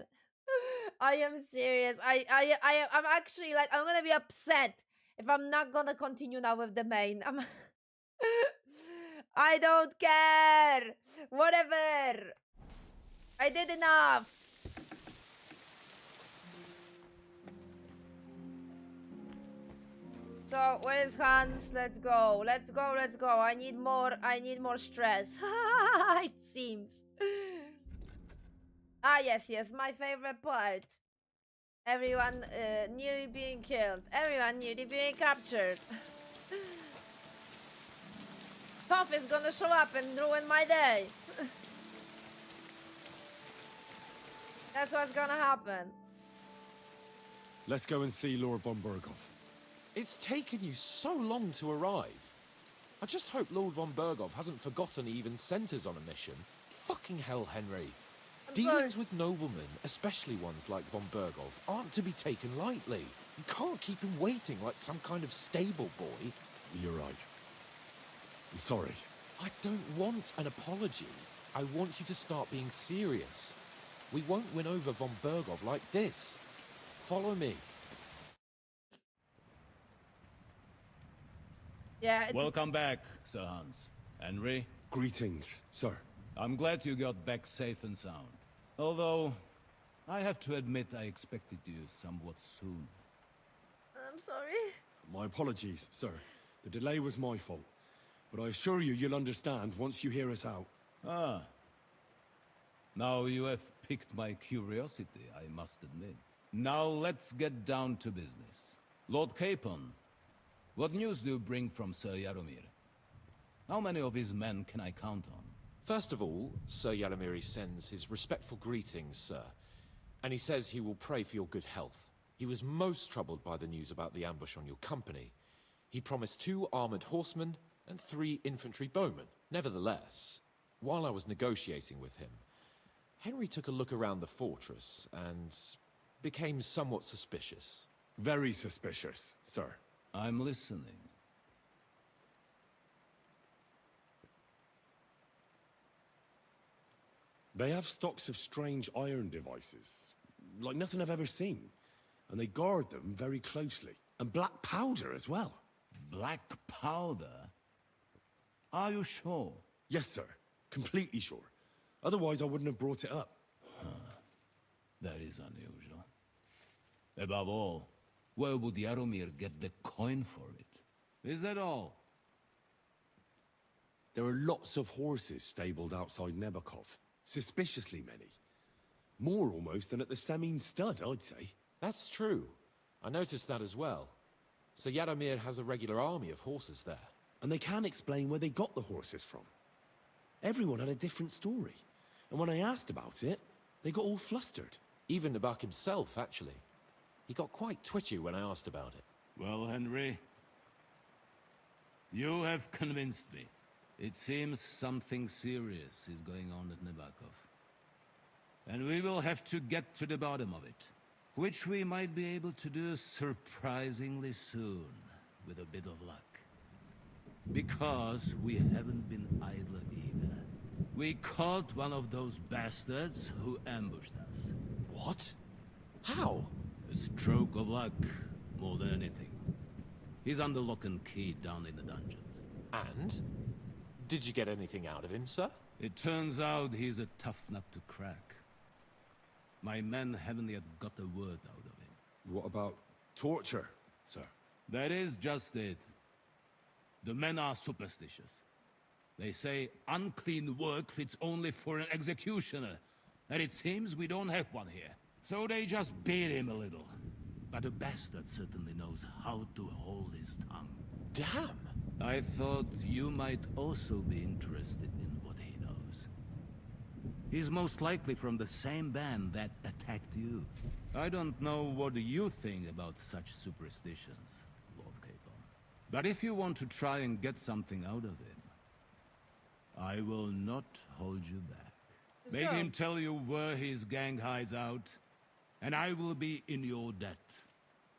I am serious. I'm actually like, I'm gonna be upset if I'm not gonna continue now with the main. I don't care. Whatever. I did enough. So where's Hans? Let's go. Let's go. Let's go. I need more stress. It seems. Ah, yes, my favorite part. Everyone nearly being killed. Everyone nearly being captured. Puff is gonna show up and ruin my day. That's what's gonna happen. Let's go and see Lord von Berghoff. It's taken you so long to arrive. I just hope Lord von Berghoff hasn't forgotten he even sent us on a mission. Fucking hell, Henry. Dealings with noblemen, especially ones like von Berghoff, aren't to be taken lightly. You can't keep him waiting like some kind of stable boy. You're right. I'm sorry. I don't want an apology. I want you to start being serious. We won't win over von Berghoff like this. Follow me. Yeah, Welcome back, Sir Hans. Henry? Greetings, sir. I'm glad you got back safe and sound. Although, I have to admit I expected you somewhat soon. I'm sorry. My apologies, sir. The delay was my fault. But I assure you, you'll understand once you hear us out. Ah. Now you have piqued my curiosity, I must admit. Now let's get down to business. Lord Capon, what news do you bring from Sir Yaromir? How many of his men can I count on? First of all, Sir Yaromir sends his respectful greetings, sir. And he says he will pray for your good health. He was most troubled by the news about the ambush on your company. He promised 2 armored horsemen and 3 infantry bowmen. Nevertheless, while I was negotiating with him, Henry took a look around the fortress and became somewhat suspicious. Very suspicious, sir. I'm listening. They have stocks of strange iron devices, like nothing I've ever seen. And they guard them very closely. And black powder as well. Black powder? Are you sure? Yes, sir. Completely sure. Otherwise, I wouldn't have brought it up. That is unusual. Above all, where would Yaromir get the coin for it? Is that all? There are lots of horses stabled outside Nebakov. Suspiciously many. More almost than at the Semine stud, I'd say. That's true. I noticed that as well. So Yaromir has a regular army of horses there. And they can't explain where they got the horses from. Everyone had a different story. And when I asked about it, they got all flustered. Even Nabak himself, actually. He got quite twitchy when I asked about it. Well, Henry, you have convinced me. It seems something serious is going on at Nebakov. And we will have to get to the bottom of it. Which we might be able to do surprisingly soon, with a bit of luck. Because we haven't been idle either. We caught one of those bastards who ambushed us. What? How? A stroke of luck, more than anything. He's under lock and key down in the dungeons. And? Did you get anything out of him, sir? It turns out he's a tough nut to crack. My men haven't yet got a word out of him. What about torture, sir? That is just it. The men are superstitious. They say unclean work fits only for an executioner. And it seems we don't have one here. So they just beat him a little. But the bastard certainly knows how to hold his tongue. Damn! I thought you might also be interested in what he knows. He's most likely from the same band that attacked you. I don't know what you think about such superstitions, Lord Capon. But if you want to try and get something out of him, I will not hold you back. Let's Make go. him tell you where his gang hides out, and I will be in your debt.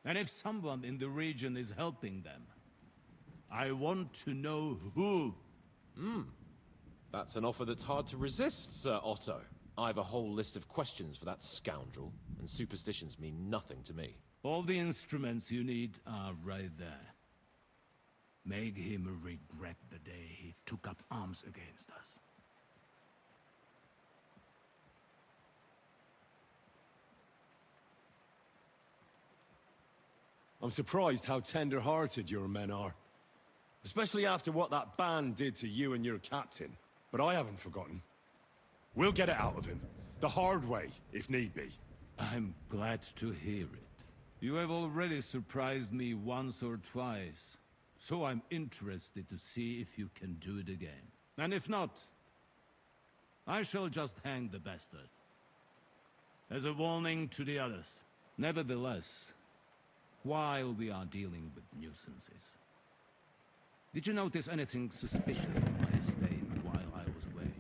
And if someone in the region is helping them, I want to know who. That's an offer that's hard to resist, Sir Otto. I have a whole list of questions for that scoundrel, and superstitions mean nothing to me. All the instruments you need are right there. Make him regret the day he took up arms against us. I'm surprised how tender-hearted your men are. Especially after what that band did to you and your captain. But I haven't forgotten. We'll get it out of him. The hard way, if need be. I'm glad to hear it. You have already surprised me once or twice, so I'm interested to see if you can do it again. And if not, I shall just hang the bastard. As a warning to the others. Nevertheless, while we are dealing with nuisances, did you notice anything suspicious on my estate while I was away?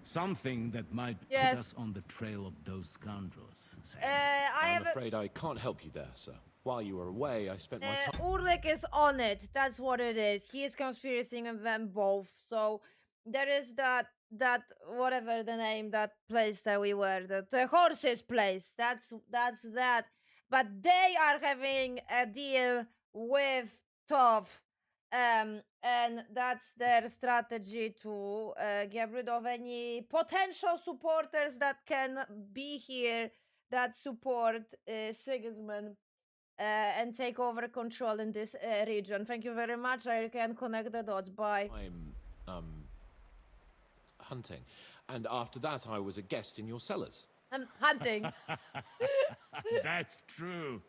Something that might Yes. put us on the trail of those scoundrels. I'm afraid I can't help you there, sir. While you were away, I spent my time... Ulrich is on it. That's what it is. He is conspiracying them both. So there is that whatever the name, that place that we were, the horses place. That's that. But they are having a deal with Tov. And that's their strategy to get rid of any potential supporters that can be here that support Sigismund and take over control in this region. Thank you very much. I can connect the dots. Bye. I'm, hunting. And after that, I was a guest in your cellars. I'm hunting. That's true.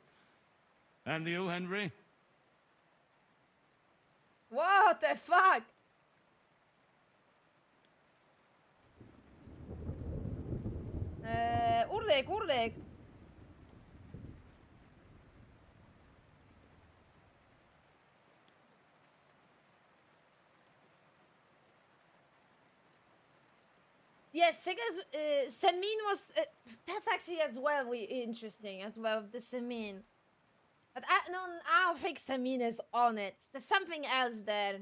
And you, Henry? What the fuck? Urlik. Yes, Semin was. That's actually as well interesting as well. The Semin, but I don't think Semin is on it. There's something else there.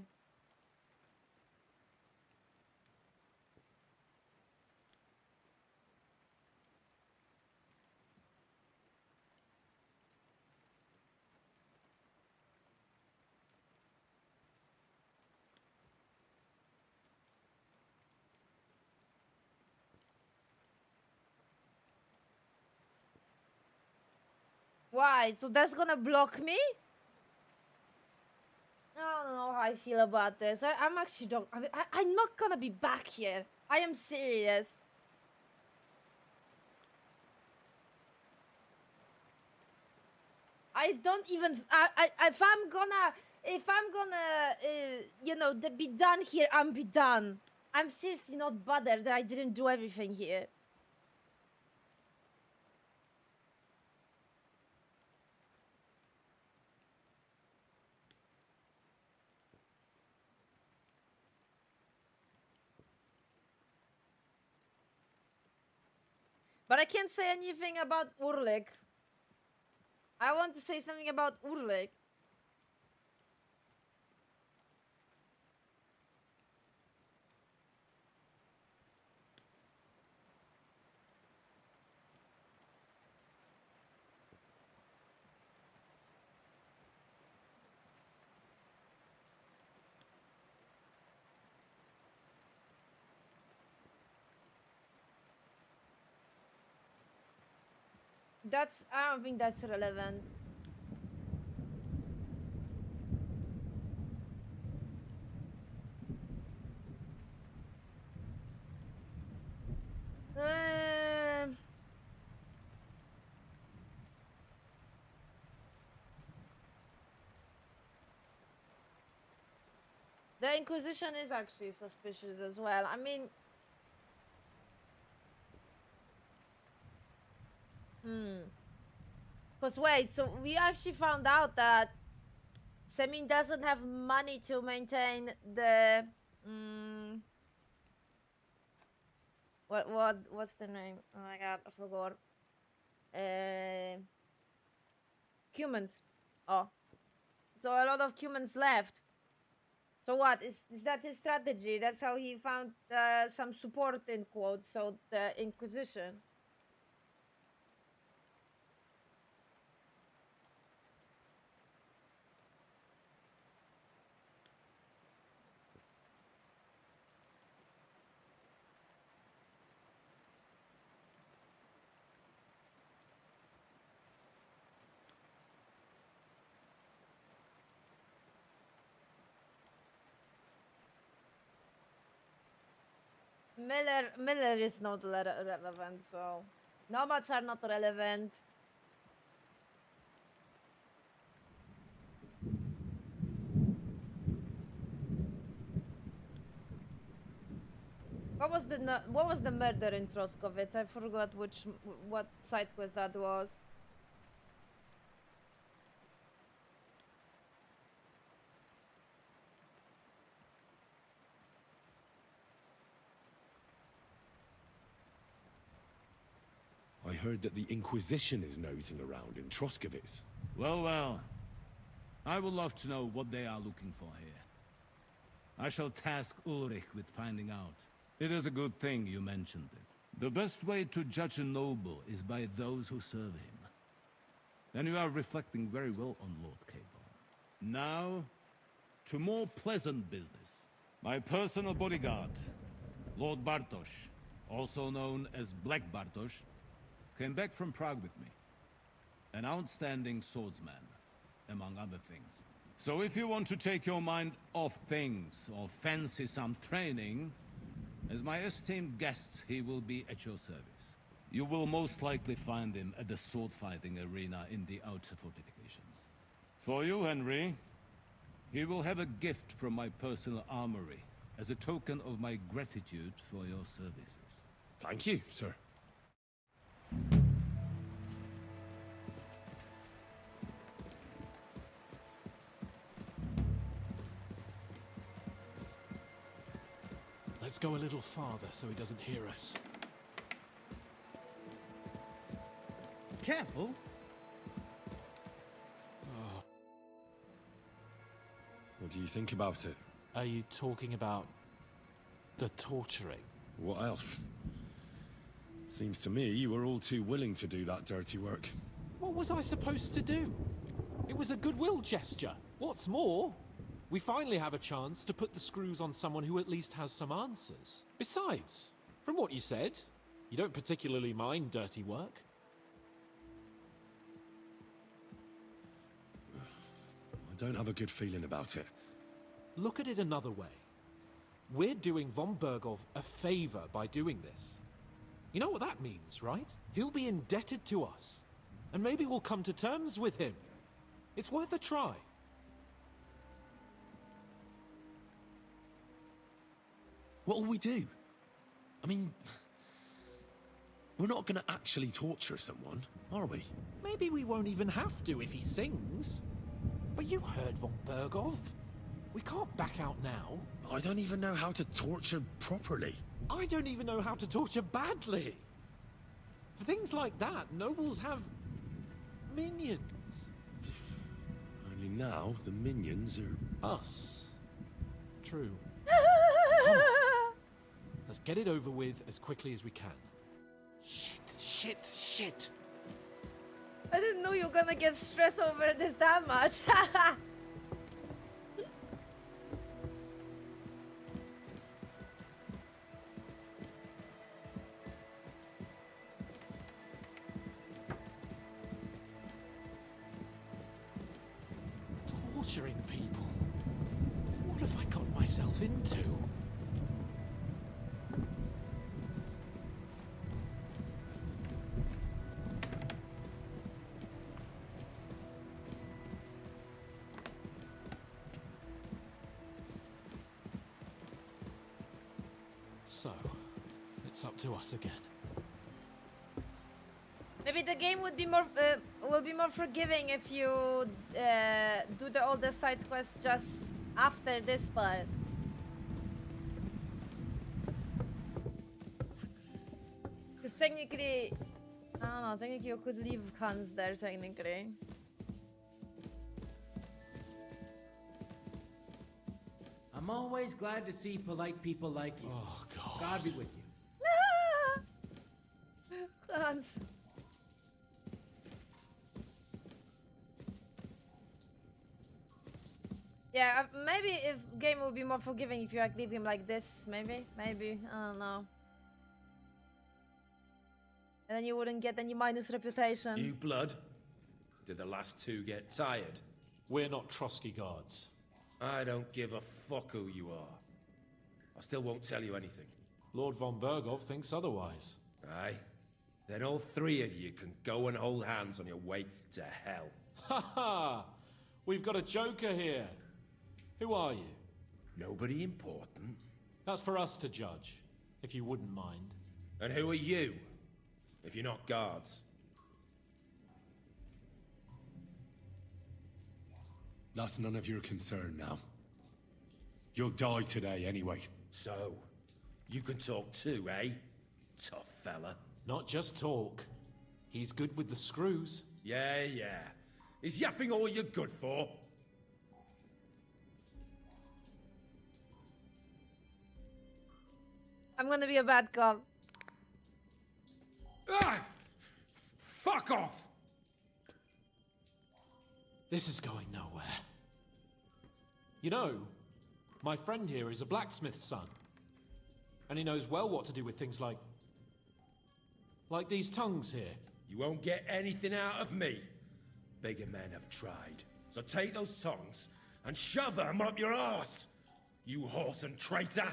Why? So that's gonna block me? I don't know how I feel about this. I'm actually don't. I'm not gonna be back here. I am serious. I don't even. If I'm gonna, be done here, I'm be done. I'm seriously not bothered that I didn't do everything here. But I can't say anything about Urlik. I want to say something about Urlik. I don't think that's relevant. The Inquisition is actually suspicious as well. I mean, because wait, so we actually found out that Semin doesn't have money to maintain the what's the name? Oh my god, I forgot. Humans. Oh, so a lot of humans left. So what is that his strategy? That's how he found some support in quotes. So the Inquisition. Miller is not relevant, so nomads are not relevant. What was the murder in Troskovitz? I forgot what side quest that was. I heard that the Inquisition is nosing around in Troskovitz. Well, well. I would love to know what they are looking for here. I shall task Ulrich with finding out. It is a good thing you mentioned it. The best way to judge a noble is by those who serve him. And you are reflecting very well on Lord Cable. Now, to more pleasant business. My personal bodyguard, Lord Bartosz, also known as Black Bartosz, came back from Prague with me. An outstanding swordsman, among other things. So if you want to take your mind off things, or fancy some training, as my esteemed guest, he will be at your service. You will most likely find him at the sword-fighting arena in the outer fortifications. For you, Henry, he will have a gift from my personal armory, as a token of my gratitude for your services. Thank you, sir. Let's go a little farther so he doesn't hear us. Careful. Oh. What do you think about it? Are you talking about the torturing? What else? Seems to me you were all too willing to do that dirty work. What was I supposed to do? It was a goodwill gesture. What's more, we finally have a chance to put the screws on someone who at least has some answers. Besides, from what you said, you don't particularly mind dirty work. I don't have a good feeling about it. Look at it another way. We're doing von Bergov a favor by doing this. You know what that means, right? He'll be indebted to us. And maybe we'll come to terms with him. It's worth a try. What'll we do? I mean, we're not gonna actually torture someone, are we? Maybe we won't even have to if he sings. But you heard von Bergov. We can't back out now. I don't even know how to torture properly. I don't even know how to torture badly. For things like that, nobles have minions. Only now the minions are us. True. Come on. Let's get it over with as quickly as we can. Shit. I didn't know you were gonna get stressed over this that much. Torturing people. What have I got myself into? So, it's up to us again. Maybe the game would be more will be more forgiving if you do all the side quests just after this part. technically... I don't know, technically you could leave Hans there, technically. I'm always glad to see polite people like you. Oh, God. God be with you. Hans. Yeah, maybe if game would be more forgiving if you like leave him like this, maybe, I don't know. And then you wouldn't get any minus reputation. New blood? Did the last two get tired? We're not Trotsky guards. I don't give a fuck who you are. I still won't tell you anything. Lord von Bergov thinks otherwise. Aye? Then all three of you can go and hold hands on your way to hell. Ha ha! We've got a joker here. Who are you? Nobody important. That's for us to judge, if you wouldn't mind. And who are you, if you're not guards? That's none of your concern now. You'll die today anyway. So, you can talk too, eh? Tough fella. Not just talk. He's good with the screws. Yeah. Is yapping all you're good for? I'm gonna be a bad cop. Ah! Fuck off! This is going nowhere. You know, my friend here is a blacksmith's son. And he knows well what to do with things like these tongues here. You won't get anything out of me. Bigger men have tried. So take those tongues and shove them up your arse, you horse and traitor!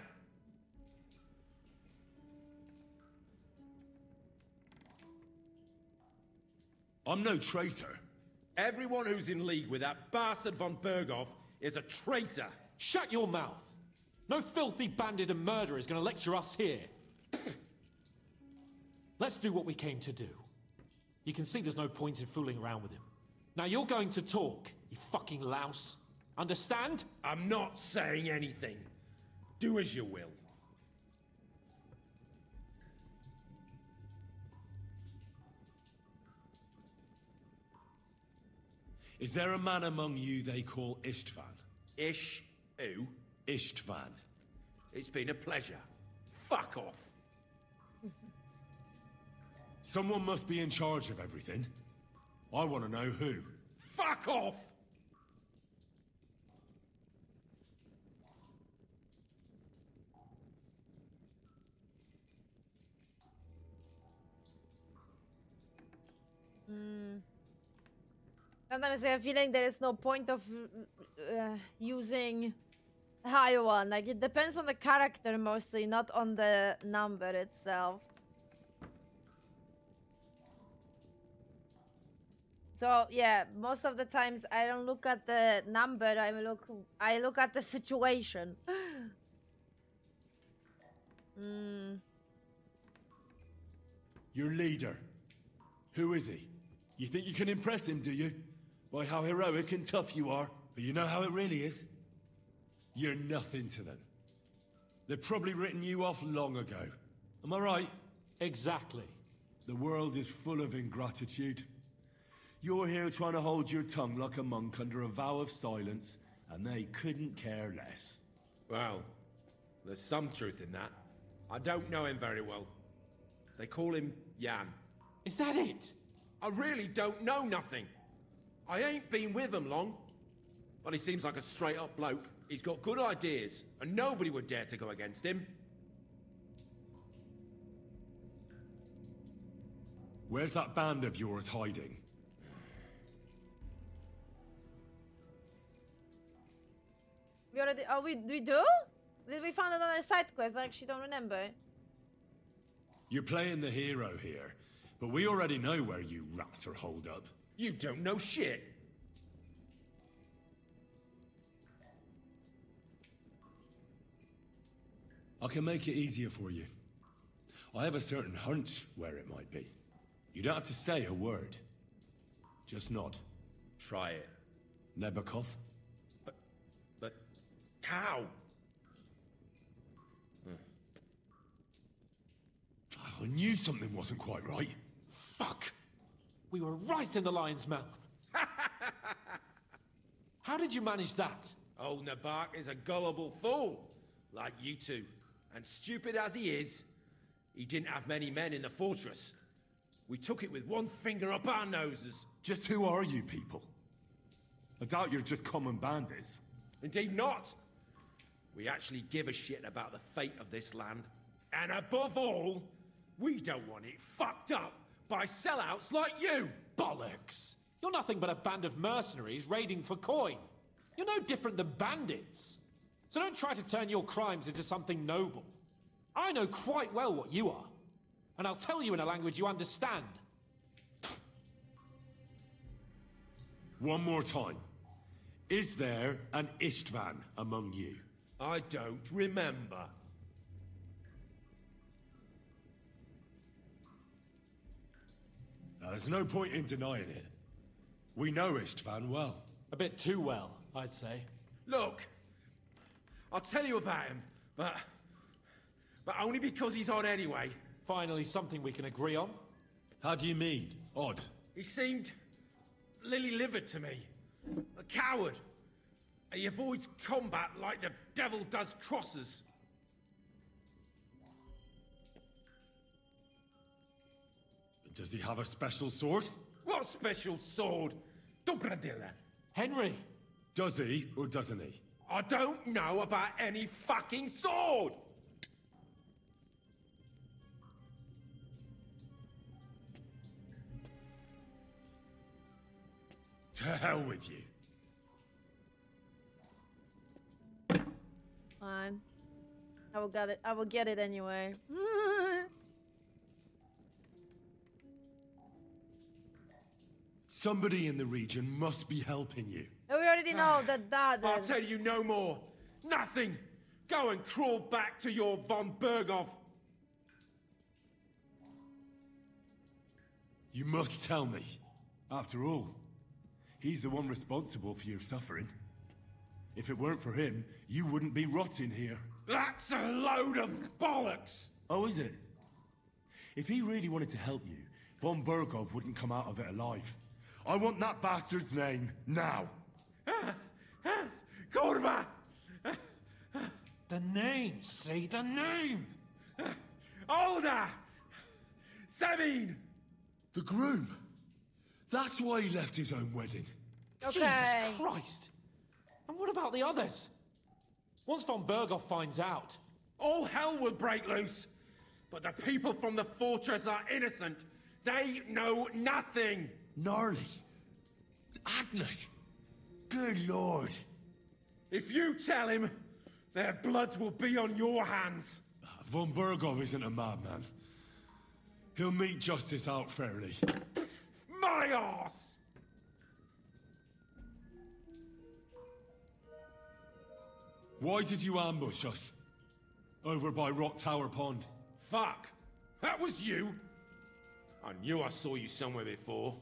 I'm no traitor. Everyone who's in league with that bastard von Bergov is a traitor. Shut your mouth! No filthy bandit and murderer is going to lecture us here. Let's do what we came to do. You can see there's no point in fooling around with him. Now you're going to talk, you fucking louse. Understand? I'm not saying anything. Do as you will. Is there a man among you they call Istvan? Who? Istvan. It's been a pleasure. Fuck off. Someone must be in charge of everything. I want to know who. Fuck off! Sometimes I have a feeling there is no point of using high one. Like, it depends on the character mostly, not on the number itself. So yeah, most of the times I don't look at the number, I look at the situation. Your leader. Who is he? You think you can impress him, do you? By how heroic and tough you are. But you know how it really is? You're nothing to them. They've probably written you off long ago. Am I right? Exactly. The world is full of ingratitude. You're here trying to hold your tongue like a monk under a vow of silence, and they couldn't care less. Well, there's some truth in that. I don't know him very well. They call him Jan. Is that it? I really don't know nothing. I ain't been with him long. But he seems like a straight-up bloke. He's got good ideas, and nobody would dare to go against him. Where's that band of yours hiding? We already... Oh, we do? Did we find another side quest? I actually don't remember. You're playing the hero here, but we already know where you rats are holed up. You don't know shit. I can make it easier for you. I have a certain hunch where it might be. You don't have to say a word. Just nod. Try it. Nebakov? But how? I knew something wasn't quite right. Fuck! We were right in the lion's mouth. How did you manage that? Old Nabak is a gullible fool, like you two. And stupid as he is, he didn't have many men in the fortress. We took it with one finger up our noses. Just who are you people? I doubt you're just common bandits. Indeed not. We actually give a shit about the fate of this land. And above all, we don't want it fucked up by sellouts like you! Bollocks! You're nothing but a band of mercenaries raiding for coin. You're no different than bandits. So don't try to turn your crimes into something noble. I know quite well what you are. And I'll tell you in a language you understand. One more time. Is there an Istvan among you? I don't remember. Now, there's no point in denying it. We know Istvan well. A bit too well, I'd say. Look, I'll tell you about him, but only because he's odd anyway. Finally, something we can agree on. How do you mean, odd? He seemed lily-livered to me. A coward. He avoids combat like the devil does crosses. Does he have a special sword? What special sword? Dobradilla. Henry! Does he, or doesn't he? I don't know about any fucking sword! To hell with you. Fine. I will get it. I will get it anyway. Somebody in the region must be helping you. We already know that I'll tell you no more. Nothing. Go and crawl back to your von Berghoff. You must tell me. After all, he's the one responsible for your suffering. If it weren't for him, you wouldn't be rotting here. That's a load of bollocks! Oh, is it? If he really wanted to help you, von Berghoff wouldn't come out of it alive. I want that bastard's name, now! Korva! The name, say the name! Olda! Sabine! The groom! That's why he left his own wedding. Okay. Jesus Christ! And what about the others? Once von Berghoff finds out... All hell will break loose! But the people from the fortress are innocent! They know nothing! Gnarly. Agnes. Good lord. If you tell him, their blood will be on your hands. Von Berghoff isn't a madman. He'll meet justice out fairly. My arse! Why did you ambush us? Over by Rock Tower Pond. Fuck! That was you! I knew I saw you somewhere before.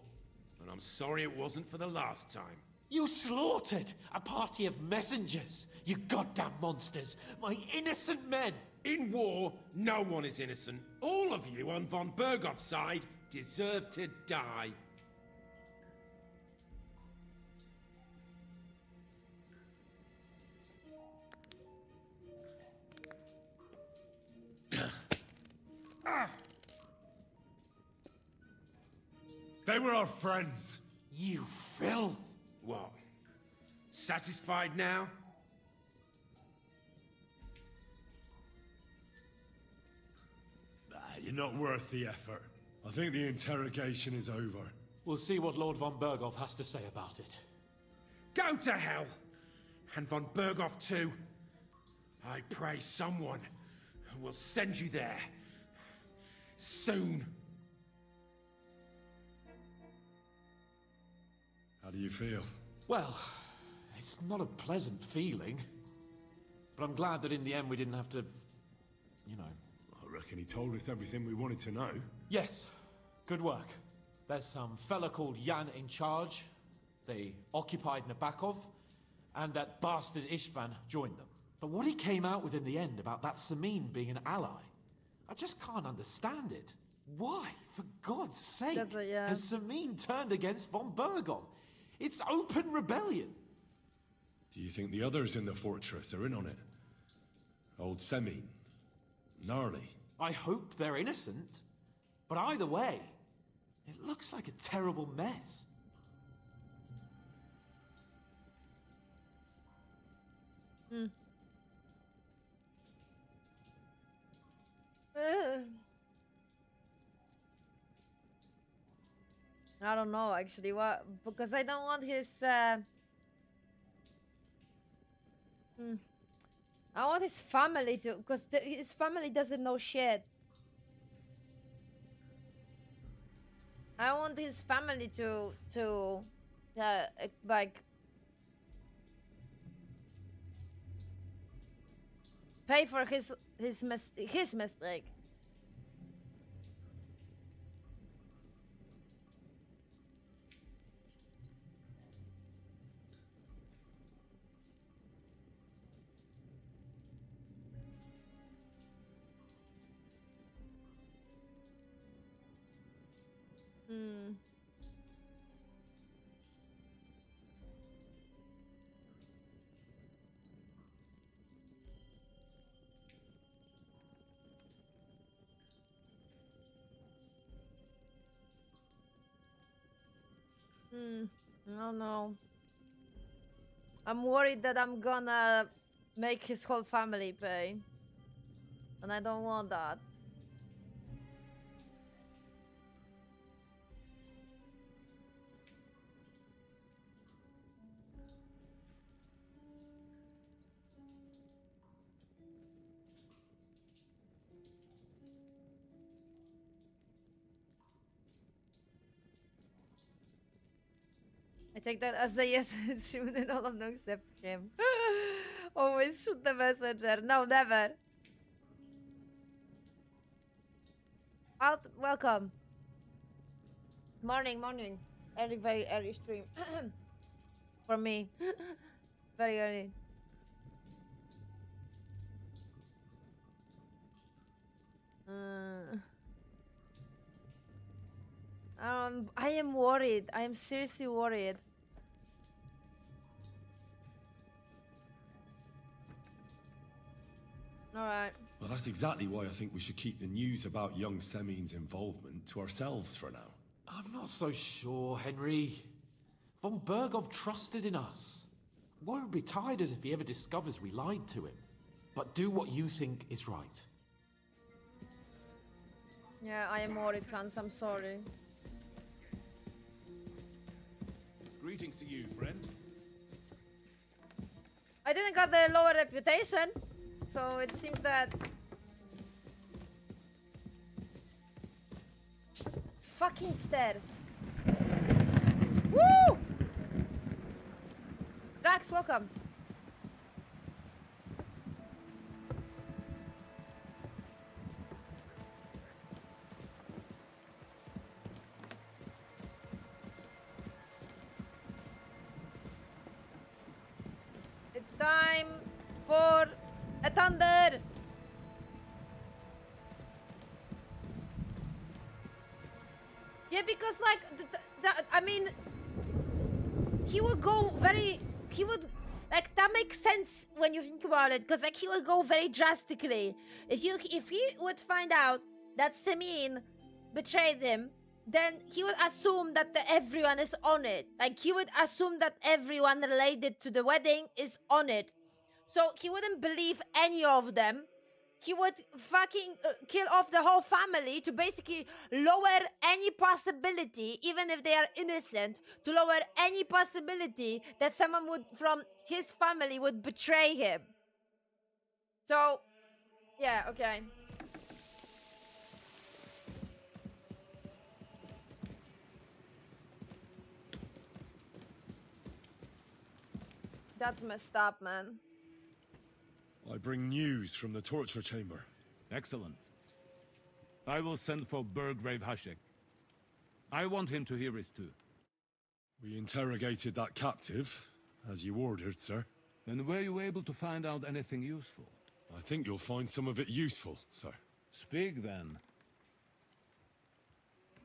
And I'm sorry it wasn't for the last time. You slaughtered a party of messengers, you goddamn monsters! My innocent men! In war, no one is innocent. All of you on von Berghoff's side deserve to die. They were our friends. You filth! What? Satisfied now? You're not worth the effort. I think the interrogation is over. We'll see what Lord von Berghoff has to say about it. Go to hell! And von Berghoff too. I pray someone will send you there. Soon. How do you feel? Well, it's not a pleasant feeling. But I'm glad that in the end we didn't have to... you know... I reckon he told us everything we wanted to know. Yes. Good work. There's some fella called Jan in charge. They occupied Nabakov, and that bastard Istvan joined them. But what he came out with in the end about that Samin being an ally, I just can't understand it. Why, for God's sake, Yeah. has Samine turned against von Bergov? It's open rebellion. Do you think the others in the fortress are in on it? Old Semine, Gnarly. I hope they're innocent. But either way, it looks like a terrible mess. Hmm. I don't know actually what, because I don't want his I want his family to, because his family doesn't know shit. I want his family to like pay for his mistake. Hmm. I don't know. I'm worried that I'm gonna make his whole family pay. And I don't want that. I take that as a yes. Shoot and all of them except him. Always shoot the messenger. No, never. Welcome. Morning. Very early stream. For me. Very early. I am worried. I am seriously worried. Alright. Well, that's exactly why I think we should keep the news about young Semine's involvement to ourselves for now. I'm not so sure, Henry. Von Bergov trusted in us. Won't be tired as if he ever discovers we lied to him. But do what you think is right. Yeah, I am worried, Hans. I'm sorry. Greetings to you, friend. I didn't got the lower reputation, so it seems that fucking stairs. Woo! Drax, welcome. It's time for a thunder. Yeah, because like, I mean, he would go very, like, that makes sense when you think about it, because like he would go very drastically. If he would find out that Semine betrayed him, then he would assume that everyone is on it. Like, he would assume that everyone related to the wedding is on it. So he wouldn't believe any of them. He would fucking kill off the whole family to basically lower any possibility, even if they are innocent, to lower any possibility that someone from his family would betray him. So, yeah, okay. That's messed up, man. I bring news from the torture chamber. Excellent. I will send for Burgrave Hashek. I want him to hear it too. We interrogated that captive, as you ordered, sir. And were you able to find out anything useful? I think you'll find some of it useful, sir. Speak then.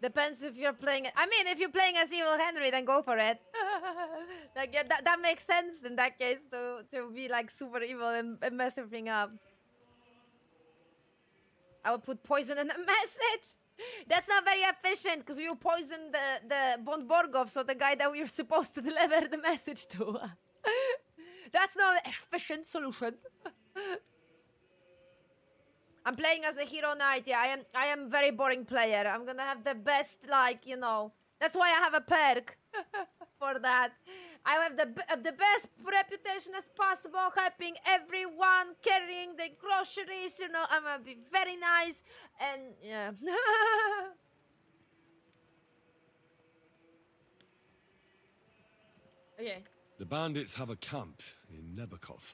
Depends if you're playing. I mean, if you're playing as evil Henry, then go for it. Like yeah, that makes sense in that case to be like super evil and mess everything up. I would put poison in the message. That's not very efficient because we will poison the Bond Borgov, so the guy that we were supposed to deliver the message to. That's not an efficient solution. I'm playing as a hero knight. Yeah, I am very boring player. I'm gonna have the best, like, you know. That's why I have a perk for that. I have the best reputation as possible, helping everyone, carrying the groceries. You know, I'm gonna be very nice and yeah. Okay. The bandits have a camp in Nebakov.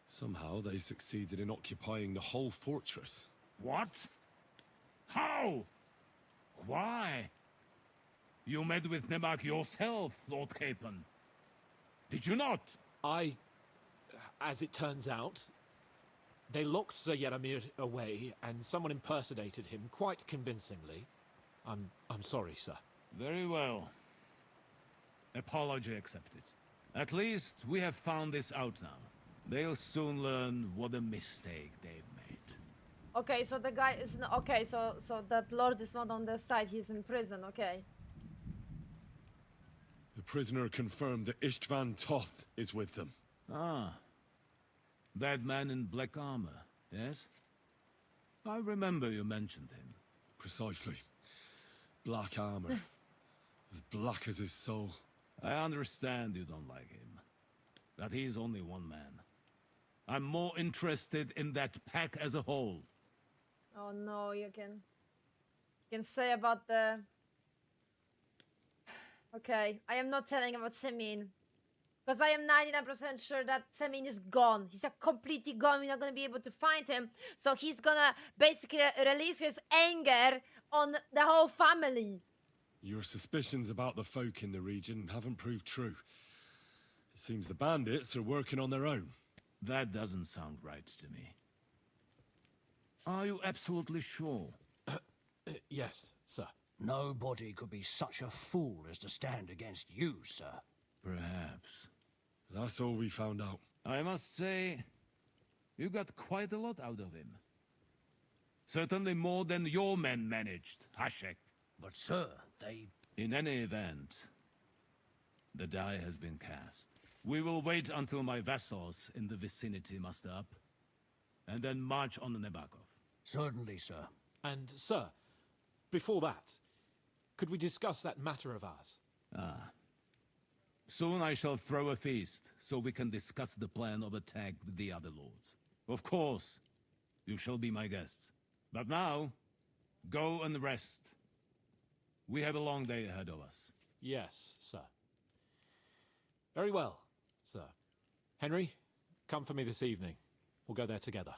Somehow they succeeded in occupying the whole fortress. What? How? Why? You met with Nebak yourself, Lord Capon. Did you not? As it turns out, they locked Sir Yaramir away, and someone impersonated him quite convincingly. I'm sorry, sir. Very well. Apology accepted. At least we have found this out now. They'll soon learn what a mistake they've made. Okay, so the guy is not okay. So that lord is not on their side. He's in prison. Okay. The prisoner confirmed that Istvan Toth is with them. Ah. That man in black armor, yes? I remember you mentioned him. Precisely. Black armor. As black as his soul. I understand you don't like him. But he's only one man. I'm more interested in that pack as a whole. Oh no, you can say about the. Okay, I am not telling about Semin. Because I am 99% sure that Semin is gone. He's completely gone. We're not going to be able to find him. So he's going to basically release his anger on the whole family. Your suspicions about the folk in the region haven't proved true. It seems the bandits are working on their own. That doesn't sound right to me. Are you absolutely sure? Yes, sir. Nobody could be such a fool as to stand against you, sir. Perhaps. That's all we found out. I must say, you got quite a lot out of him. Certainly more than your men managed, Hashek. But sir, they... In any event, the die has been cast. We will wait until my vassals in the vicinity muster up, and then march on the Nebakov. Certainly, sir. And, sir, before that, could we discuss that matter of ours? Ah. Soon I shall throw a feast, so we can discuss the plan of attack with the other lords. Of course, you shall be my guests. But now, go and rest. We have a long day ahead of us. Yes, sir. Very well, sir. Henry, come for me this evening. We'll go there together.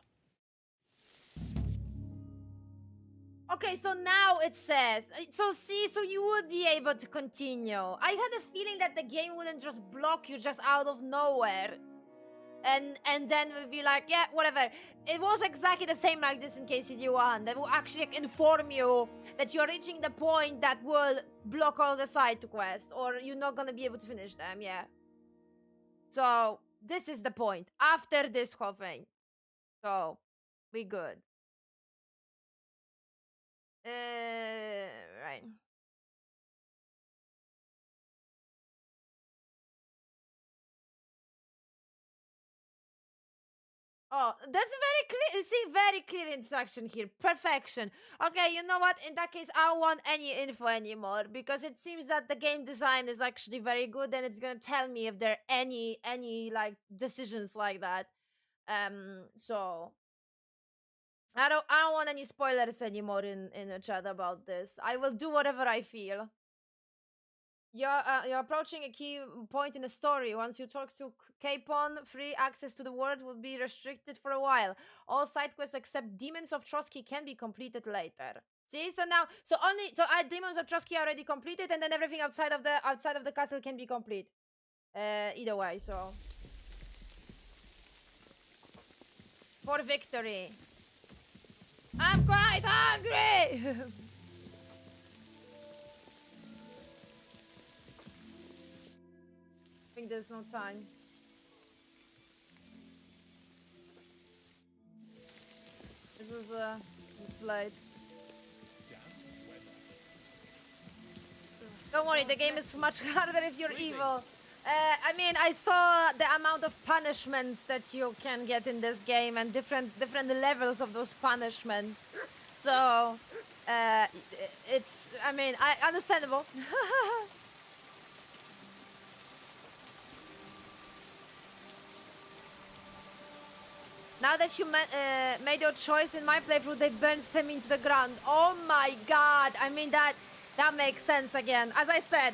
Okay, so now it says, so you would be able to continue. I had a feeling that the game wouldn't just block you just out of nowhere. And then we'd be like, yeah, whatever. It was exactly the same like this in KCD1. That will actually inform you that you're reaching the point that will block all the side quests, or you're not gonna be able to finish them, yeah. So, this is the point. After this whole thing. So, we good. Right. Oh, that's very clear. See, very clear instruction here. Perfection. Okay, you know what? In that case, I don't want any info anymore because it seems that the game design is actually very good, and it's gonna tell me if there are any like decisions like that. So I don't want any spoilers anymore in the chat about this. I will do whatever I feel. You're approaching a key point in the story. Once you talk to Capon, free access to the world will be restricted for a while. All side quests except Demons of Trotsky can be completed later. See, so Demons of Trotsky are already completed, and then everything outside of the castle can be complete. Either way, so for victory. I'm quite hungry! I think there's no time. This is late. Don't worry, the game is much harder if you're evil. I mean, I saw the amount of punishments that you can get in this game and different levels of those punishments. So, it's, I mean, understandable. Now that you made your choice in my playthrough, they burned Semi into the ground. Oh my god! I mean, that makes sense again. As I said,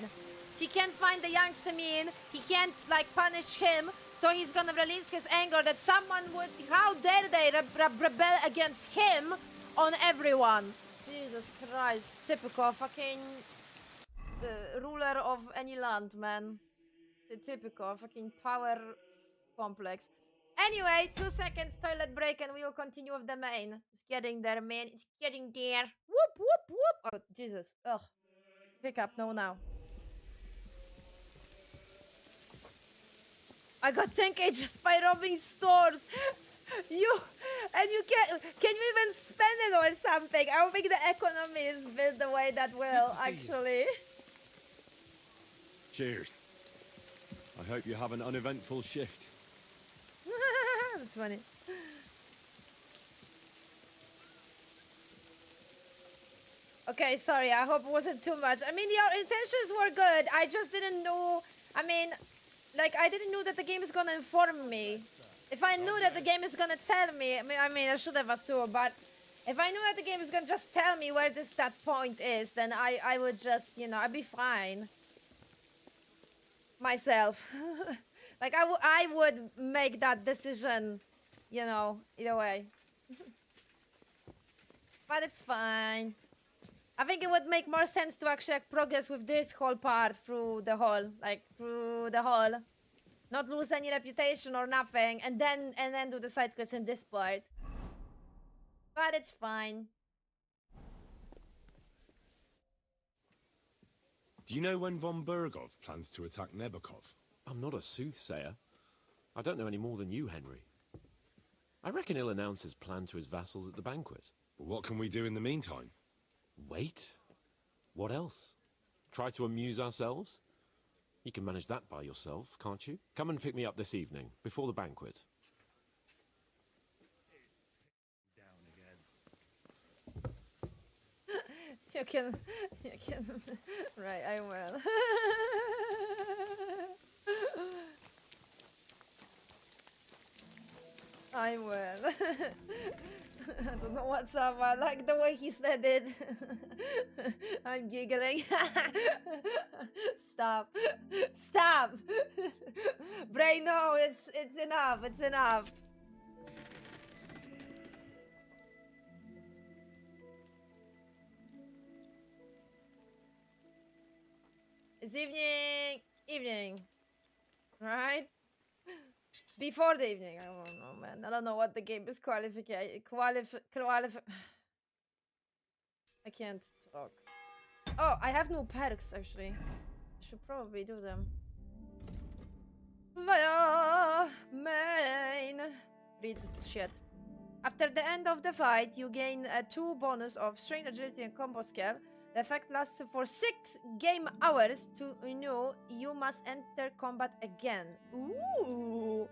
he can't find the young Semin. He can't, like, punish him. So he's gonna release his anger that someone would... How dare they rebel against him on everyone? Jesus Christ. Typical fucking... ruler of any land, man. The typical fucking power complex. Anyway, 2 seconds toilet break and we will continue with the main. It's getting there, man. It's getting there. Whoop, whoop, whoop. Oh, Jesus. Ugh. Pick up. No, now. I got 10k just by robbing stores. And you can you even spend it or something? I don't think the economy is built the way that will, actually. Cheers. I hope you have an uneventful shift. That's funny. Okay, sorry, I hope it wasn't too much. I mean, your intentions were good. I just didn't know... I mean, like, I didn't know that the game is gonna inform me. If I knew that the game is gonna tell me... I mean, I should have assumed, but... If I knew that the game is gonna just tell me where that point is, then I would just, you know, I'd be fine. Myself. Like, I would make that decision, you know, either way. But it's fine. I think it would make more sense to actually like, progress with this whole part through the whole, like, through the whole. Not lose any reputation or nothing, and then do the side quest in this part. But it's fine. Do you know when von Bergov plans to attack Nebukov? I'm not a soothsayer. I don't know any more than you, Henry. I reckon he'll announce his plan to his vassals at the banquet. What can we do in the meantime? Wait? What else? Try to amuse ourselves? You can manage that by yourself, can't you? Come and pick me up this evening, before the banquet. You can, right, I will. I will. I don't know what's up, I like the way he said it. I'm giggling. Stop. Stop! Bray, no, it's enough, it's enough. It's evening, right? Before the evening, I don't know, man. I don't know what the game is I can't talk. Oh, I have no perks, actually. I should probably do them. Main. Read shit. After the end of the fight, you gain a 2 bonus of Strain Agility and Combo Skill. The effect lasts for 6 game hours. To renew, you must enter combat again. Ooh!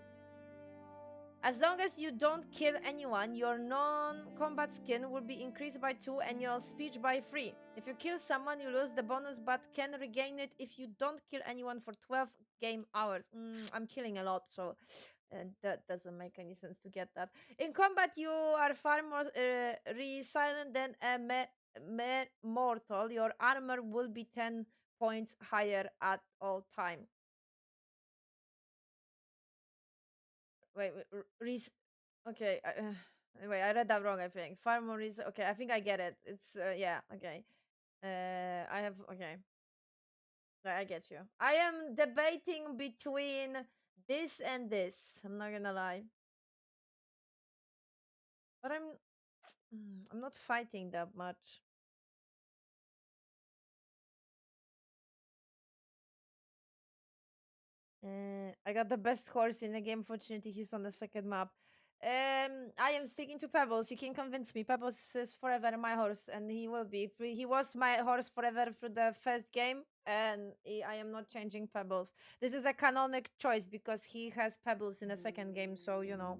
As long as you don't kill anyone, your non-combat skill will be increased by 2 and your speech by 3. If you kill someone, you lose the bonus but can regain it if you don't kill anyone for 12 game hours. I'm killing a lot, so that doesn't make any sense to get that. In combat, you are far more resilient than a mere mortal. Your armor will be 10 points higher at all time. Wait, okay. Wait, I read that wrong, I think. Far more reason. Okay, I think I get it. It's, yeah, okay. I have, okay. I get you. I am debating between this and this. I'm not gonna lie. But I'm not fighting that much. I got the best horse in the game. Fortunately, he's on the second map. I am sticking to Pebbles. You can convince me. Pebbles is forever my horse, and he will be. He was my horse forever through the first game, and I am not changing Pebbles. This is a canonic choice because he has Pebbles in the second game, so you know.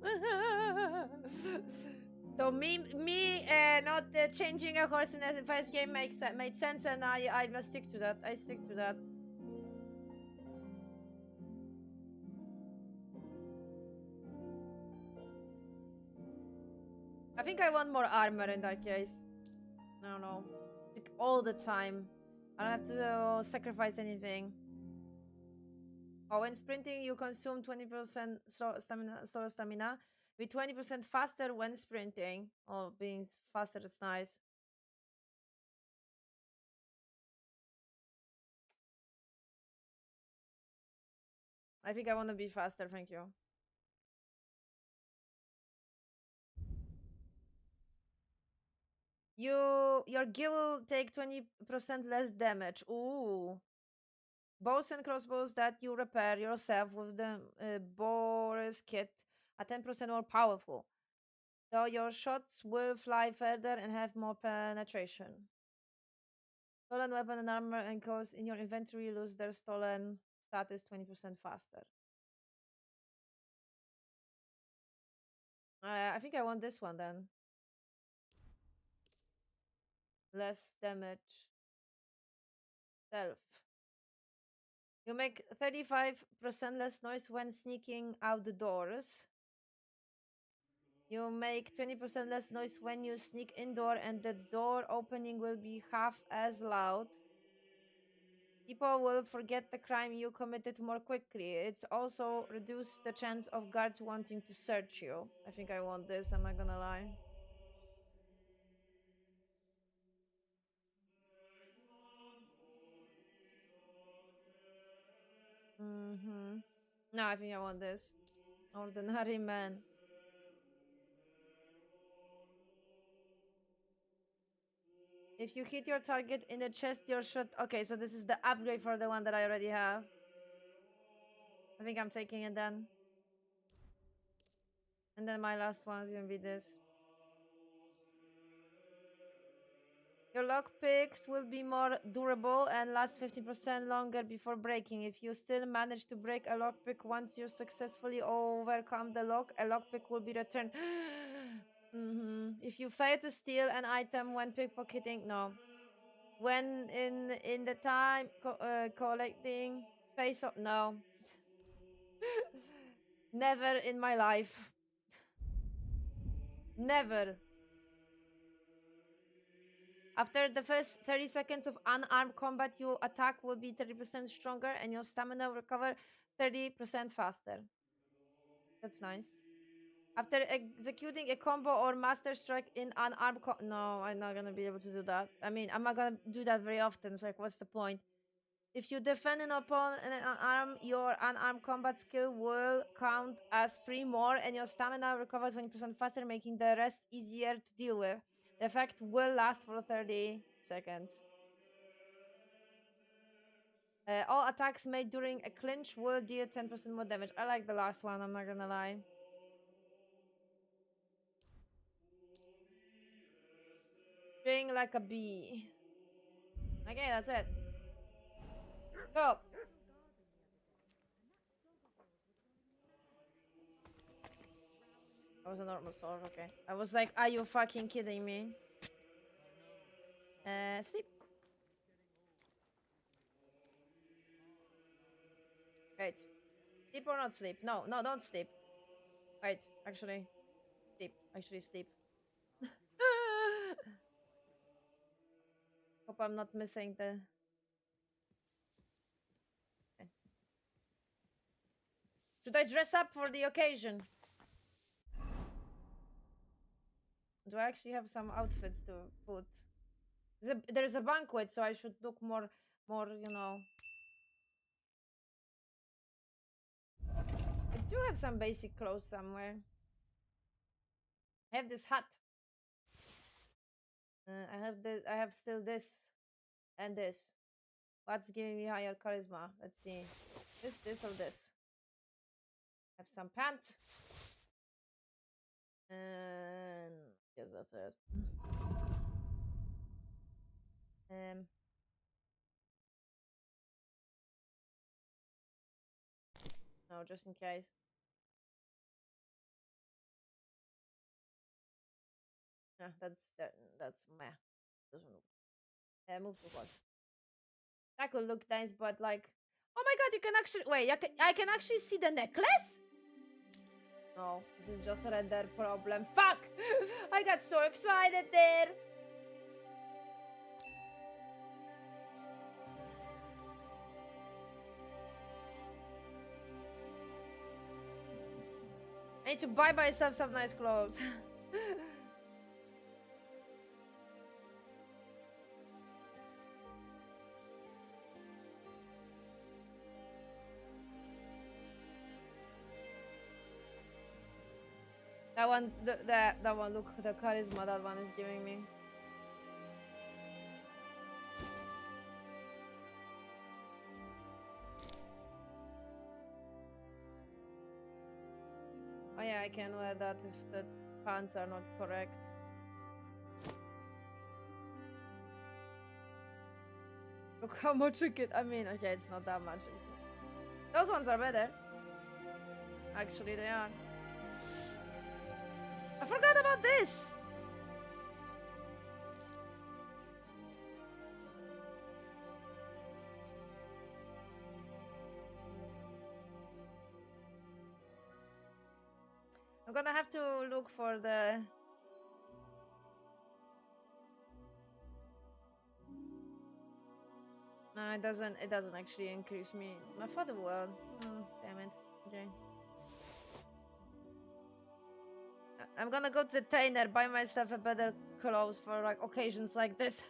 So not changing a horse in the first game made sense, and I must stick to that. I stick to that. I think I want more armor in that case. I don't know. Like all the time. I don't have to sacrifice anything. Oh, when sprinting, you consume 20% slow stamina. Be 20% faster when sprinting. Oh, being faster is nice. I think I want to be faster, thank you. Your gear will take 20% less damage. Ooh. Bows and crossbows that you repair yourself with the Boris kit are 10% more powerful. So your shots will fly further and have more penetration. Stolen weapon and armor enclosed in your inventory lose their stolen status 20% faster. I think I want this one then. Less damage. Stealth. You make 35% less noise when sneaking outdoors. You make 20% less noise when you sneak indoor, and the door opening will be half as loud. People will forget the crime you committed more quickly. It's also reduced the chance of guards wanting to search you. I think I want this, I'm not gonna lie. No, I think I want this. Ordinary man. If you hit your target in the chest, your shot. Okay, so this is the upgrade for the one that I already have. I think I'm taking it then. And then my last one is gonna be this. Your lockpicks will be more durable and last 50% longer before breaking. If you still manage to break a lockpick once you successfully overcome the lock, a lockpick will be returned. If you fail to steal an item when pickpocketing, no. When in the time collecting face up, no. Never in my life. Never. After the first 30 seconds of unarmed combat, your attack will be 30% stronger and your stamina will recover 30% faster. That's nice. After executing a combo or master strike in unarmed no, I'm not gonna be able to do that. I mean, I'm not gonna do that very often, so like, what's the point? If you defend an opponent and unarmed, your unarmed combat skill will count as 3 more and your stamina will recover 20% faster, making the rest easier to deal with. The effect will last for 30 seconds. All attacks made during a clinch will deal 10% more damage. I like the last one, I'm not gonna lie. Sting like a bee. Okay, that's it. Go! That was a normal sword, okay. I was like, are you fucking kidding me? Sleep. Wait. Sleep or not sleep? No, no, don't sleep. Wait, actually. Sleep. Actually sleep. Hope I'm not missing the... Okay. Should I dress up for the occasion? Do I actually have some outfits to put? There's a banquet, so I should look more, you know... I do have some basic clothes somewhere. I have this hat. I have this. I have still this and this. What's giving me higher charisma? Let's see. This, or this. Have some pants. And yes, that's it. No, just in case. Yeah, that's meh. Doesn't look. Move forward. That could look nice, but like, oh my god, you can actually wait. I can actually see the necklace. No, this is just a render problem. Fuck! I got so excited there. I need to buy myself some nice clothes. That one, that one. Look, the charisma that one is giving me. Oh yeah, I can wear that if the pants are not correct. Look how much you get. I mean, okay, it's not that much. Those ones are better. Actually, they are. I forgot about this. I'm gonna have to look for the. No, it doesn't. It doesn't actually increase me. My father will. Damn it. Okay. I'm gonna go to the tailor, buy myself a better clothes for like occasions like this.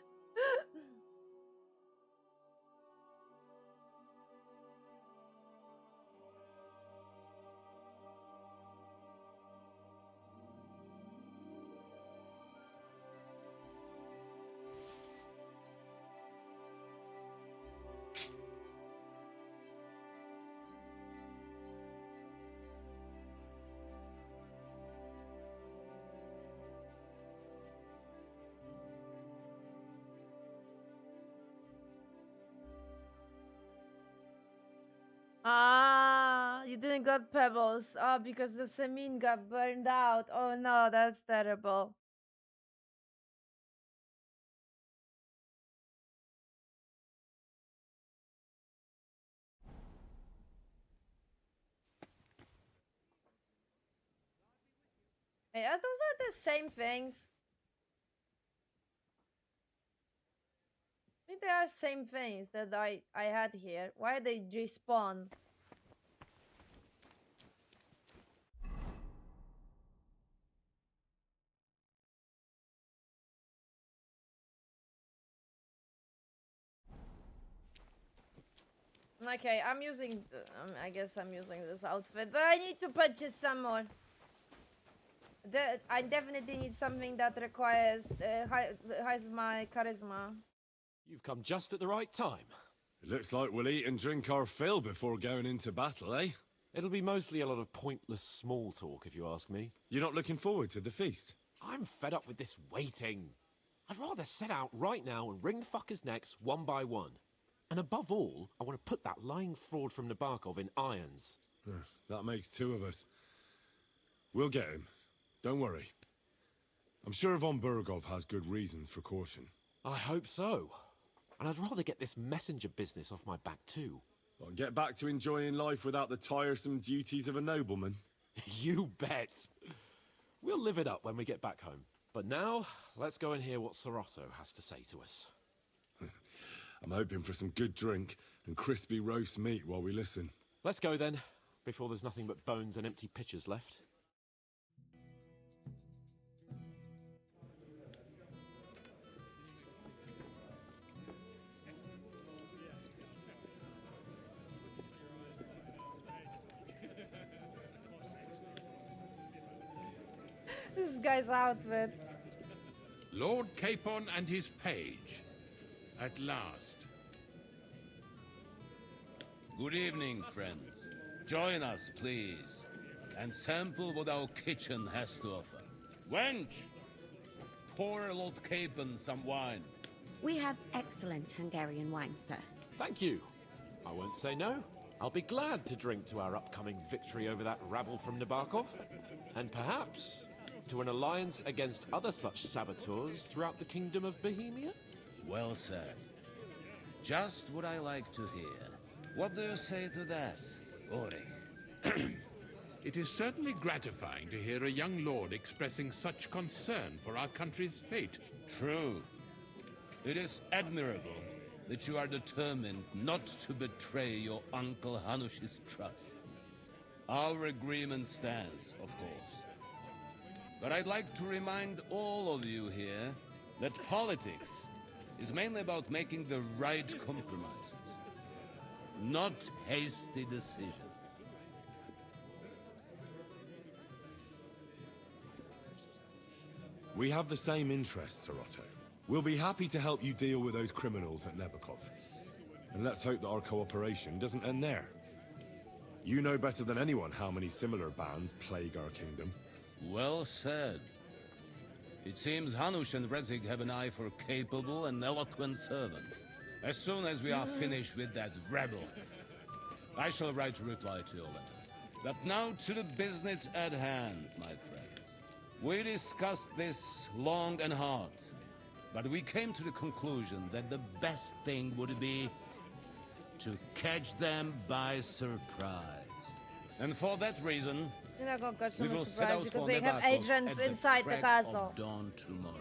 Ah, you didn't got pebbles. Oh, because the cement got burned out. Oh no, that's terrible. Hey, those are the same things. I think they are same things that I had here. Why they respawn? Okay, I'm using. I guess I'm using this outfit, but I need to purchase some more. I definitely need something that requires has my charisma. You've come just at the right time. It looks like we'll eat and drink our fill before going into battle, eh? It'll be mostly a lot of pointless small talk, if you ask me. You're not looking forward to the feast? I'm fed up with this waiting. I'd rather set out right now and wring the fuckers' necks one by one. And above all, I want to put that lying fraud from Nabokov in irons. That makes two of us. We'll get him. Don't worry. I'm sure Von Burgov has good reasons for caution. I hope so. And I'd rather get this messenger business off my back too. Well, get back to enjoying life without the tiresome duties of a nobleman. You bet. We'll live it up when we get back home. But now, let's go and hear what Sorotto has to say to us. I'm hoping for some good drink and crispy roast meat while we listen. Let's go then, before there's nothing but bones and empty pitchers left. This guy's outfit. Lord Capon and his page. At last. Good evening, friends. Join us, please, and sample what our kitchen has to offer. Wench, pour Lord Capon some wine. We have excellent Hungarian wine, sir. Thank you. I won't say no. I'll be glad to drink to our upcoming victory over that rabble from Nabokov, and perhaps to an alliance against other such saboteurs throughout the kingdom of Bohemia. Well said. Just what I like to hear. What do you say to that, Ori? It is certainly gratifying to hear a young lord expressing such concern for our country's fate. True. It is admirable that you are determined not to betray your Uncle Hanush's trust. Our agreement stands, of course. But I'd like to remind all of you here that politics is mainly about making the right compromises, not hasty decisions. We have the same interests, Sir Otto. We'll be happy to help you deal with those criminals at Nebokov. And let's hope that our cooperation doesn't end there. You know better than anyone how many similar bands plague our kingdom. Well said. It seems Hanush and Rezig have an eye for capable and eloquent servants. As soon as we are finished with that rebel, I shall write a reply to your letter. But now to the business at hand, my friends. We discussed this long and hard, but we came to the conclusion that the best thing would be to catch them by surprise. And for that reason, You're not gonna catch we them by will set surprise out because for they have Nebakov agents at inside the crack castle. of dawn tomorrow.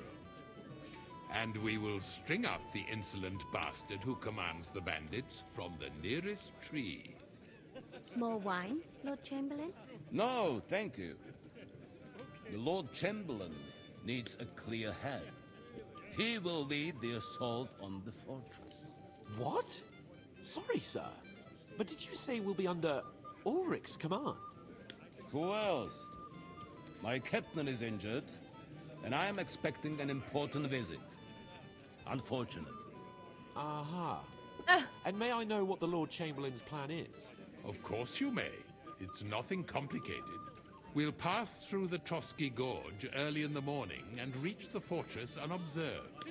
And we will string up the insolent bastard who commands the bandits from the nearest tree. More wine, Lord Chamberlain? No, thank you. The Lord Chamberlain needs a clear head. He will lead the assault on the fortress. What? Sorry, sir. But did you say we'll be under Ulrich's command? Who else? My captain is injured, and I am expecting an important visit. Unfortunately. Aha. And may I know what the Lord Chamberlain's plan is? Of course you may. It's nothing complicated. We'll pass through the Trotsky Gorge early in the morning and reach the fortress unobserved.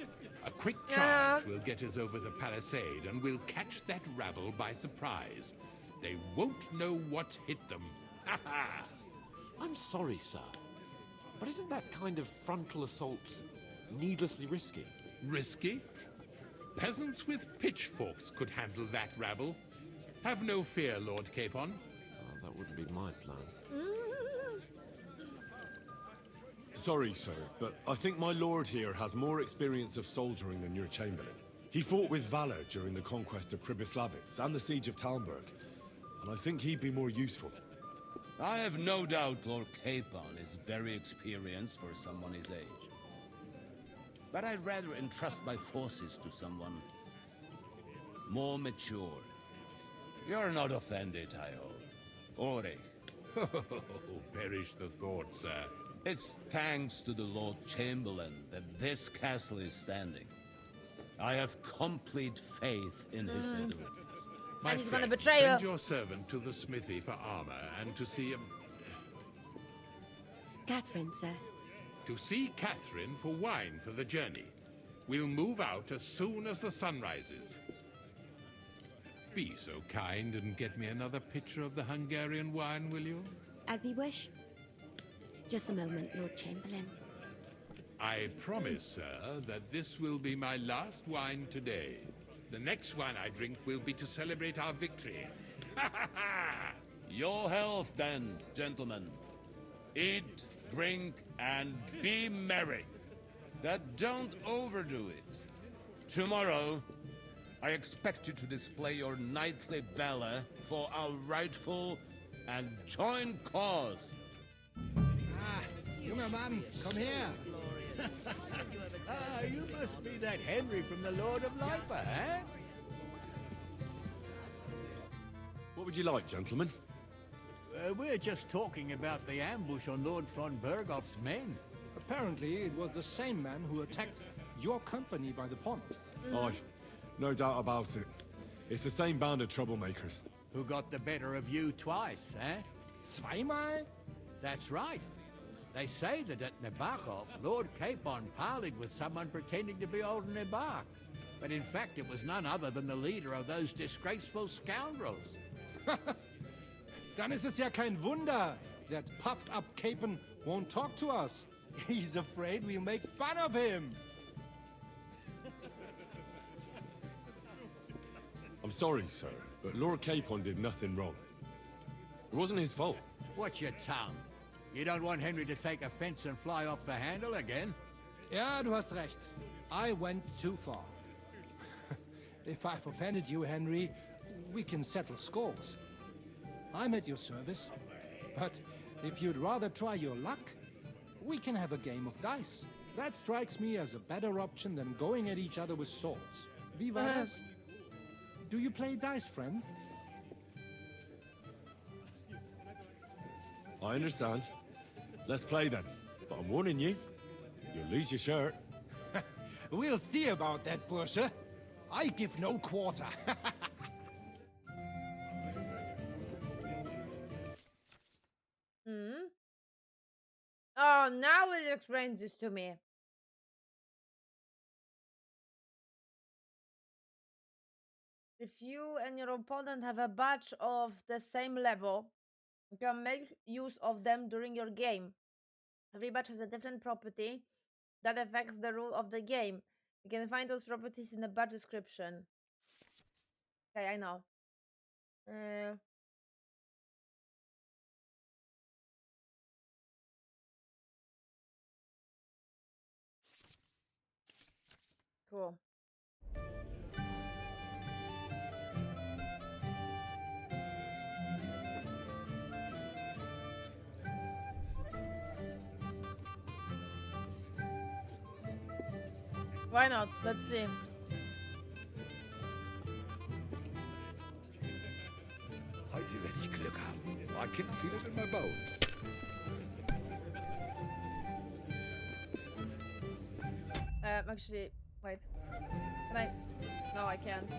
A quick charge will get us over the palisade, and we'll catch that rabble by surprise. They won't know what hit them. Ha ha! I'm sorry, sir. But isn't that kind of frontal assault needlessly risky? Risky? Peasants with pitchforks could handle that rabble. Have no fear, Lord Capon. Oh, that wouldn't be my plan. Sorry, sir, but I think my lord here has more experience of soldiering than your chamberlain. He fought with valor during the conquest of Pribyslavitz and the siege of Talmberg, and I think he'd be more useful. I have no doubt Lord Capon is very experienced for someone his age. But I'd rather entrust my forces to someone more mature. You're not offended, I hope. Ori. Perish the thought, sir. It's thanks to the Lord Chamberlain that this castle is standing. I have complete faith in his abilities. My And he's friend, gonna betray send her. your servant to the smithy for armor and to see Catherine, sir. To see Catherine for wine for the journey. We'll move out as soon as the sun rises. Be so kind and get me another pitcher of the Hungarian wine, will you? As you wish. Just a moment, Lord Chamberlain. I promise, sir, that this will be my last wine today. The next wine I drink will be to celebrate our victory. Your health, then, gentlemen. Eat, drink, and be merry. But don't overdo it. Tomorrow, I expect you to display your knightly valor for our rightful and joint cause. Ah, younger man, come here. You must be that Henry from the Lord of Lipa, eh? What would you like, gentlemen? We're just talking about the ambush on Lord von Bergoff's men. Apparently, it was the same man who attacked your company by the pond. Aye, no doubt about it. It's the same band of troublemakers. Who got the better of you twice, eh? Zweimal? That's right. They say that at Nabokov, Lord Capon parleyed with someone pretending to be old Nabok. But in fact, it was none other than the leader of those disgraceful scoundrels. Dann ist es ja kein Wunder that puffed-up Capon won't talk to us. He's afraid we'll make fun of him. I'm sorry, sir, but Lord Capon did nothing wrong. It wasn't his fault. Watch your tongue. You don't want Henry to take offense and fly off the handle again? Ja, du hast recht. I went too far. If I've offended you, Henry, we can settle scores. I'm at your service. But if you'd rather try your luck, we can have a game of dice. That strikes me as a better option than going at each other with swords. Wie war das? Do you play dice, friend? I understand. Let's play then. But I'm warning you, you'll lose your shirt. We'll see about that, Bursche. I give no quarter. Hmm? Oh, now it explains this to me. If you and your opponent have a badge of the same level, you can make use of them during your game. Every badge has a different property that affects the rule of the game. You can find those properties in the badge description. Okay, I know. Cool. Why not? Let's see. Heute werde ich Glück haben. I can feel it in my bones. Actually, wait. Can I? No, I can't.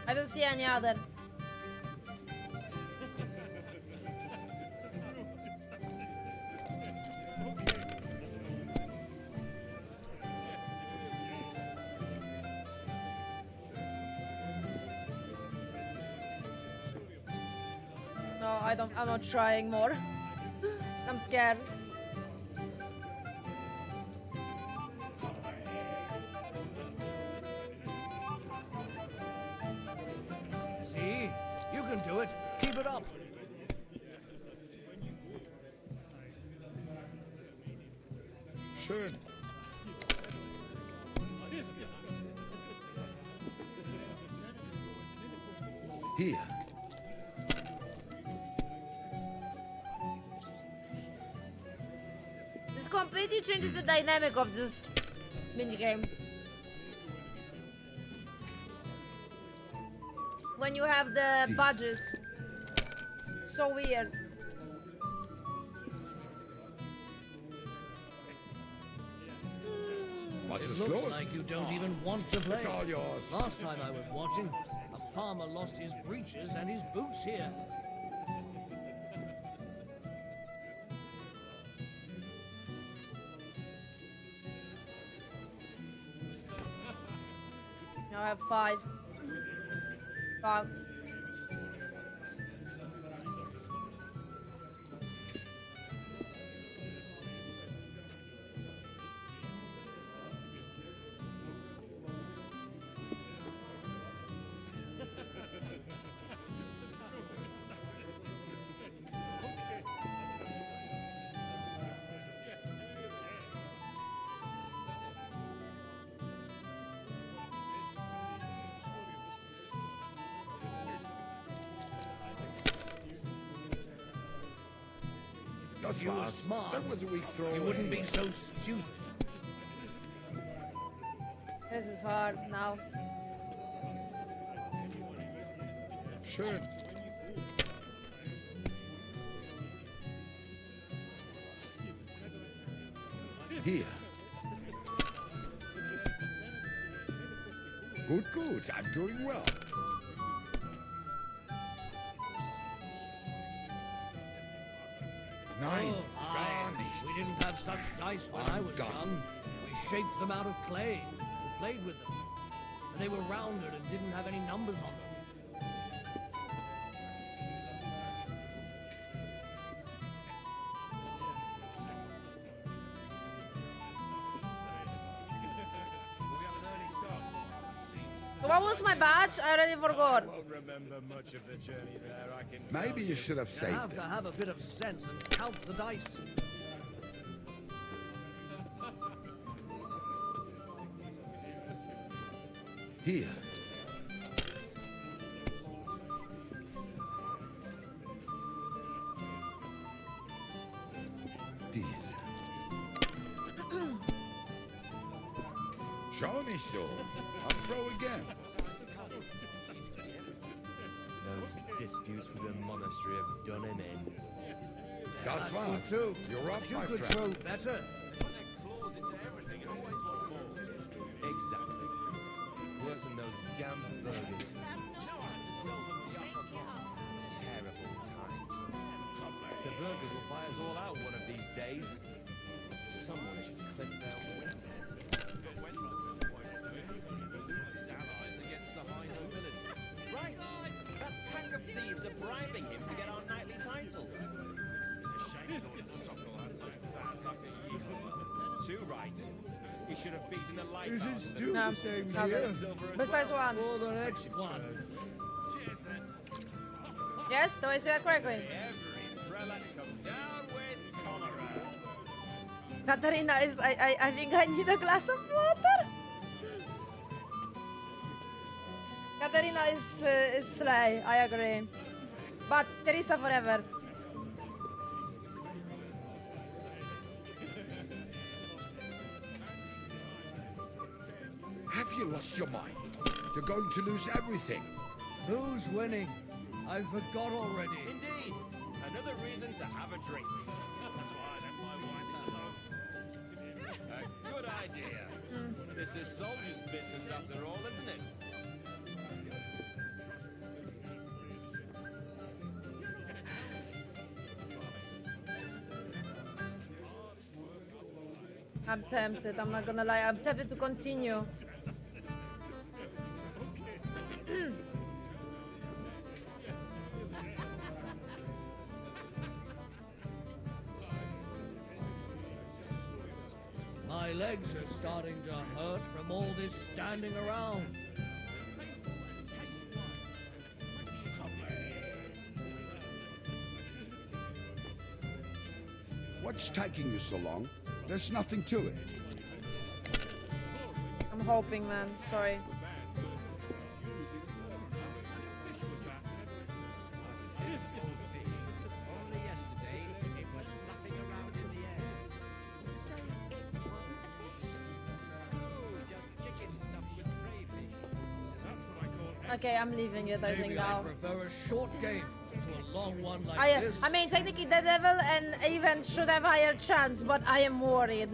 I don't see any other. No, I'm not trying more. I'm scared. See? You can do it. Keep it up. Schön. Hier. This completely changes the dynamic of this minigame. When you have the badges. So weird. What's It looks like you don't even want to play. It's all yours. Last time I was watching, a farmer lost his breeches and his boots here. Now I have 5. 5. Das If you were war's. smart, That was a weak throw. you wouldn't be anyway. so stupid. This is hard now. Schön. Hier. Gut, gut. I'm doing well. Nein, gar nicht. We didn't have such dice when I I'm was done. young. We shaped them out of clay and played with them. And they were rounded and didn't have any numbers on them. What was my badge? I already forgot. Won't remember much of the journey there, I can Maybe tell you should have You saved have it. to have a bit of sense and count the dice. Hier. Diese. Schau nicht so. I'll throw again. Those disputes with the monastery have done him in. Das That's war's. good too. You're up, But you my could friend. throw better. Exactly. Worse than those damn burgers. Terrible times. The burgers will buy us all out one of these days. Someone should clip their windows. Right! That pack of thieves are bribing him to get our knightly titles. Too right. He should have beaten the light Is out it of them. still No, the same it's not here? it. Besides one. Or the next one? Yes, do I say that correctly? Every prelate come down with cholera. Katarina is. I think I need a glass of water. Katarina is slay. I agree. But Teresa forever. Have you lost your mind? You're going to lose everything. Who's winning? I forgot already. Indeed. Another reason to have a drink. That's why I left my wife at home. A good idea. This is soldier's business after all, isn't it? I'm tempted. I'm not gonna lie. I'm tempted to continue. My legs are starting to hurt from all this standing around. What's taking you so long? There's nothing to it. I'm hoping, man. Sorry. Okay, I'm leaving it, I think Maybe I now. prefer a short game to a long one like this. I mean, technically, the devil and even should have higher chance, but I am worried.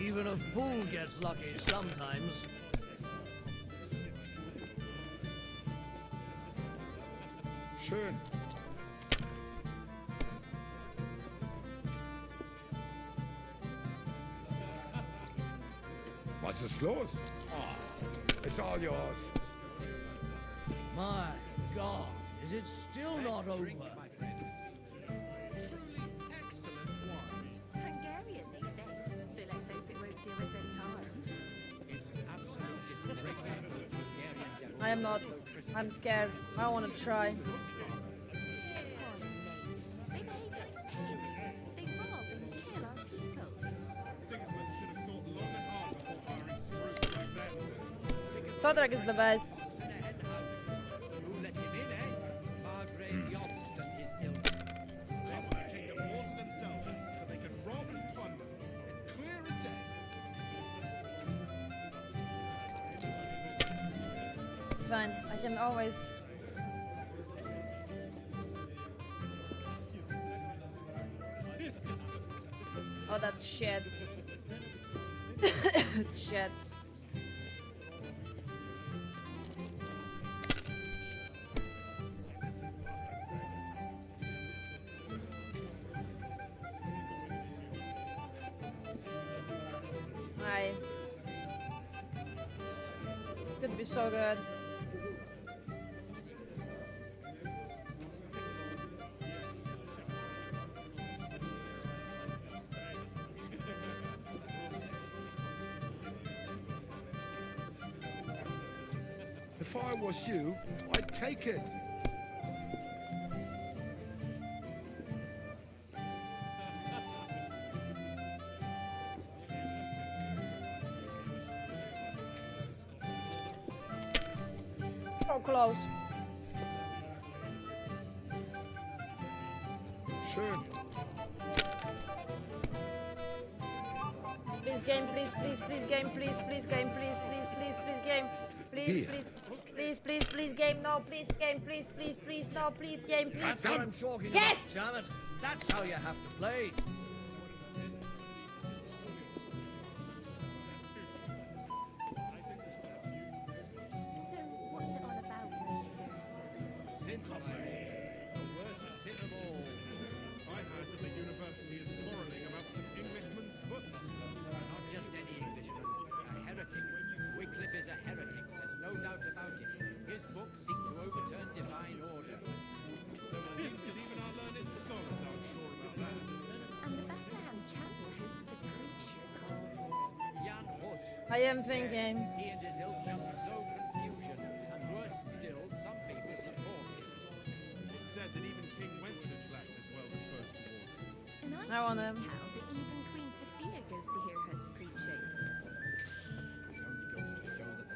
Even a fool gets lucky sometimes. Schön. Was ist los? Oh, it's all yours. My God, is it still not over? Hungarian, they say. So let's hope it won't do us any harm. I am not. I'm scared. I want to try. They behave like pigs. They rob and kill our people. Sigismund should have thought long and hard before hiring troops like that. Soundtrack is the best. It's fine. I can always. Oh, that's shit. It's shit. Hi. Could be so good. If I was you, I'd take it. So close. Schön. Please game, please game, please game, please game. Please, Here. please game, no, please game, please, no, please game, please That's what game. I'm talking Yes! about, Janet. That's how you have to play. So, what's it all about, Wilson? Sin, the worst sin of all. I heard that the university is quarreling about some Englishman's books. Not just any Englishman, a heretic. Wycliffe is a heretic, there's no doubt about it. His books seek to overturn divine order. It seems that even our learned scholars aren't sure about that. And the Bethlehem Chapel hosts a preacher called... Jan Hus. I am thinking. He and his ilk just sow confusion, and worse still, some people support him. It's said that even King Wenceslas is well disposed towards. And I wanna- can tell that even Queen Sophia goes to hear her preaching.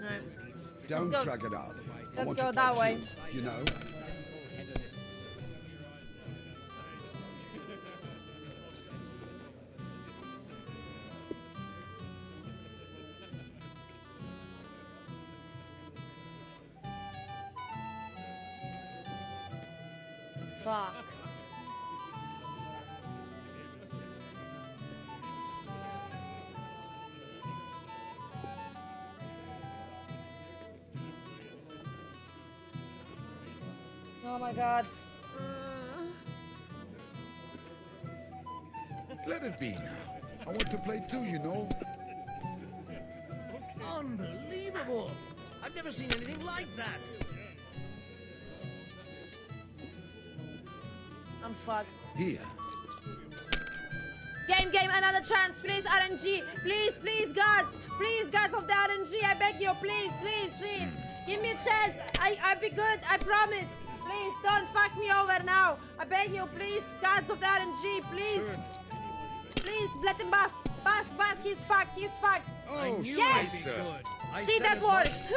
Right. Don't Let's go. drag it out. I Let's want go to that play way. too, you know? Fuck. Oh my god. Let it be now. I want to play too, you know? Unbelievable! I've never seen anything like that. I'm fucked. Here. Game, another chance, please, RNG. Please, gods. Please, gods of the RNG, I beg you, please. Give me a chance. I'll be good, I promise. Please, don't fuck me over now. I beg you, please, gods of the RNG, please. Please, let him bust. Bust, he's fucked. I knew Yes! I'd be good. I See, said that as much. works.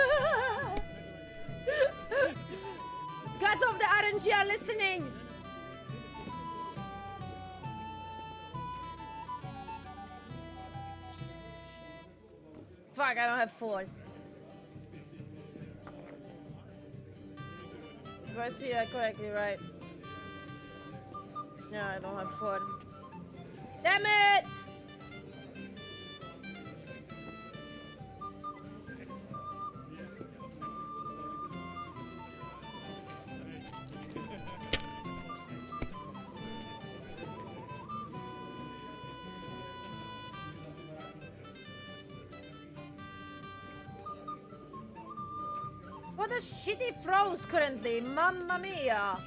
Gods of the RNG are listening. Fuck, I don't have 4. Do I see that correctly, right? Yeah, I don't have 4. Damn it! What a shitty throws currently, mamma mia!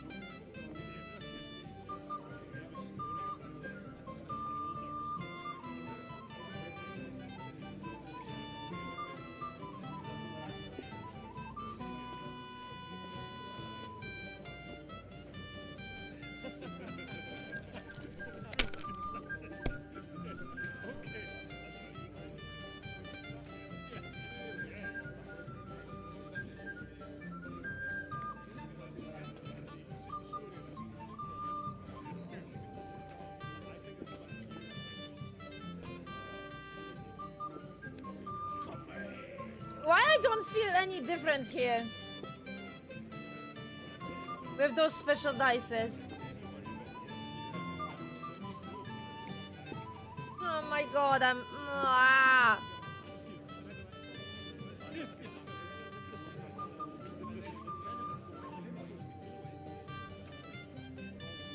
Why I don't feel any difference here with those special dices? Oh my god, I'm... Ah.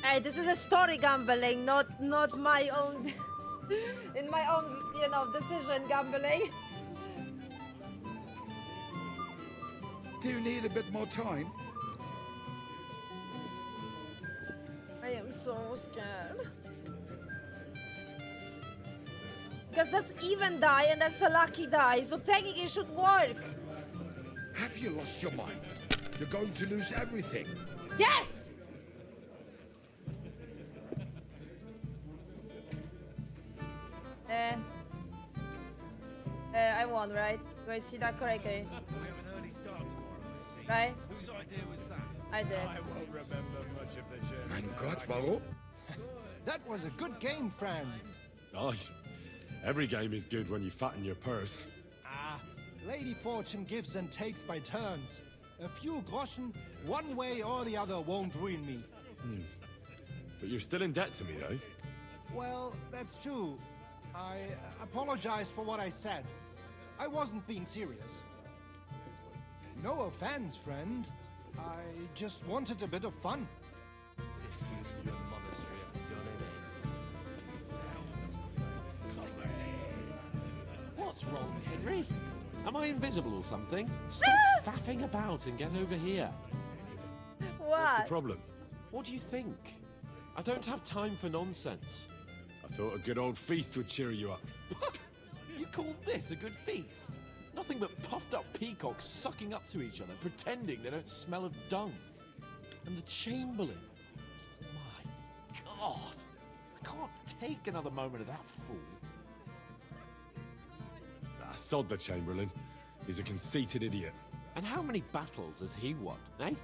Hey, this is a story gambling, not my own... in my own, you know, decision gambling. Do you need a bit more time? I am so scared. Because that's even die and that's a lucky die, so technically it should work. Have you lost your mind? You're going to lose everything. Yes! I won, right? Do I see that correctly? We have an early start tomorrow, I see. Right? Whose idea was that? I did. I won't remember much of the journey. Mein Gott, warum? That was a good game, friends. Aye. Every game is good when you fatten your purse. Ah, Lady Fortune gives and takes by turns. A few groschen, one way or the other, won't ruin me. But you're still in debt to me, though. Well, that's true. I apologize for what I said. I wasn't being serious. No offense, friend. I just wanted a bit of fun. Disputable monastery have done it. What's wrong, Henry? Am I invisible or something? Stop faffing about and get over here. What? What's the problem? What do you think? I don't have time for nonsense. I thought a good old feast would cheer you up. You call this a good feast? Nothing but puffed up peacocks sucking up to each other, pretending they don't smell of dung. And the Chamberlain. My God. I can't take another moment of that fool. Sod the Chamberlain. He's a conceited idiot. And how many battles has he won, eh?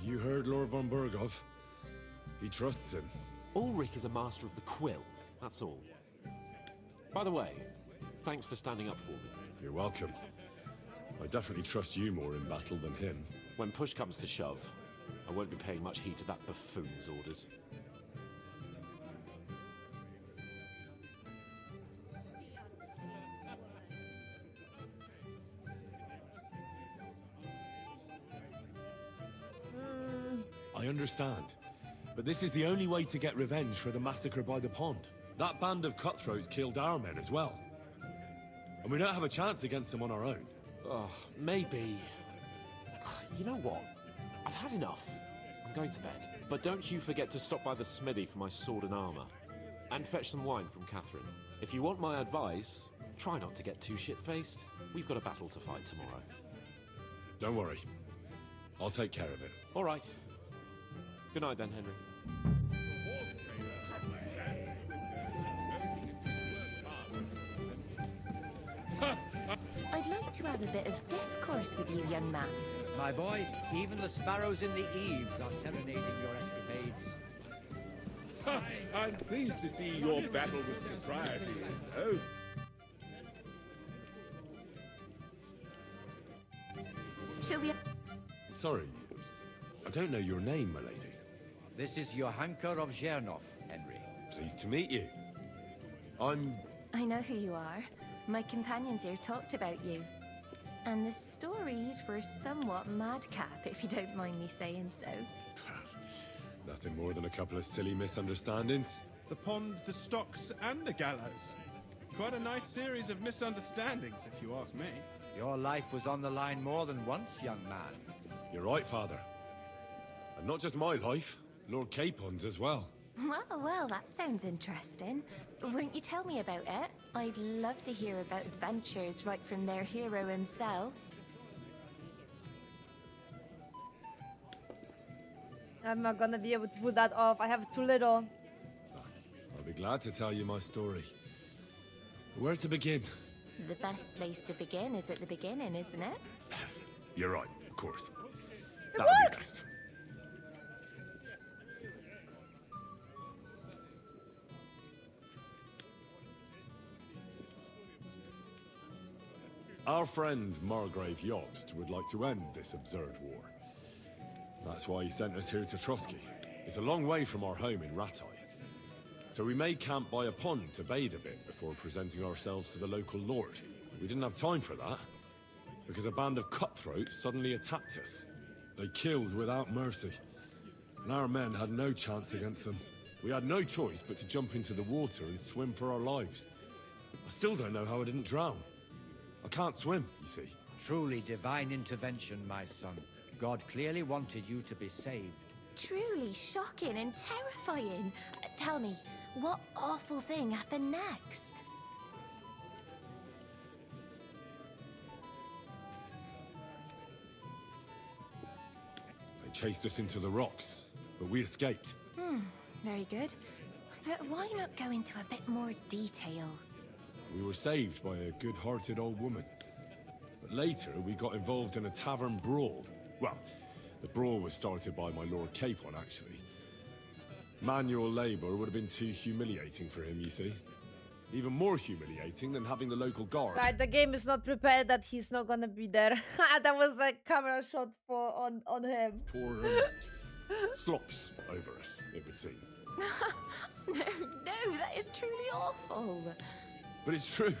You heard Lord von Burgov. He trusts him. Ulrich is a master of the quill, that's all. By the way, thanks for standing up for me. You're welcome. I definitely trust you more in battle than him. When push comes to shove, I won't be paying much heed to that buffoon's orders. I understand. But this is the only way to get revenge for the massacre by the pond. That band of cutthroats killed our men as well. And we don't have a chance against them on our own. Oh, maybe. You know what? I've had enough. I'm going to bed. But don't you forget to stop by the smithy for my sword and armor. And fetch some wine from Catherine. If you want my advice, try not to get too shit-faced. We've got a battle to fight tomorrow. Don't worry. I'll take care of it. All right. Good night then, Henry. I'd like to have a bit of discourse with you, young man. My boy, even the sparrows in the eaves are serenading your escapades. I'm pleased to see your battle with sobriety is over. Shall we... Sorry. I don't know your name, my lady. This is Johanka of Zhernov, Henry. Pleased to meet you. I'm... I know who you are. My companions here talked about you. And the stories were somewhat madcap, if you don't mind me saying so. Nothing more than a couple of silly misunderstandings. The pond, the stocks, and the gallows. Quite a nice series of misunderstandings, if you ask me. Your life was on the line more than once, young man. You're right, Father. And not just my life, Lord Capon's as well. Well, that sounds interesting. Won't you tell me about it? I'd love to hear about adventures right from their hero himself. I'm not gonna be able to pull that off. I have too little. I'll be glad to tell you my story. Where to begin? The best place to begin is at the beginning, isn't it? You're right, of course. It That'll works! be best. Our friend Margrave Jobst would like to end this absurd war. That's why he sent us here to Trotsky. It's a long way from our home in Ratai. So we made camp by a pond to bathe a bit before presenting ourselves to the local lord. We didn't have time for that, because a band of cutthroats suddenly attacked us. They killed without mercy, and our men had no chance against them. We had no choice but to jump into the water and swim for our lives. I still don't know how I didn't drown. I can't swim, you see. Truly divine intervention, my son. God clearly wanted you to be saved. Truly shocking and terrifying. Tell me, what awful thing happened next? They chased us into the rocks, but we escaped. Very good. But why not go into a bit more detail? We were saved by a good-hearted old woman. But later, we got involved in a tavern brawl. Well, the brawl was started by my Lord Capon, actually. Manual labor would have been too humiliating for him, you see. Even more humiliating than having the local guard. Right, the game is not prepared that he's not gonna be there. That was a camera shot for on him. Poor slops over us, it would seem. No, that is truly awful. But it's true.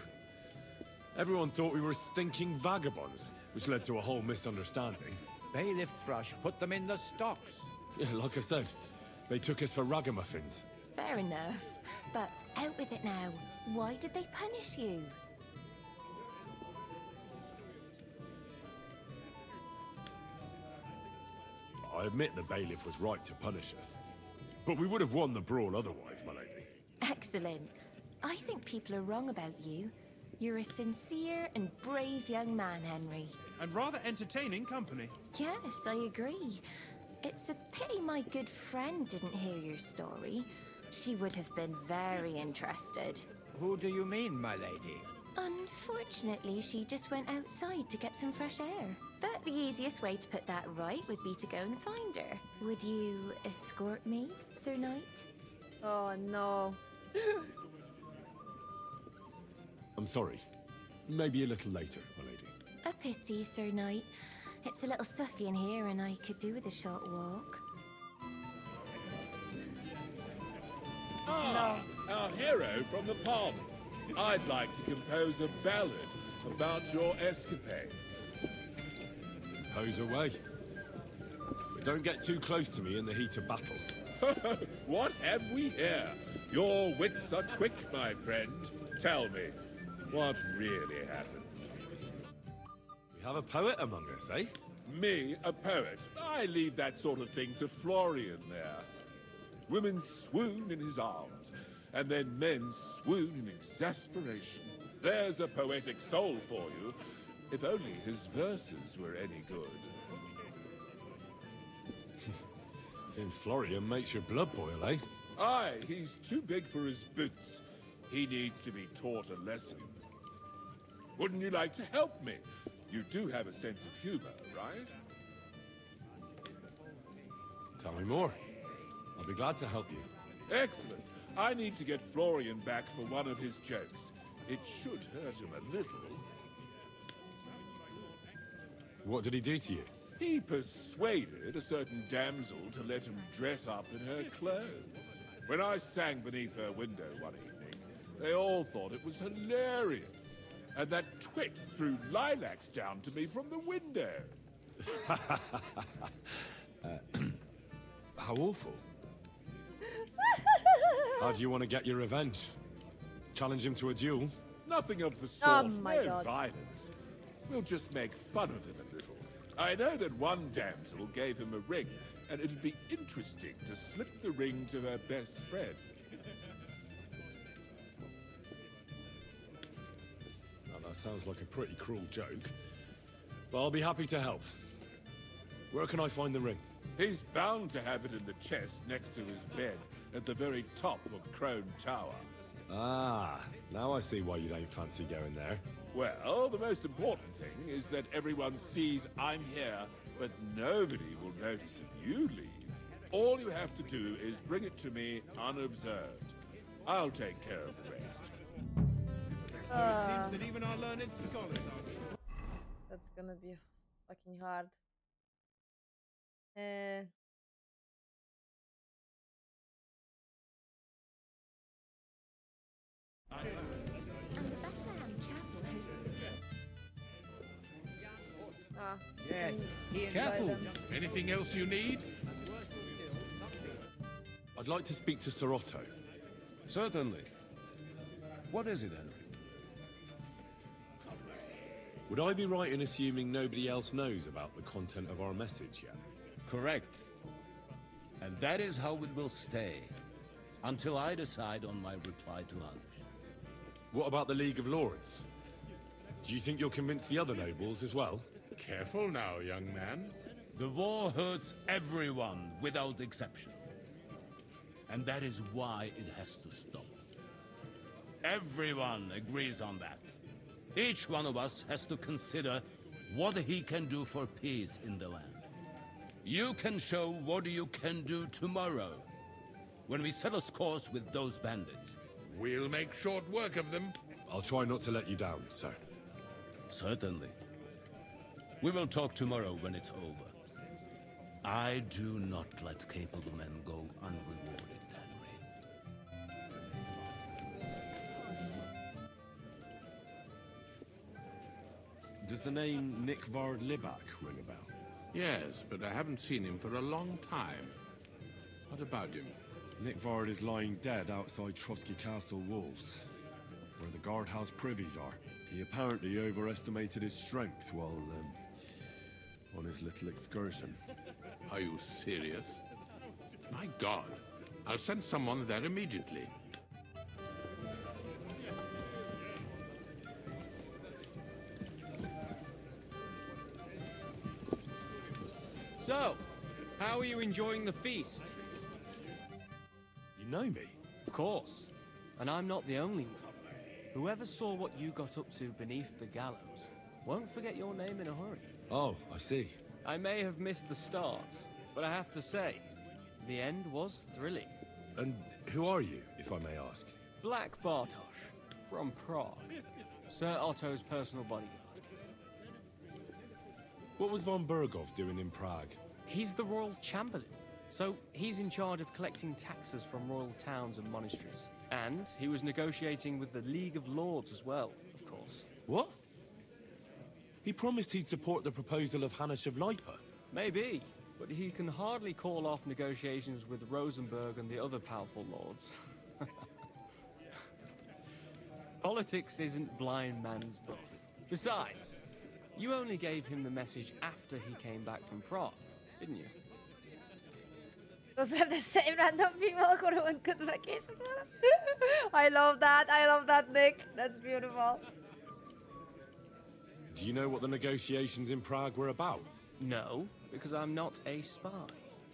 Everyone thought we were stinking vagabonds, which led to a whole misunderstanding. Bailiff Thrush put them in the stocks. Yeah, like I said, they took us for ragamuffins. Fair enough. But out with it now. Why did they punish you? I admit the bailiff was right to punish us. But we would have won the brawl otherwise, my lady. Excellent. I think people are wrong about you. You're a sincere and brave young man, Henry. And rather entertaining company. Yes, I agree. It's a pity my good friend didn't hear your story. She would have been very interested. Who do you mean, my lady? Unfortunately, she just went outside to get some fresh air. But the easiest way to put that right would be to go and find her. Would you escort me, Sir Knight? Oh no. I'm sorry. Maybe a little later, my lady. A pity, Sir Knight. It's a little stuffy in here and I could do with a short walk. Ah, our hero from the pond. I'd like to compose a ballad about your escapades. Hose away. But don't get too close to me in the heat of battle. What have we here? Your wits are quick, my friend. Tell me, what really happened? We have a poet among us, eh? Me, a poet? I leave that sort of thing to Florian there. Women swoon in his arms, and then men swoon in exasperation. There's a poetic soul for you, if only his verses were any good. Since Florian makes your blood boil, eh? Aye, he's too big for his boots. He needs to be taught a lesson. Wouldn't you like to help me? You do have a sense of humor, right? Tell me more. I'll be glad to help you. Excellent. I need to get Florian back for one of his jokes. It should hurt him a little. What did he do to you? He persuaded a certain damsel to let him dress up in her clothes. When I sang beneath her window one evening, they all thought it was hilarious. And that twit threw lilacs down to me from the window. How awful. How do you want to get your revenge? Challenge him to a duel? Nothing of the sort. my no God. violence. We'll just make fun of him a little. I know that one damsel gave him a ring, and it'd be interesting to slip the ring to her best friend. Now, that sounds like a pretty cruel joke. But I'll be happy to help. Where can I find the ring? He's bound to have it in the chest next to his bed at the very top of Crone Tower. Ah, now I see why you don't fancy going there. Well, the most important thing is that everyone sees I'm here, but nobody will notice if you leave. All you have to do is bring it to me unobserved. I'll take care of the rest. It seems that even our learned scholars are... That's gonna be fucking hard. Uh, And the Bethlehem Chapel hosts ah, Yes, he and Careful. Anything else you need? I'd like to speak to Sir Otto. Certainly. What is it, Henry? Would I be right in assuming nobody else knows about the content of our message yet? Correct. And that is how it will stay. Until I decide on my reply to lunch. What about the League of Lords? Do you think you'll convince the other nobles as well? Careful now, young man. The war hurts everyone without exception. And that is why it has to stop. Everyone agrees on that. Each one of us has to consider what he can do for peace in the land. You can show what you can do tomorrow, when we settle scores with those bandits. We'll make short work of them. I'll try not to let you down, sir. Certainly. We will talk tomorrow when it's over. I do not let capable men go unrewarded, Henry. Does the name Nick Vard Libak ring a bell? Yes, but I haven't seen him for a long time. What about him? Nick Vard is lying dead outside Trotsky Castle walls, where the guardhouse privies are. He apparently overestimated his strength while, on his little excursion. Are you serious? My God. I'll send someone there immediately. So, how are you enjoying the feast? You know me? Of course. And I'm not the only one. Whoever saw what you got up to beneath the gallows won't forget your name in a hurry. Oh, I see. I may have missed the start, but I have to say, the end was thrilling. And who are you, if I may ask? Black Bartosz, from Prague. Sir Otto's personal bodyguard. What was von Bergov doing in Prague? He's the royal chamberlain, so he's in charge of collecting taxes from royal towns and monasteries. And he was negotiating with the League of Lords as well, of course. What? He promised he'd support the proposal of Hannes of Lipa. Maybe, but he can hardly call off negotiations with Rosenberg and the other powerful lords. Politics isn't blind man's buff. Besides, you only gave him the message after he came back from Prague, didn't you? Those are the same random people who went good vacation. I love that. I love that, Nick. That's beautiful. Do you know what the negotiations in Prague were about? No, because I'm not a spy.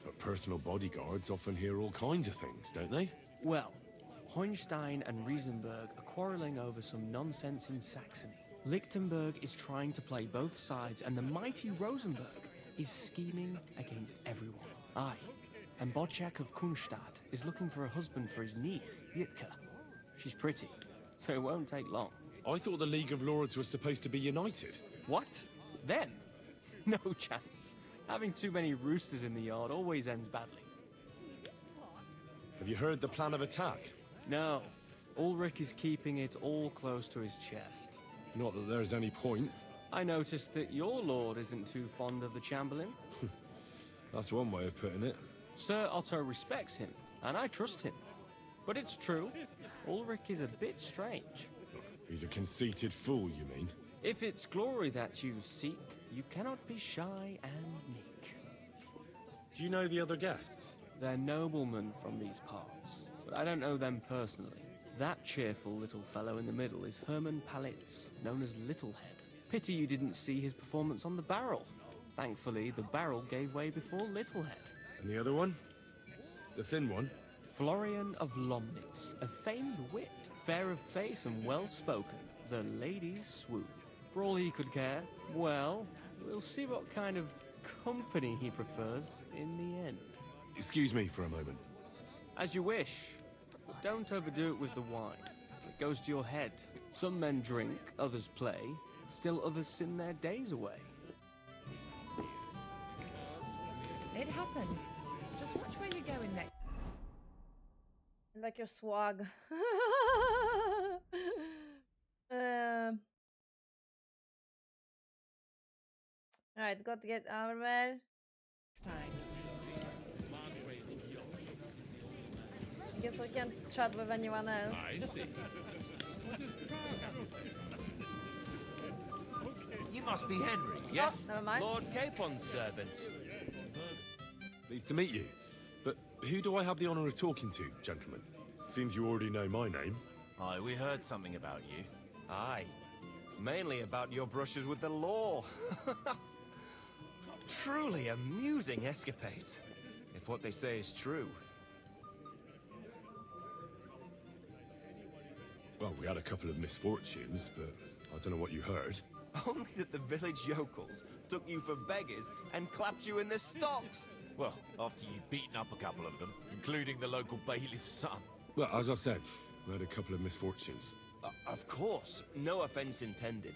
But personal bodyguards often hear all kinds of things, don't they? Well, Hohenstein and Riesenberg are quarreling over some nonsense in Saxony. Lichtenberg is trying to play both sides, and the mighty Rosenberg is scheming against everyone. Aye, and Bodchak of Kunstadt is looking for a husband for his niece, Yitka. She's pretty, so it won't take long. I thought the League of Lords was supposed to be united. What? Them? No chance. Having too many roosters in the yard always ends badly. Have you heard the plan of attack? No. Ulrich is keeping it all close to his chest. Not that there's any point. I noticed that your lord isn't too fond of the Chamberlain. That's one way of putting it. Sir Otto respects him, and I trust him. But it's true, Ulrich is a bit strange. He's a conceited fool, you mean? If it's glory that you seek, you cannot be shy and meek. Do you know the other guests? They're noblemen from these parts, but I don't know them personally. That cheerful little fellow in the middle is Hermann Palitz, known as Littlehead. Pity you didn't see his performance on the barrel. Thankfully, the barrel gave way before Littlehead. And the other one? The thin one? Florian of Lomnitz, a famed wit, fair of face and well-spoken. The ladies swoon. For all he could care, well, we'll see what kind of company he prefers in the end. Excuse me for a moment. As you wish. But don't overdo it with the wine. It goes to your head. Some men drink, others play. Still others sin their days away. It happens. Just watch where you're going next. Like your swag. um. Alright, got to get armor. Time. I guess I can't chat with anyone else. I see. You must be Henry, yes? Oh, never mind. Lord Capon's servant. Pleased to meet you. But who do I have the honor of talking to, gentlemen? Seems you already know my name. Aye, we heard something about you. Aye. Mainly about your brushes with the law. Truly amusing escapades, if what they say is true. Well, we had a couple of misfortunes, but I don't know what you heard. Only that the village yokels took you for beggars and clapped you in the stocks. Well, after you'd beaten up a couple of them, including the local bailiff's son. Well, as I said, we had a couple of misfortunes. Of course, no offense intended.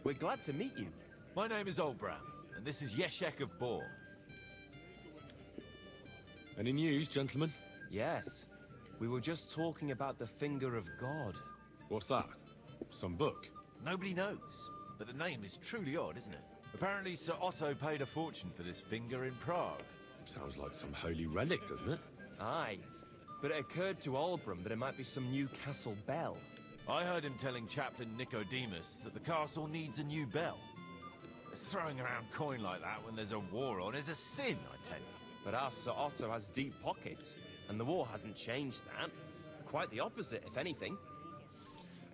We're glad to meet you. My name is Olbram, and this is Yeshek of Bor. Any news, gentlemen? Yes. We were just talking about the Finger of God. What's that? Some book? Nobody knows, but the name is truly odd, isn't it? Apparently Sir Otto paid a fortune for this finger in Prague. Sounds like some holy relic, doesn't it? Aye. But it occurred to Olbram that it might be some new castle bell. I heard him telling Chaplain Nicodemus that the castle needs a new bell. Throwing around coin like that when there's a war on is a sin, I tell you. But our Sir Otto has deep pockets, and the war hasn't changed that. Quite the opposite, if anything.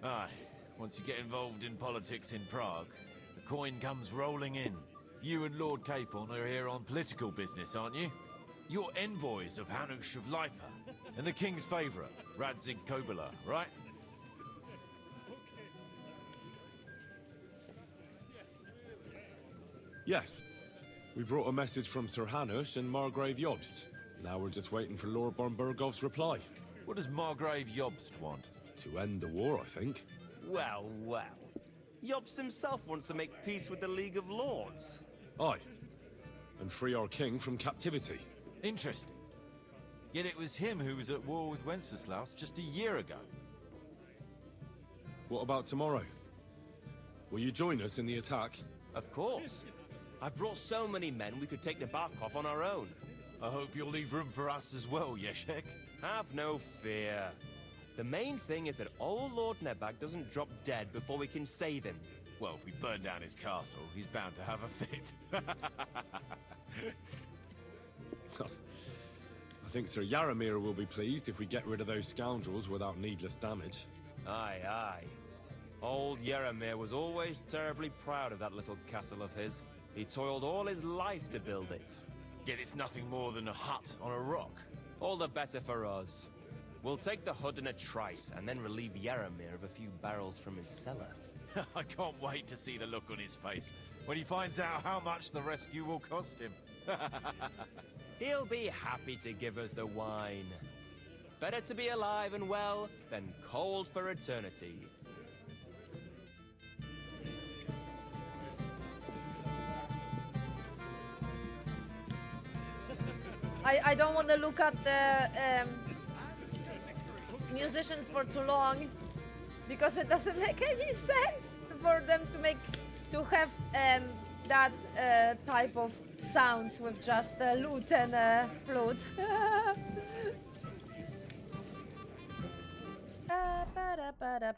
Aye. Once you get involved in politics in Prague, the coin comes rolling in. You and Lord Capon are here on political business, aren't you? You're envoys of Hanush of Lipa, and the king's favourite, Radzig Kobyla, right? Yes. We brought a message from Sir Hanush and Margrave Jobst. Now we're just waiting for Lord Bornbergov's reply. What does Margrave Jobst want? To end the war, I think. Well, well. Jobst himself wants to make peace with the League of Lords. Aye. And free our king from captivity. Interesting. Yet it was him who was at war with Wenceslaus just a year ago. What about tomorrow? Will you join us in the attack? Of course. I've brought so many men we could take the bark off on our own. I hope you'll leave room for us as well, Yeshek. Have no fear. The main thing is that old Lord Nebag doesn't drop dead before we can save him. Well, if we burn down his castle, he's bound to have a fit. I think Sir Yaramir will be pleased if we get rid of those scoundrels without needless damage. Aye, aye. Old Yaramir was always terribly proud of that little castle of his. He toiled all his life to build it. Yet it's nothing more than a hut on a rock. All the better for us. We'll take the hut in a trice and then relieve Yaramir of a few barrels from his cellar. I can't wait to see the look on his face when he finds out how much the rescue will cost him. He'll be happy to give us the wine. Better to be alive and well than cold for eternity. I don't want to look at the musicians for too long because it doesn't make any sense for them to have that type of sounds with just a lute and a flute.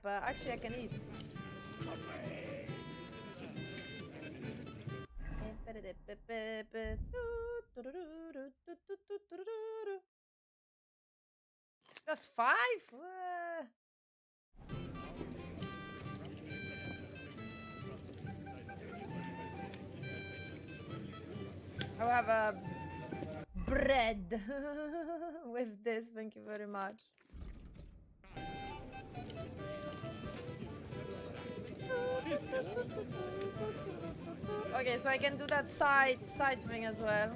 Actually, I can eat. Just 5? I'll have a bread with this, thank you very much. Okay, so I can do that side thing as well.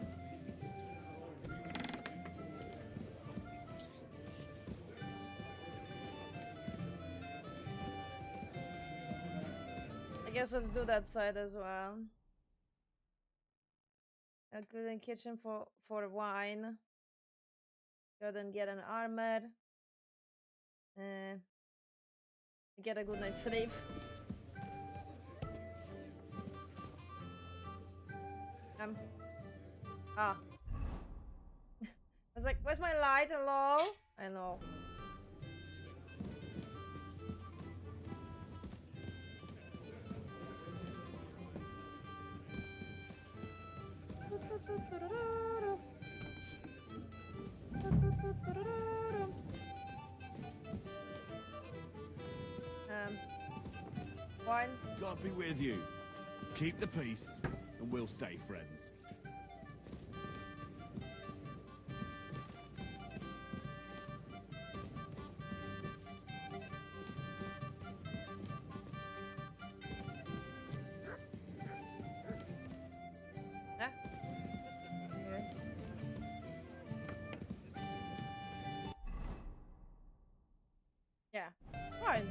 I guess let's do that side as well. A good kitchen for wine. Go ahead and get an armor. Get a good night's sleep. I was like, where's my light? Hello? I know. Wine. God be with you. Keep the peace, and we'll stay friends. Huh? Yeah. Fine.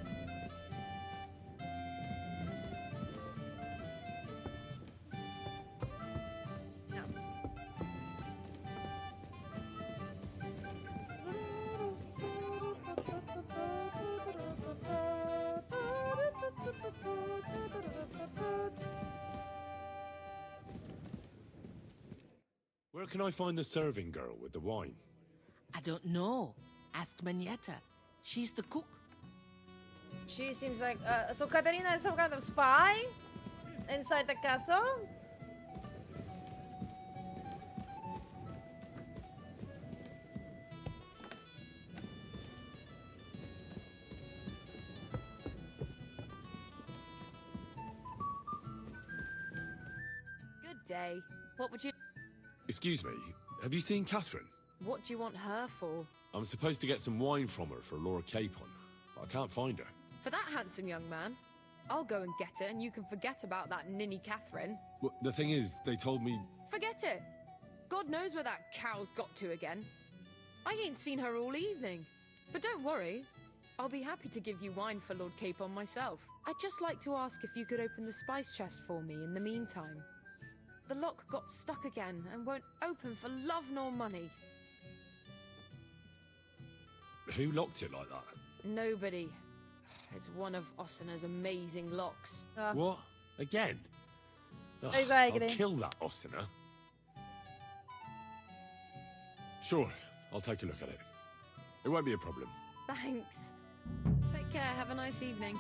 Where can I find the serving girl with the wine? I don't know. Ask Manietta. She's the cook. She seems like so Katarina is some kind of spy inside the castle. Good day. What would you... Excuse me, have you seen Catherine? What do you want her for? I'm supposed to get some wine from her for Lord Capon, but I can't find her. For that handsome young man? I'll go and get her, and you can forget about that ninny Catherine. Well, the thing is, they told me... Forget it! God knows where that cow's got to again. I ain't seen her all evening. But don't worry. I'll be happy to give you wine for Lord Capon myself. I'd just like to ask if you could open the spice chest for me in the meantime. The lock got stuck again and won't open for love nor money. Who locked it like that? Nobody. It's one of Ossina's amazing locks. What? Again? Ugh, Exactly. I'll kill that Ossina. Sure, I'll take a look at it. It won't be a problem. Thanks. Take care. Have a nice evening.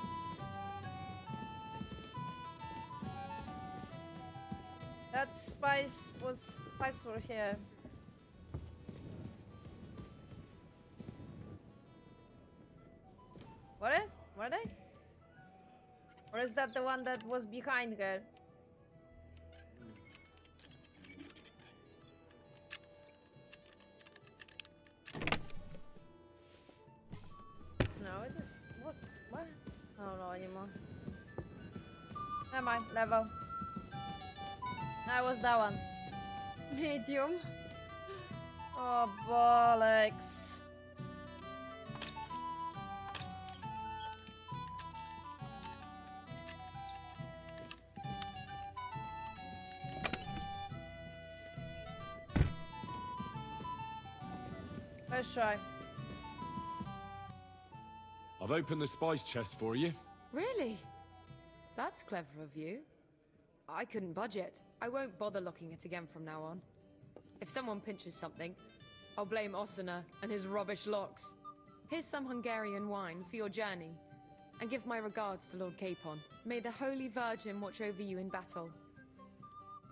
That spice were here. Were they? Or is that the one that was behind her? No, it just was what? I don't know anymore. Never mind, level. I was that one. Medium. Oh, bollocks. Let's try. I've opened the spice chest for you. Really? That's clever of you. I couldn't budget. I won't bother locking it again from now on. If someone pinches something, I'll blame Ossina and his rubbish locks. Here's some Hungarian wine for your journey. And give my regards to Lord Capon. May the Holy Virgin watch over you in battle.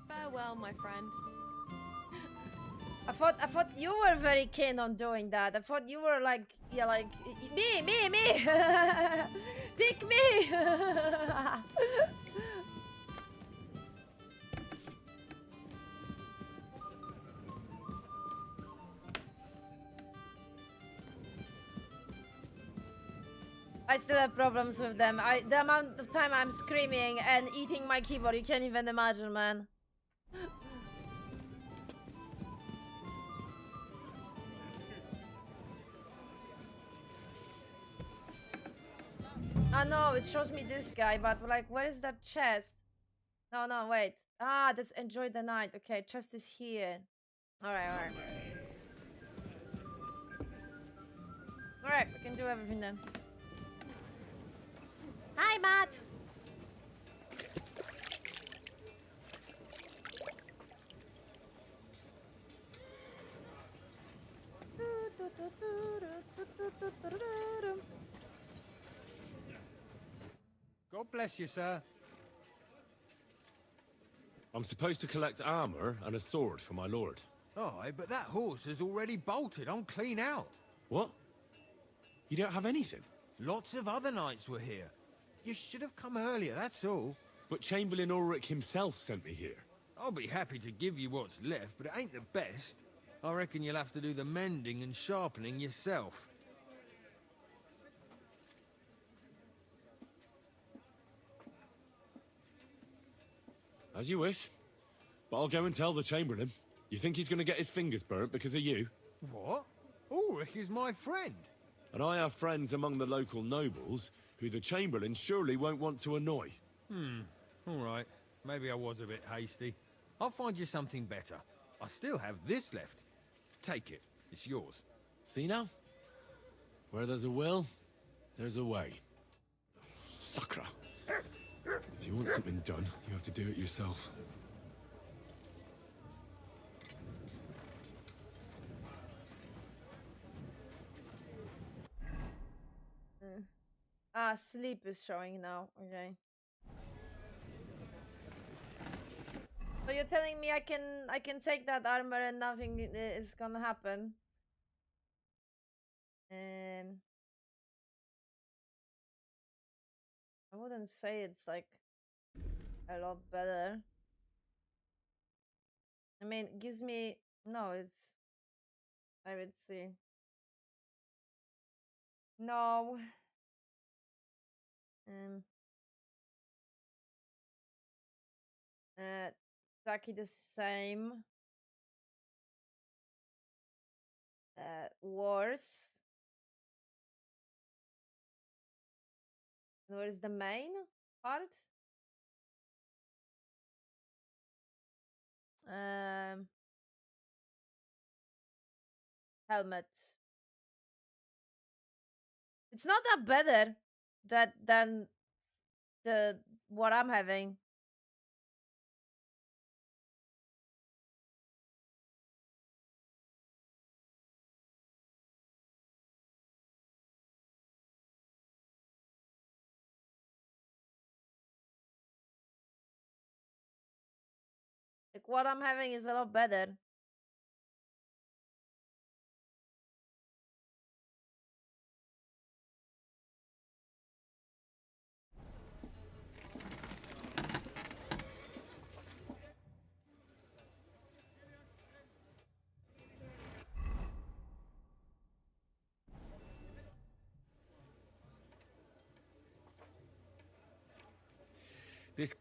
Farewell, my friend. I thought you were very keen on doing that. I thought you were like, yeah, like me. Pick me. I still have problems with them. The amount of time I'm screaming and eating my keyboard, you can't even imagine, man. Ah, no, it shows me this guy, but like, where is that chest? No, no, wait. Ah, that's enjoy the night. Okay, chest is here. Alright, alright. Alright, we can do everything then. Hi, Matt! God bless you, sir. I'm supposed to collect armor and a sword for my lord. Aye, but that horse has already bolted. I'm clean out. What? You don't have anything? Lots of other knights were here. You should have come earlier, that's all. But Chamberlain Ulrich himself sent me here. I'll be happy to give you what's left, but it ain't the best. I reckon you'll have to do the mending and sharpening yourself. As you wish. But I'll go and tell the Chamberlain. You think he's going to get his fingers burnt because of you? What? Ulrich is my friend. And I have friends among the local nobles who the Chamberlain surely won't want to annoy. All right. Maybe I was a bit hasty. I'll find you something better. I still have this left. Take it. It's yours. See now? Where there's a will, there's a way. Sakra. If you want something done, you have to do it yourself. Ah, sleep is showing now. Okay. So you're telling me I can take that armor and nothing is gonna happen? I wouldn't say it's like a lot better. I mean, it gives me no. It's I would see. No. Exactly the same. Worse. Where is the main part? Helmet. It's not that better than the what I'm having. Like what I'm having is a lot better. This...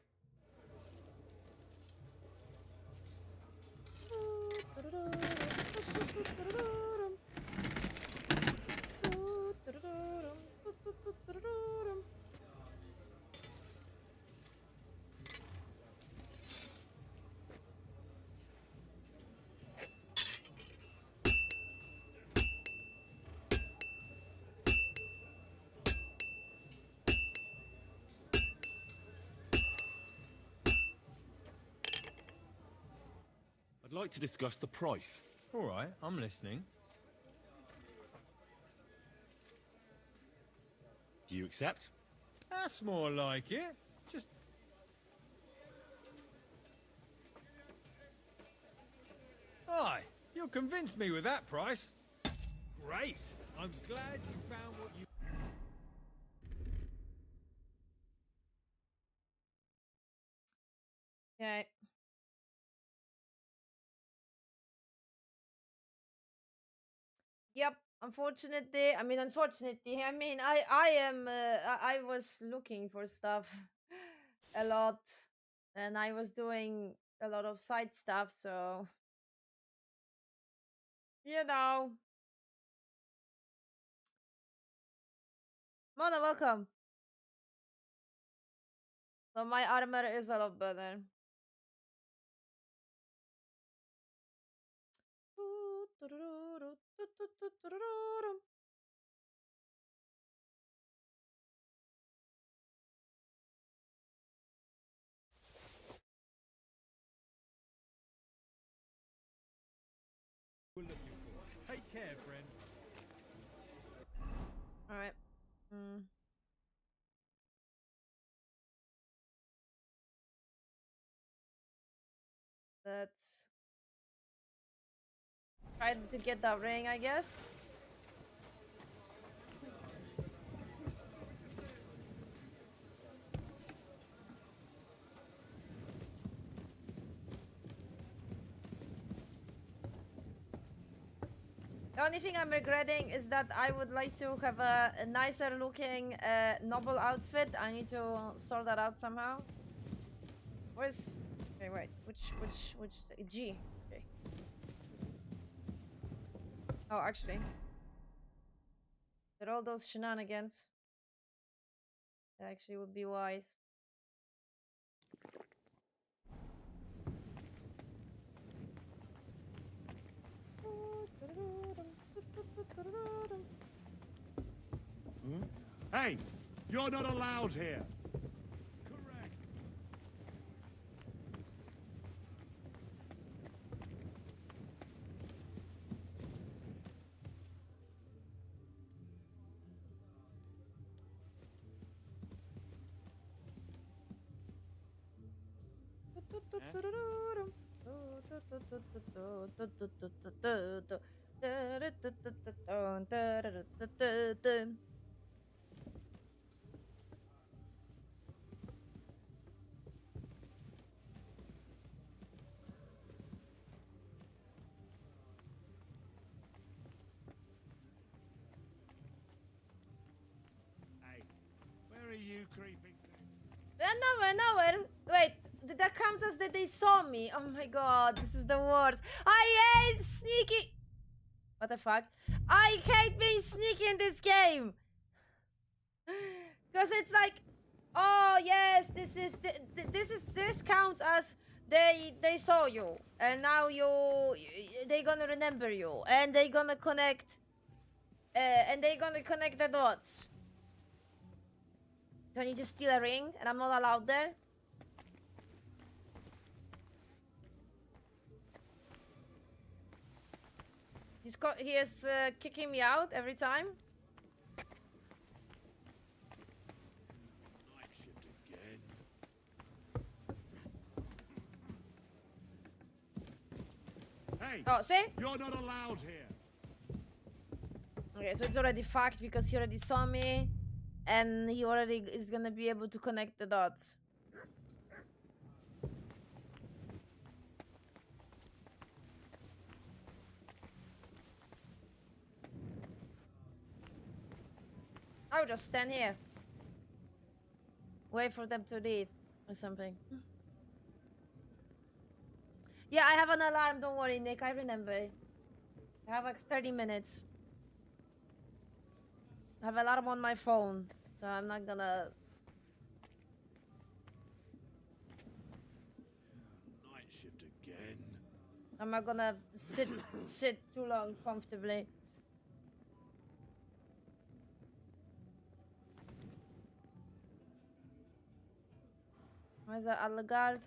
I'd like to discuss the price. All right, I'm listening. Do you accept? That's more like it. Just... Aye, you'll convince me with that price. Great. I'm glad you found what you... Okay. Yep. Unfortunately, I mean, I was looking for stuff a lot, and I was doing a lot of side stuff, so you know. Mona, welcome. So my armor is a lot better. Take care, friend. All right. Mm. Let's try to get that ring, I guess. The only thing I'm regretting is that I would like to have a nicer looking noble outfit. I need to sort that out somehow. Where's... Okay, wait. Which... G. Okay. Oh, actually. With all those shenanigans, it actually would be wise. Hey, you're not allowed here. Hey, where are you creeping to? Nowhere. Wait, did that count as that they saw me? Oh my god, this is the worst. I hate sneaky. What the fuck? I hate being sneaky in this game. Because it's like, oh yes, this counts as they saw you, and now they gonna remember you, and they gonna connect, the dots. Do I need to steal a ring, and I'm not allowed there? He is kicking me out every time. Night shift again. Hey! Oh, see? You're not allowed here. Okay, so it's already fucked because he already saw me, and he already is gonna be able to connect the dots. I'll just stand here. Wait for them to leave or something. Yeah, I have an alarm. Don't worry, Nick. I remember. I have like 30 minutes. I have an alarm on my phone, so I'm not gonna... Night shift again. I'm not gonna sit too long comfortably. Where's the Allegard?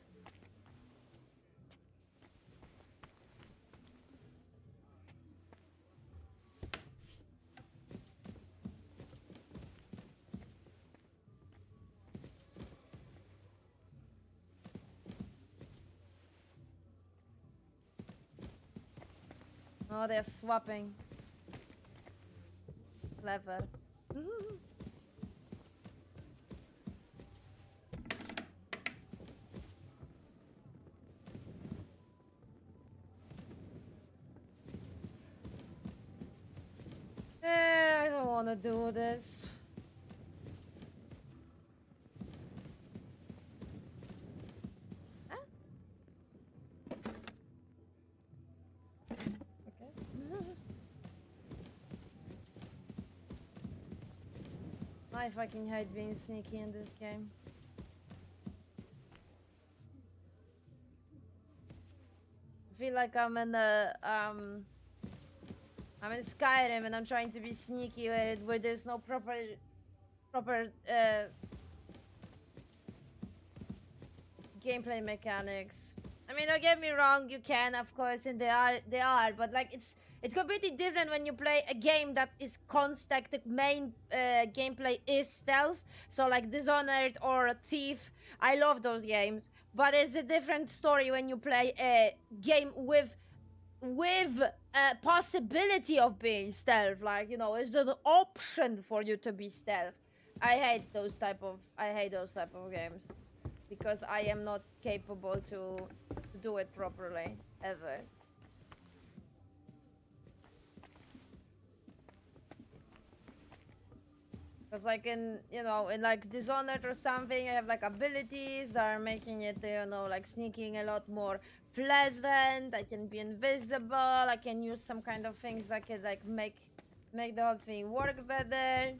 Oh, they're swapping. Clever. I don't want to do this. Huh? Okay. I fucking hate being sneaky in this game. feel like I'm in the I'm in Skyrim and I'm trying to be sneaky where there's no proper gameplay mechanics. I mean, don't get me wrong, you can, of course, and they are, but like it's completely different when you play a game that is constant. The main gameplay is stealth, so like Dishonored or Thief. I love those games, but it's a different story when you play a game with a possibility of being stealth. Like, you know, it's an option for you to be stealth. I hate those type of games because I am not capable to do it properly ever. Because like in, you know, in like Dishonored or something, I have like abilities that are making it, you know, like sneaking a lot more pleasant. I can be invisible. I can use some kind of things that can like make the whole thing work better.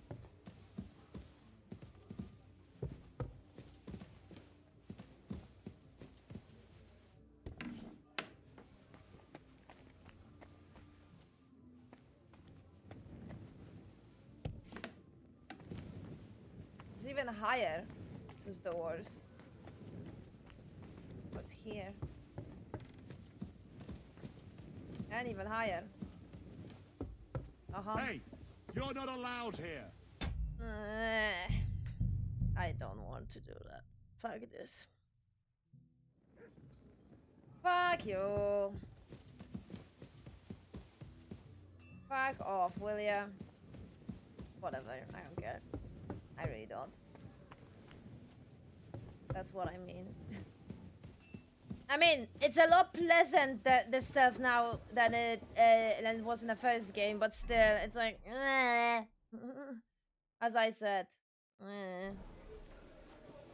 It's even higher. This is the worst. What's here? And even higher. Hey, you're not allowed here. I don't want to do that. Fuck this. Fuck you. Fuck off, will ya? Whatever, I don't care. I really don't. That's what I mean. I mean, it's a lot pleasant, the stuff now than it was in the first game, but still, it's like, as I said,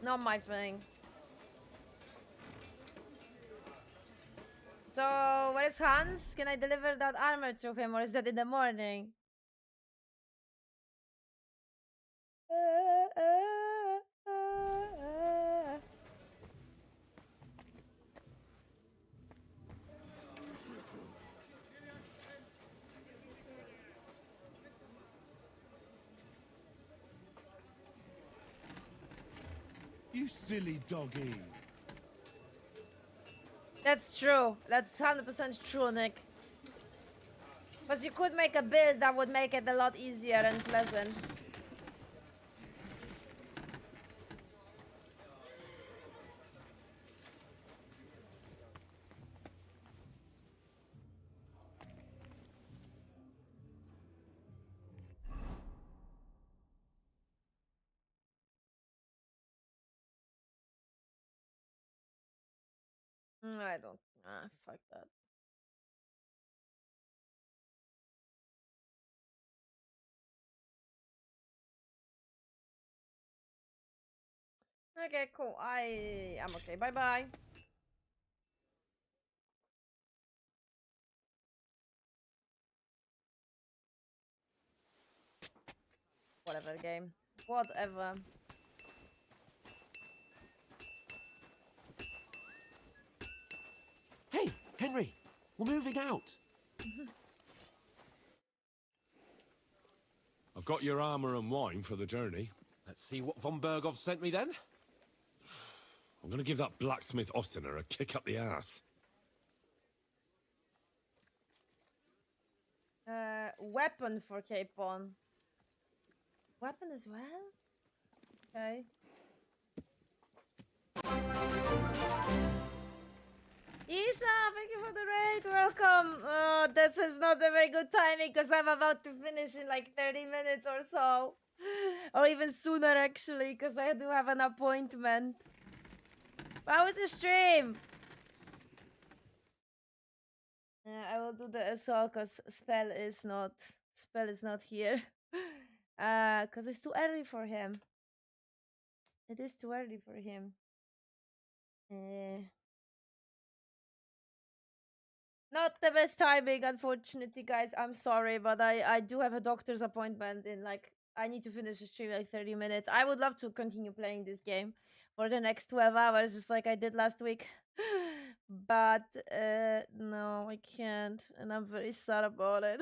not my thing. So, where is Hans? Can I deliver that armor to him, or is that in the morning? You silly doggy. That's true. That's 100% true, Nick. Because you could make a build that would make it a lot easier and pleasant. I don't. Fuck that. Okay, cool. I'm okay. Bye bye. Whatever game. Whatever. Hey, Henry, we're moving out. I've got your armor and wine for the journey. Let's see what von Berghoff sent me then. I'm gonna give that blacksmith Ostener a kick up the ass. Weapon for Capon. Weapon as well? Okay. Isa, thank you for the raid. Welcome. This is not a very good timing because I'm about to finish in like 30 minutes or so. Or even sooner actually, because I do have an appointment. How was your stream? I will do the assault because spell is not here. Because it's too early for him. It is too early for him. Not the best timing, unfortunately, guys. I'm sorry, but I do have a doctor's appointment in like I need to finish the stream like 30 minutes. I would love to continue playing this game for the next 12 hours, just like I did last week. But no, I can't, and I'm very sad about it.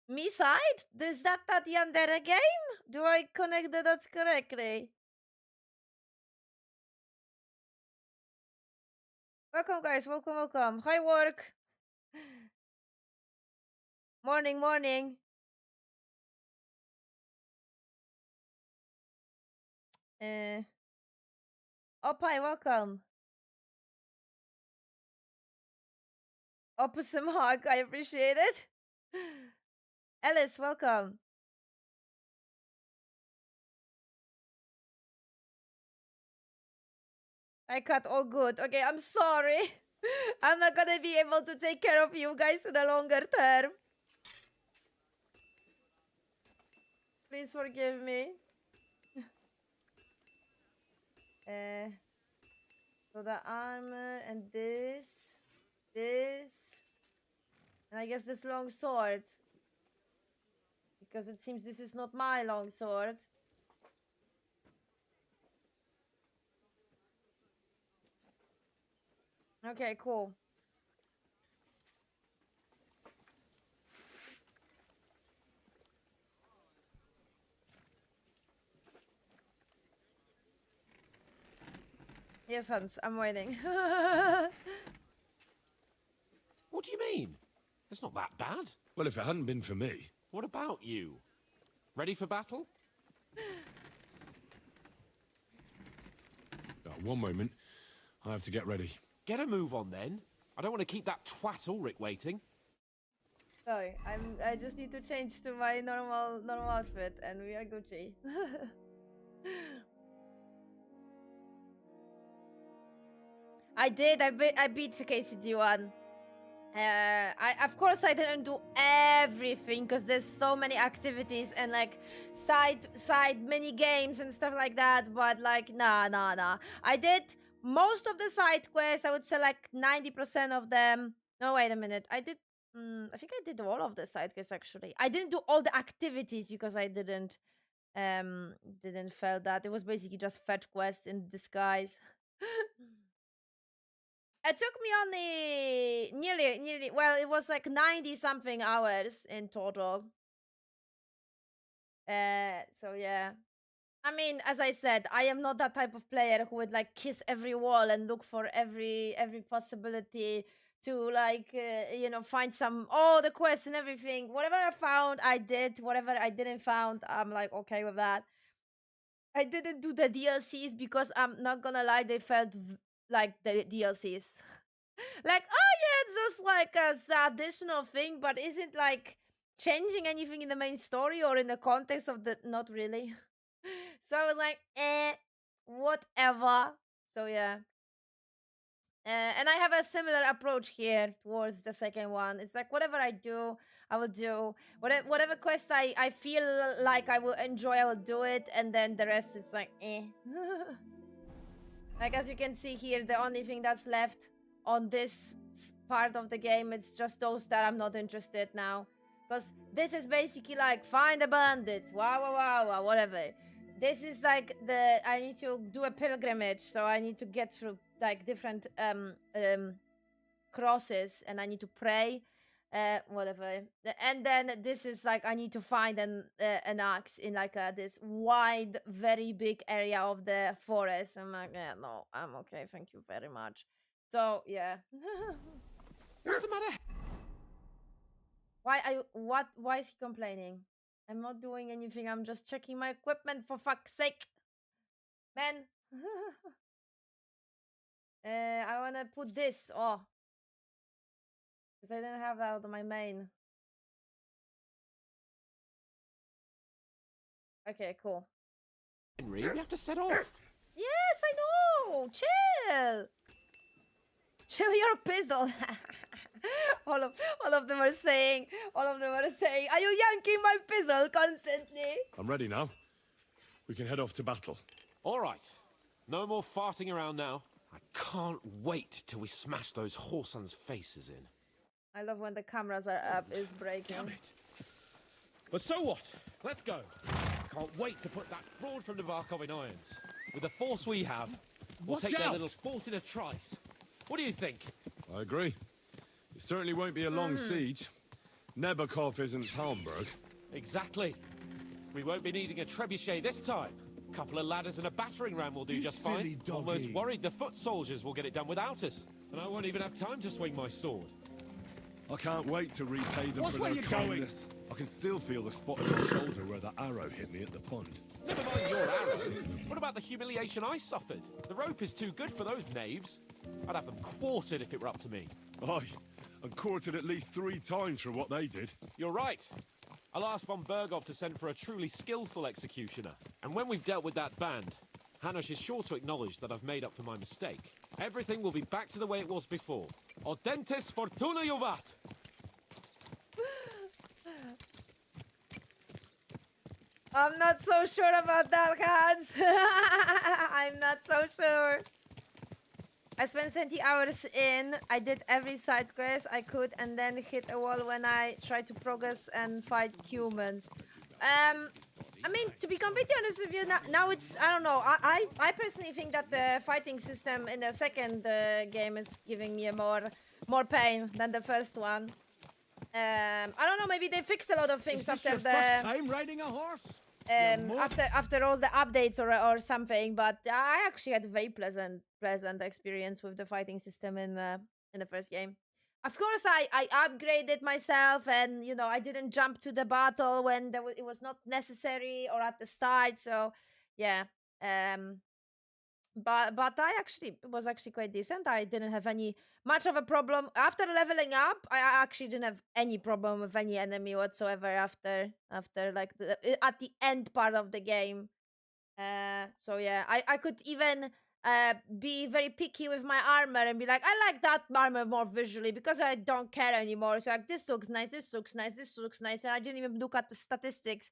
Me side? Is that Yandere game? Do I connect the dots correctly? Welcome, guys. Welcome, welcome. Hi, work. Morning, morning. Opai, welcome. Opposite hug, I appreciate it. Alice, welcome. I cut all good. Okay, I'm sorry. I'm not gonna be able to take care of you guys in the longer term. Please forgive me. So the armor and this, and I guess this long sword. Because it seems this is not my long sword. Okay, cool. Yes, Hans, I'm waiting. What do you mean? It's not that bad. Well, if it hadn't been for me... What about you? Ready for battle? One moment. I have to get ready. Get a move on, then. I don't want to keep that twat Ulrich waiting. Sorry, I just need to change to my normal outfit, and we are Gucci. I did. I beat KCD1. Of course I didn't do everything because there's so many activities and like side mini games and stuff like that. But like nah. I did most of the side quests. I would say like 90% of them. No, wait a minute. I think I did all of the side quests actually. I didn't do all the activities because I didn't feel that it was basically just fetch quests in disguise. It took me only nearly, well, it was like 90 something hours in total. So yeah. I mean, as I said, I am not that type of player who would like kiss every wall and look for every possibility to like, you know, find all the quests and everything. Whatever I found, I did. Whatever I didn't found, I'm like, okay with that. I didn't do the DLCs because I'm not gonna lie, they felt like the DLCs. Like, oh yeah, it's just like a additional thing, but isn't like changing anything in the main story or in the context of the, not really. So I was like, whatever. So yeah. And I have a similar approach here towards the second one. It's like whatever I do, I will do. Whatever quest I feel like I will enjoy, I will do it, and then the rest is like, Like as you can see here, the only thing that's left on this part of the game is just those that I'm not interested now. Because this is basically like, find the bandits, wow, whatever. This is like I need to do a pilgrimage, so I need to get through like different crosses, and I need to pray, whatever. And then this is like, I need to find an axe in like this wide, very big area of the forest. I'm like, yeah, no, I'm okay, thank you very much. So yeah. What's the matter? Why is he complaining? I'm not doing anything, I'm just checking my equipment, for fuck's sake. Man. I wanna put this, because I didn't have that on my main. Okay, cool. Henry, we have to set off. Yes, I know. Chill. Chill your pistol. all of them are saying. Are you yanking my pistol constantly? I'm ready now. We can head off to battle. All right. No more farting around now. I can't wait till we smash those whoresons' faces in. I love when the cameras are up, is breaking. Damn it. But so what? Let's go. Can't wait to put that fraud from the Barkov in irons. With the force we have, we'll Watch take their out! little fort in a trice. What do you think? I agree. It certainly won't be a long siege. Nebakov isn't Talmberg. Exactly. We won't be needing a trebuchet this time. A couple of ladders and a battering ram will do just fine. Almost worried the foot soldiers will get it done without us. And I won't even have time to swing my sword. I can't wait to repay them Watch for where their you're going. kindness. I can still feel the spot on my shoulder where the arrow hit me at the pond. Never mind your arrow. What about the humiliation I suffered? The rope is too good for those knaves. I'd have them quartered if it were up to me. Aye, and quartered at least 3 times for what they did. You're right. I'll ask von Bergov to send for a truly skillful executioner. And when we've dealt with that band, Hanush is sure to acknowledge that I've made up for my mistake. Everything will be back to the way it was before. Audentes fortuna juvat! I'm not so sure about that, Hans. I'm not so sure. I spent 70 hours in. I did every side quest I could and then hit a wall when I tried to progress and fight humans. I mean, to be completely honest with you, now it's, I don't know. I personally think that the fighting system in the second game is giving me a more pain than the first one. I don't know, maybe they fixed a lot of things after your the first time riding a horse? after all the updates or something, but I actually had a very pleasant experience with the fighting system in the first game. Of course, I upgraded myself, and you know I didn't jump to the battle when it was not necessary or at the start. So yeah, but I actually was actually quite decent. I didn't have much of a problem after leveling up. I actually didn't have any problem with any enemy whatsoever after like at the end part of the game. So yeah, I could even be very picky with my armor and be like, I like that armor more visually because I don't care anymore. So like, this looks nice, this looks nice, this looks nice, and I didn't even look at the statistics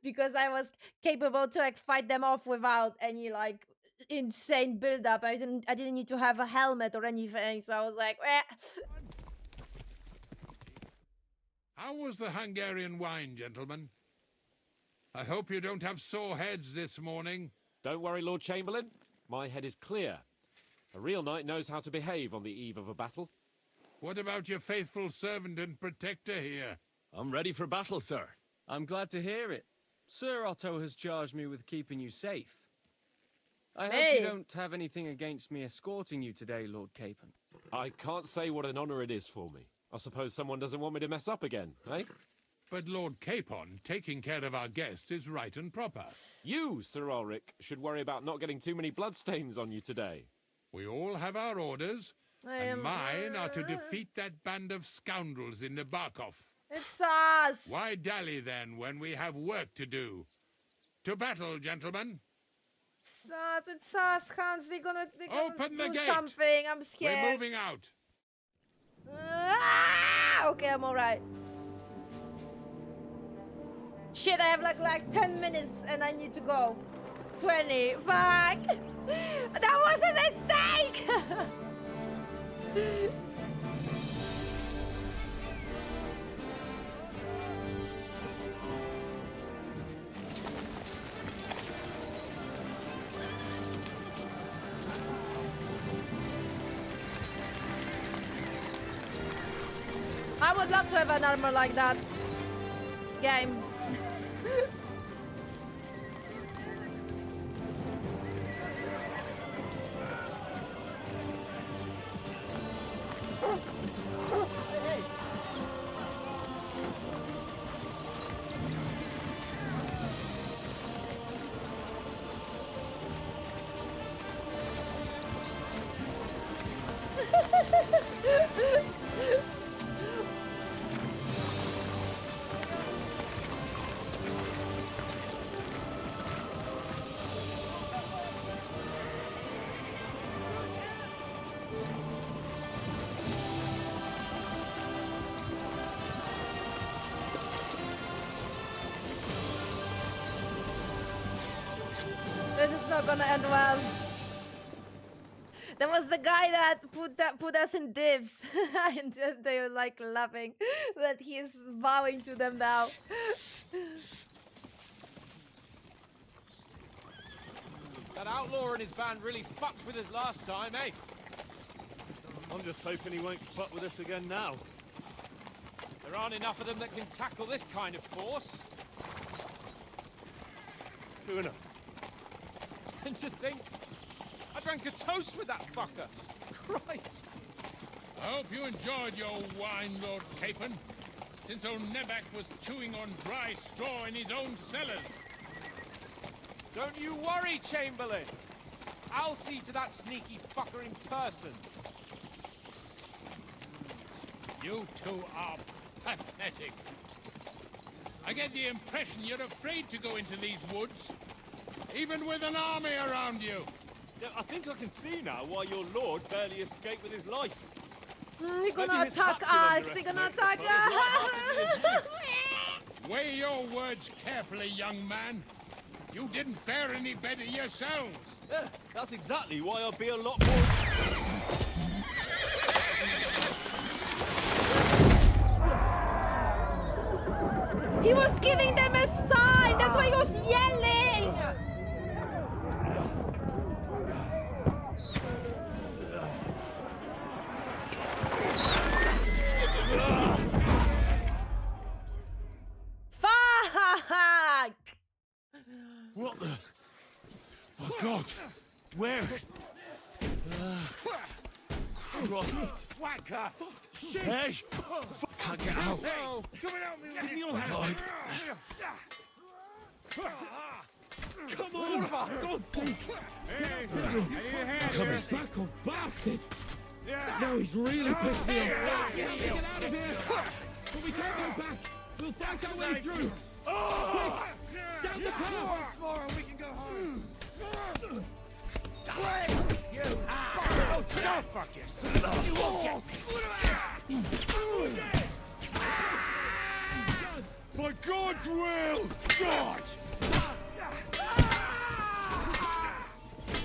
because I was capable to like fight them off without any like insane build up. I didn't need to have a helmet or anything, so I was like, eh. How was the Hungarian wine, gentlemen? I hope you don't have sore heads this morning. Don't worry, Lord Chamberlain. My head is clear. A real knight knows how to behave on the eve of a battle. What about your faithful servant and protector here? I'm ready for battle, sir. I'm glad to hear it. Sir Otto has charged me with keeping you safe. I hope you don't have anything against me escorting you today, Lord Capon. I can't say what an honor it is for me. I suppose someone doesn't want me to mess up again, eh? But Lord Capon, taking care of our guests is right and proper. You, Sir Ulrich, should worry about not getting too many bloodstains on you today. We all have our orders, and mine are to defeat that band of scoundrels in the Barkov. It's us! Why dally then when we have work to do? To battle, gentlemen! It's us, Hans. They're gonna Open the do gate. something. I'm scared. We're moving out. Okay, I'm alright. Shit, I have like 10 minutes and I need to go. 20. Fuck! That was a mistake! I would love to have an armor like that. Game. This is not gonna end well. That was the guy that put us in dibs, and then they were like laughing that he's bowing to them now. That outlaw and his band really fucked with us last time, eh? I'm just hoping he won't fuck with us again now. There aren't enough of them that can tackle this kind of force. True enough. And to think, I drank a toast with that fucker. Christ. I hope you enjoyed your wine, Lord Capon, since old Neback was chewing on dry straw in his own cellars. Don't you worry, Chamberlain. I'll see to that sneaky fucker in person. You two are pathetic. I get the impression you're afraid to go into these woods, even with an army around you. Yeah, I think I can see now why your lord barely escaped with his life. They're gonna attack us! They're gonna attack us! Weigh your words carefully, young man. You didn't fare any better yourselves. Yeah, that's exactly why I'll be a lot more... He was giving them a sign! That's why he was yelling! Fuck! What the... Oh, God! Where? Whacker! Hey! Can't get out. No! Come and help me with your God. Come on! God's sake! Hey! Coming. Tackle, bastard! No, he's really pissed me off. Get out of here! But we can't go back. We'll fight our way through. Quick! Down the path! Once more and we can go home. You! Oh, go fuck yourself! You won't get me! By God's will! God!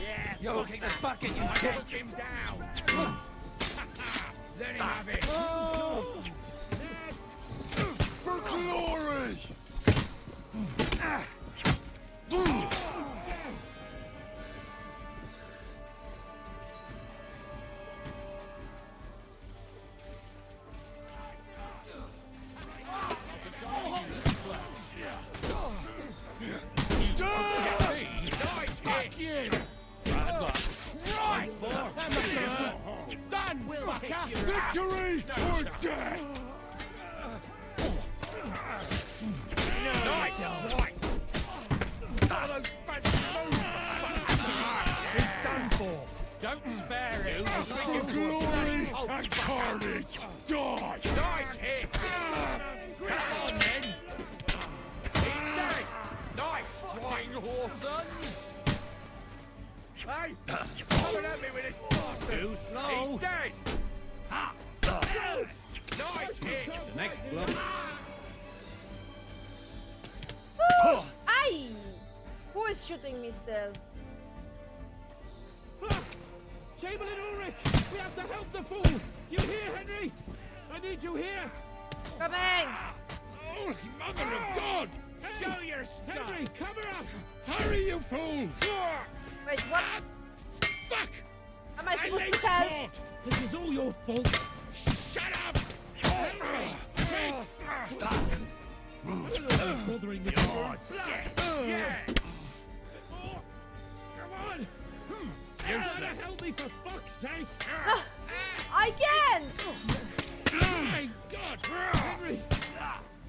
Yeah, yo, kick this bucket, you take him down! Let him have it! For glory! Victory or death! Nice! He's done for! Don't spare him! For glory and carnage! Die! Nice hit! Come on then! He's dead! Nice strike! Horsons! Hey! Come and help me with this bastard! Too slow! He's dead! Nice hit! The next blow. Aye! Who is shooting me still? Chamberlain Ulrich! We have to help the fool! You hear, Henry? I need you here! Coming! Oh, mother of God! Show your stuff! Henry, cover up! Hurry, you fool! Wait, what? Fuck! Am I supposed to tell? This is all your fault! Shut up! Henry! Bothering the God! Yeah! Come on! Useless! Help me for fuck's sake! I can't! My God! Henry!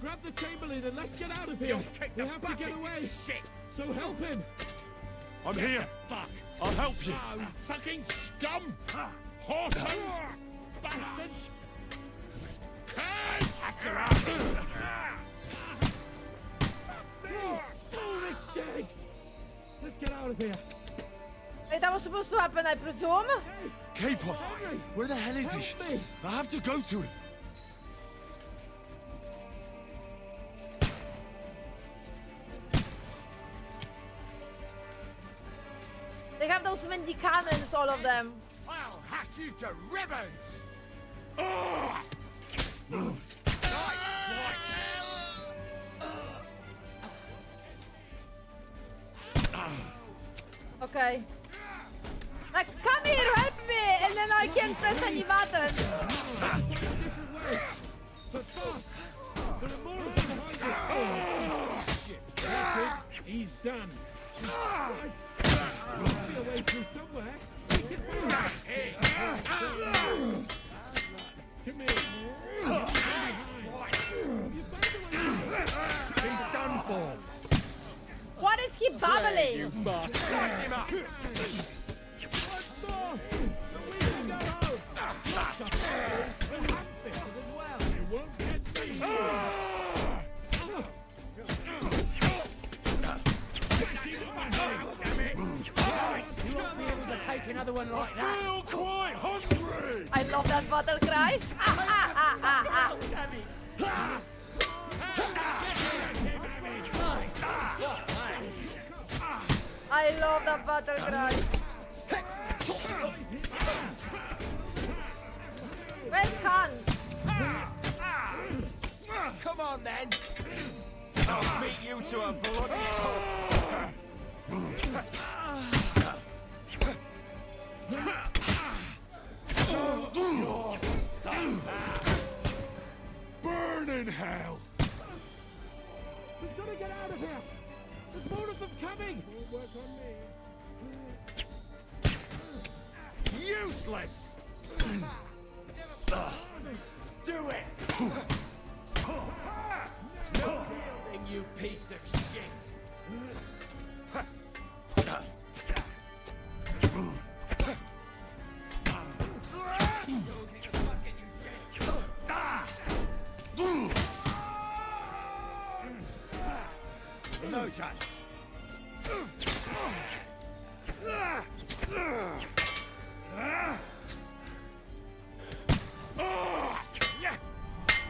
Grab the Chamberlain and let's get out of here! We have to get away! Shit. So help him! I'm here! Fuck! I'll help you! You fucking scum! Horsons! Bastards! Curse! Ulrich's dead! Let's get out of here! Wait, that was supposed to happen, I presume? Capon! Where the hell is he? Help me. I have to go to him! They have those windy cannons, all of them. you to ribbons! Okay. Like, come here, help me, and then I can't press any buttons. He's done. Be away from somewhere. Come here. He's done for. What is he babbling? You bastard. Him up. Take another one like that. Feel quite hungry. I love that battle cry. I love that battle cry. Where's Hans? Come on then. I'll beat you to a bloody Burn in hell! We've got to get out of here! There's more of them coming! Won't work on me. Useless! Do it! No yielding, you piece of shit! No chance.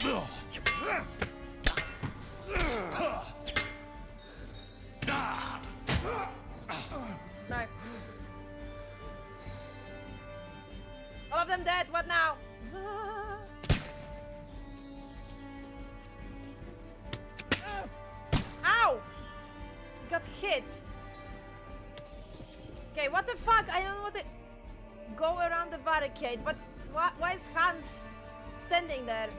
No. All of them dead. What now? Ow! Got hit. Okay, what the fuck? I don't know what to go around the barricade, but why is Hans standing there?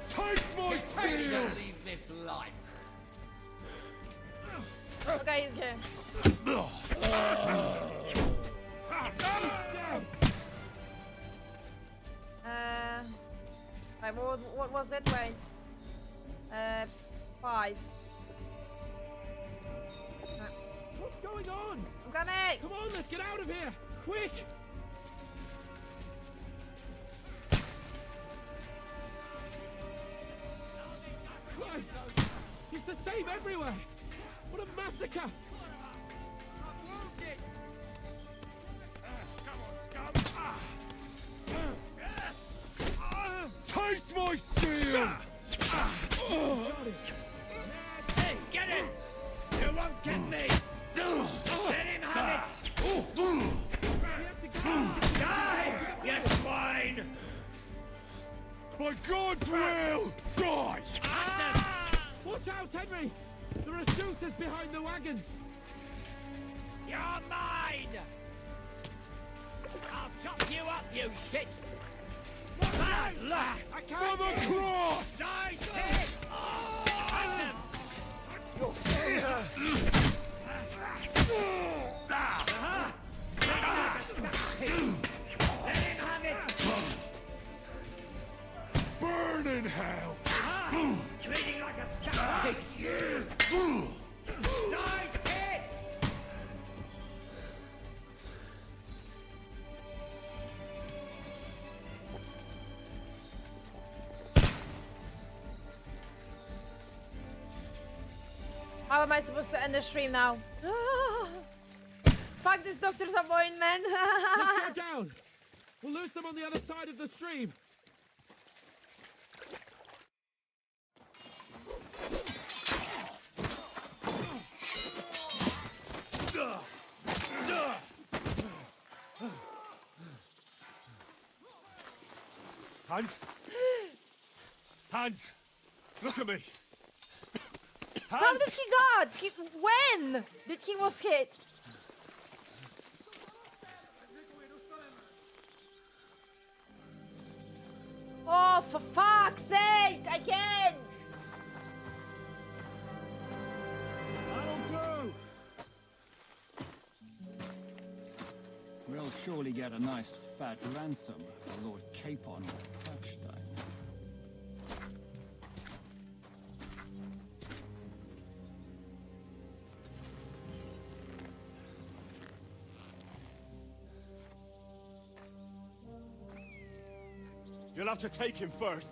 Take my Steel! Leave this life. Okay, he's here. Right, what was it? Wait. 5. What's going on? I'm coming! Come on, let's get out of here! Quick! Christ! It's the same everywhere! What a massacre! Taste my steel! Hey, get him! You won't get me! Let him have it! Die, you swine! By God's will, die! Watch out, Henry! There are shooters behind the wagons! You're mine! I'll chop you up, you shit! Bad luck! I can't For the cross! Nice hit! Let him have it! Burn in hell! Bleeding like a stuck pig! Nice hit! How am I supposed to end the stream now? Fuck this doctor's appointment! Let's go down! We'll lose them on the other side of the stream! Hans? Hans! Look at me! How did he got? When did he was hit? Oh, for fuck's sake! I can't! That'll do! We'll surely get a nice fat ransom for Lord Capon or Patchstein. You'll have to take him first.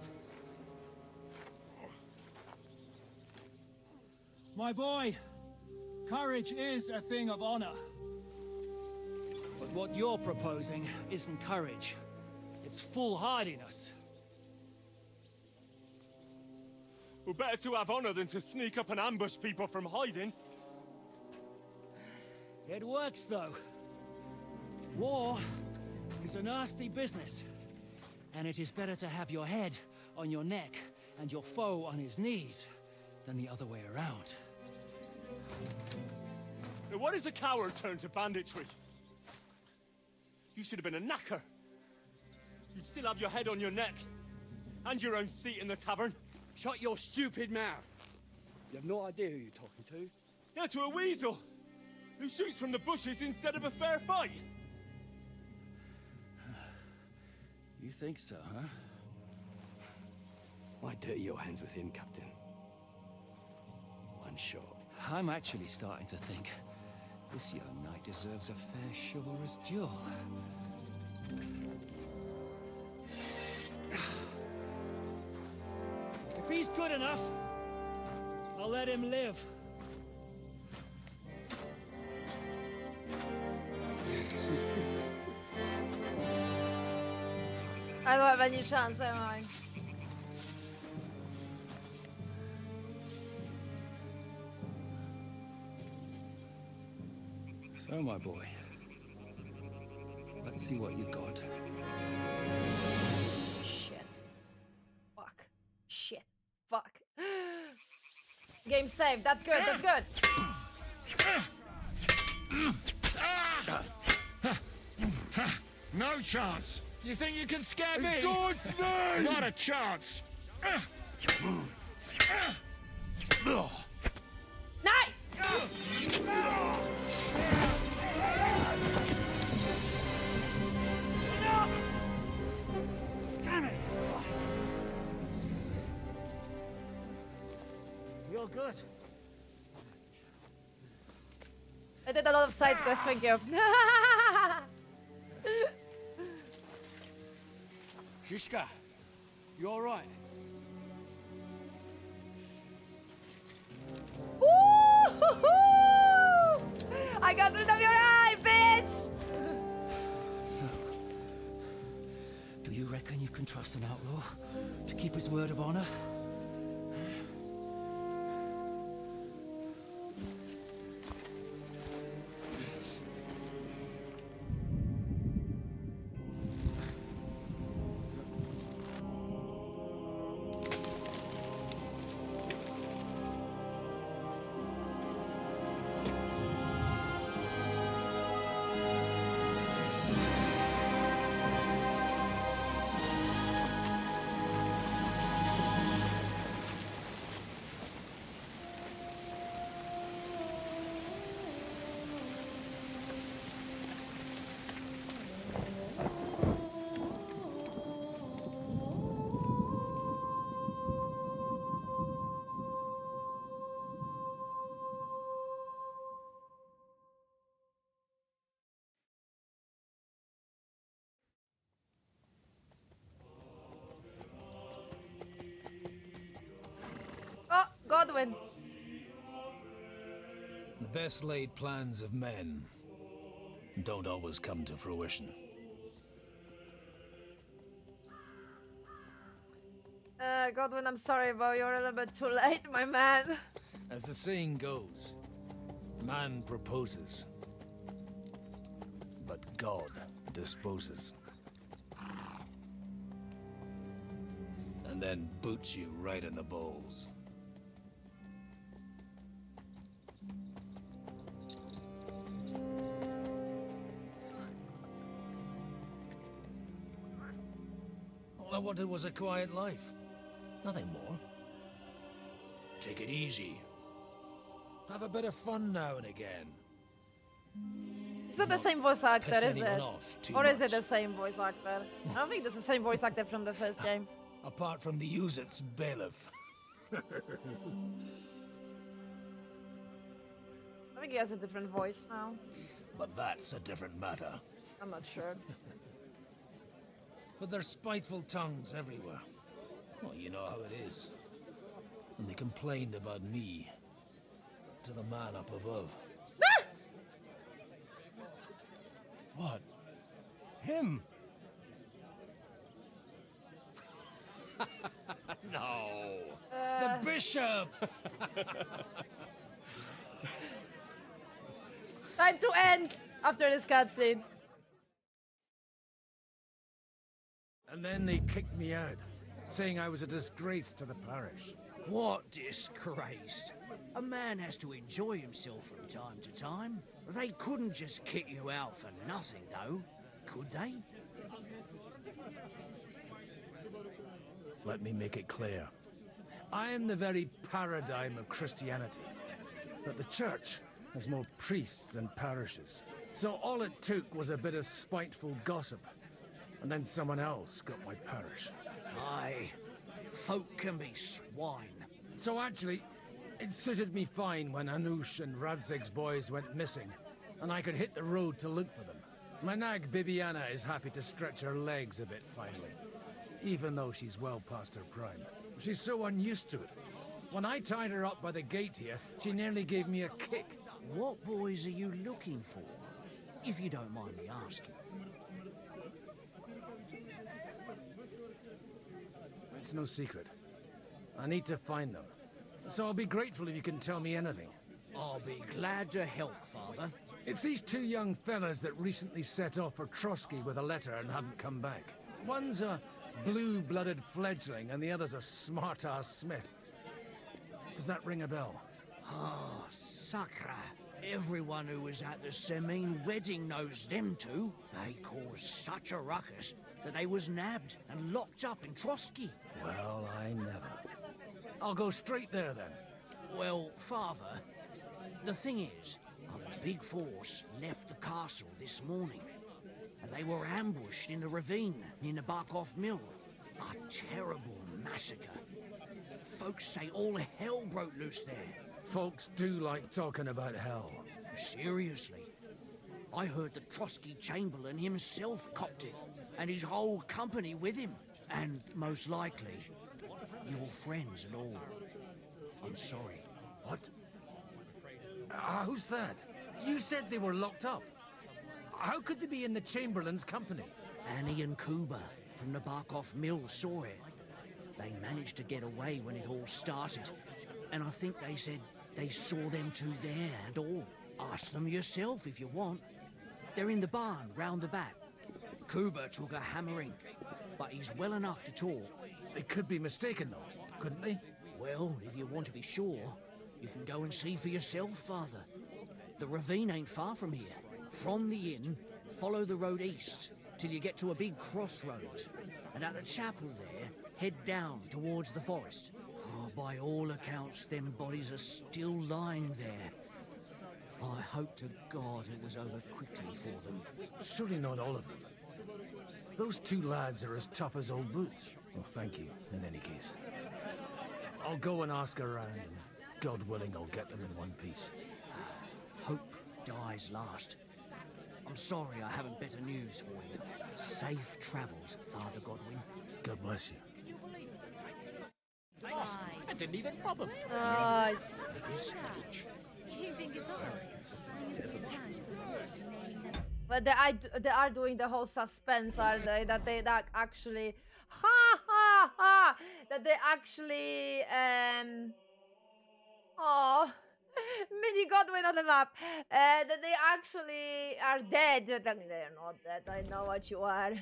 My boy, courage is a thing of honor. But what you're proposing isn't courage. It's foolhardiness. Well, better to have honor than to sneak up and ambush people from hiding. It works, though. War is a nasty business. And it is better to have your head on your neck and your foe on his knees than the other way around. Now, what is a coward turn to banditry? You should have been a knacker. You'd still have your head on your neck. And your own seat in the tavern. Shut your stupid mouth. You have no idea who you're talking to. Yeah, to a weasel. Who shoots from the bushes instead of a fair fight. You think so, huh? Why dirty your hands with him, Captain? One shot. I'm actually starting to think this young knight deserves a fair chivalrous duel. If he's good enough, I'll let him live. I don't have any chance, am I? So, my boy, let's see what you got. Shit. Fuck. Shit. Fuck. Game saved. That's good. That's good. No chance. You think you can scare me? In God's name! Not a chance. Nice! Damn it! You're good. I did a lot of side quests, thank you. Zizka, you all right? I got rid of your eye, bitch! So, do you reckon you can trust an outlaw to keep his word of honor? Oh, Godwin. The best laid plans of men don't always come to fruition. Godwin, I'm sorry, but you're a little bit too late, my man. As the saying goes, man proposes, but God disposes. then boots you right in the balls. All I wanted was a quiet life. Nothing more. Take it easy. Have a bit of fun now and again. It's not the same voice actor, piss is anyone it? off too Or is it much. the same voice actor? I don't think that's the same voice actor from the first game. Apart from the Uzit's bailiff. I think he has a different voice now. But that's a different matter. I'm not sure. But there's spiteful tongues everywhere. Well, you know how it is. And they complained about me to the man up above. What? Him? No. The bishop! Time to end after this cutscene. And then they kicked me out, saying I was a disgrace to the parish. What disgrace? A man has to enjoy himself from time to time. They couldn't just kick you out for nothing, though, could they? Let me make it clear. I am the very paradigm of Christianity. But the church has more priests and parishes. So all it took was a bit of spiteful gossip. And then someone else got my parish. Aye, folk can be swine. So actually, it suited me fine when Anush and Radzig's boys went missing, and I could hit the road to look for them. My nag Bibiana is happy to stretch her legs a bit finally, even though she's well past her prime. She's so unused to it. When I tied her up by the gate here, she nearly gave me a kick. What boys are you looking for, if you don't mind me asking? It's no secret. I need to find them. So I'll be grateful if you can tell me anything. I'll be glad to help, Father. It's these two young fellas that recently set off for Trotsky with a letter and haven't come back. One's a blue-blooded fledgling and the other's a smart-ass smith. Does that ring a bell? Ah, Sakra. Everyone who was at the Semine wedding knows them two. They caused such a ruckus that they was nabbed and locked up in Trotsky. Well, I never. I'll go straight there then. Well, Father, the thing is, a big force left the castle this morning, and they were ambushed in the ravine near the Barkov Mill. A terrible massacre. Folks say all hell broke loose there. Folks do like talking about hell. Seriously. I heard the Trotsky Chamberlain himself copped it, and his whole company with him. And most likely, your friends and all. I'm sorry. What? Who's that? You said they were locked up. How could they be in the Chamberlain's company? Annie and Kuba from the Barkov Mill saw it. They managed to get away when it all started. And I think they said they saw them two there and all. Ask them yourself if you want. They're in the barn round the back. Kuba took a hammering, but he's well enough to talk. They could be mistaken though, couldn't they? Well, if you want to be sure, you can go and see for yourself, Father. The ravine ain't far from here. From the inn, follow the road east till you get to a big crossroads. And at the chapel there, head down towards the forest. Oh, by all accounts, them bodies are still lying there. I hope to God it was over quickly for them. Surely not all of them. Those two lads are as tough as old boots. Well, thank you, in any case. I'll go and ask around, and God willing, I'll get them in one piece. Hope dies last. I'm sorry I haven't better news for you. Safe travels, Father Godwin. God bless you. I didn't even pop him. Nice. But they are doing the whole suspense, are they? That actually, that they actually, oh, Mini Godwin on the map, that they actually are dead. They're not dead. I know what you are.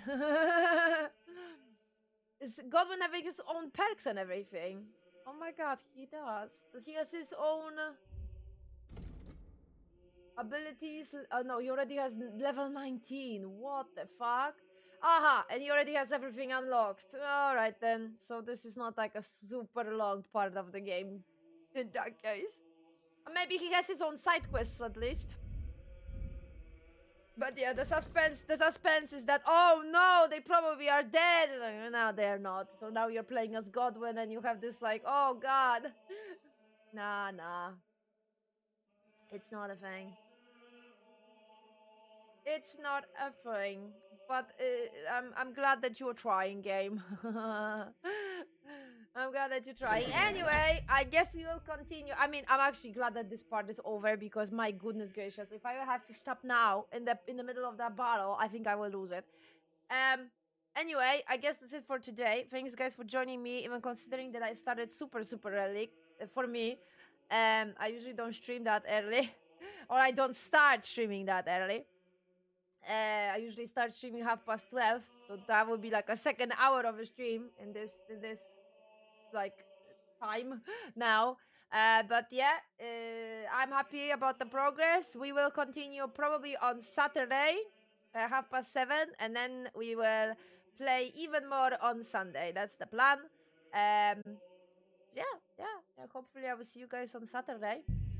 Is Godwin having his own perks and everything? Oh my god, he does. He has his own abilities. Oh no, he already has level 19. What the fuck? Aha, and he already has everything unlocked. Alright then. So this is not like a super long part of the game. In that case. Maybe he has his own side quests at least. But yeah, the suspense is that, oh no, they probably are dead. No, they're not. So now you're playing as Godwin and you have this like, oh god. Nah. It's not a thing. It's not a thing. But I'm glad that you're trying, game. I'm glad that you're trying. Anyway, I guess we will continue. I mean, I'm actually glad that this part is over because my goodness gracious, if I have to stop now in the middle of that battle, I think I will lose it. Anyway, I guess that's it for today. Thanks guys for joining me, even considering that I started super early. For me, I usually don't stream that early, or I don't start streaming that early. I usually start streaming 12:30, so that would be like a second hour of a stream in this like time now. But yeah, I'm happy about the progress. We will continue probably on Saturday, 7:30, and then we will play even more on Sunday. That's the plan. Yeah. Hopefully, I will see you guys on Saturday.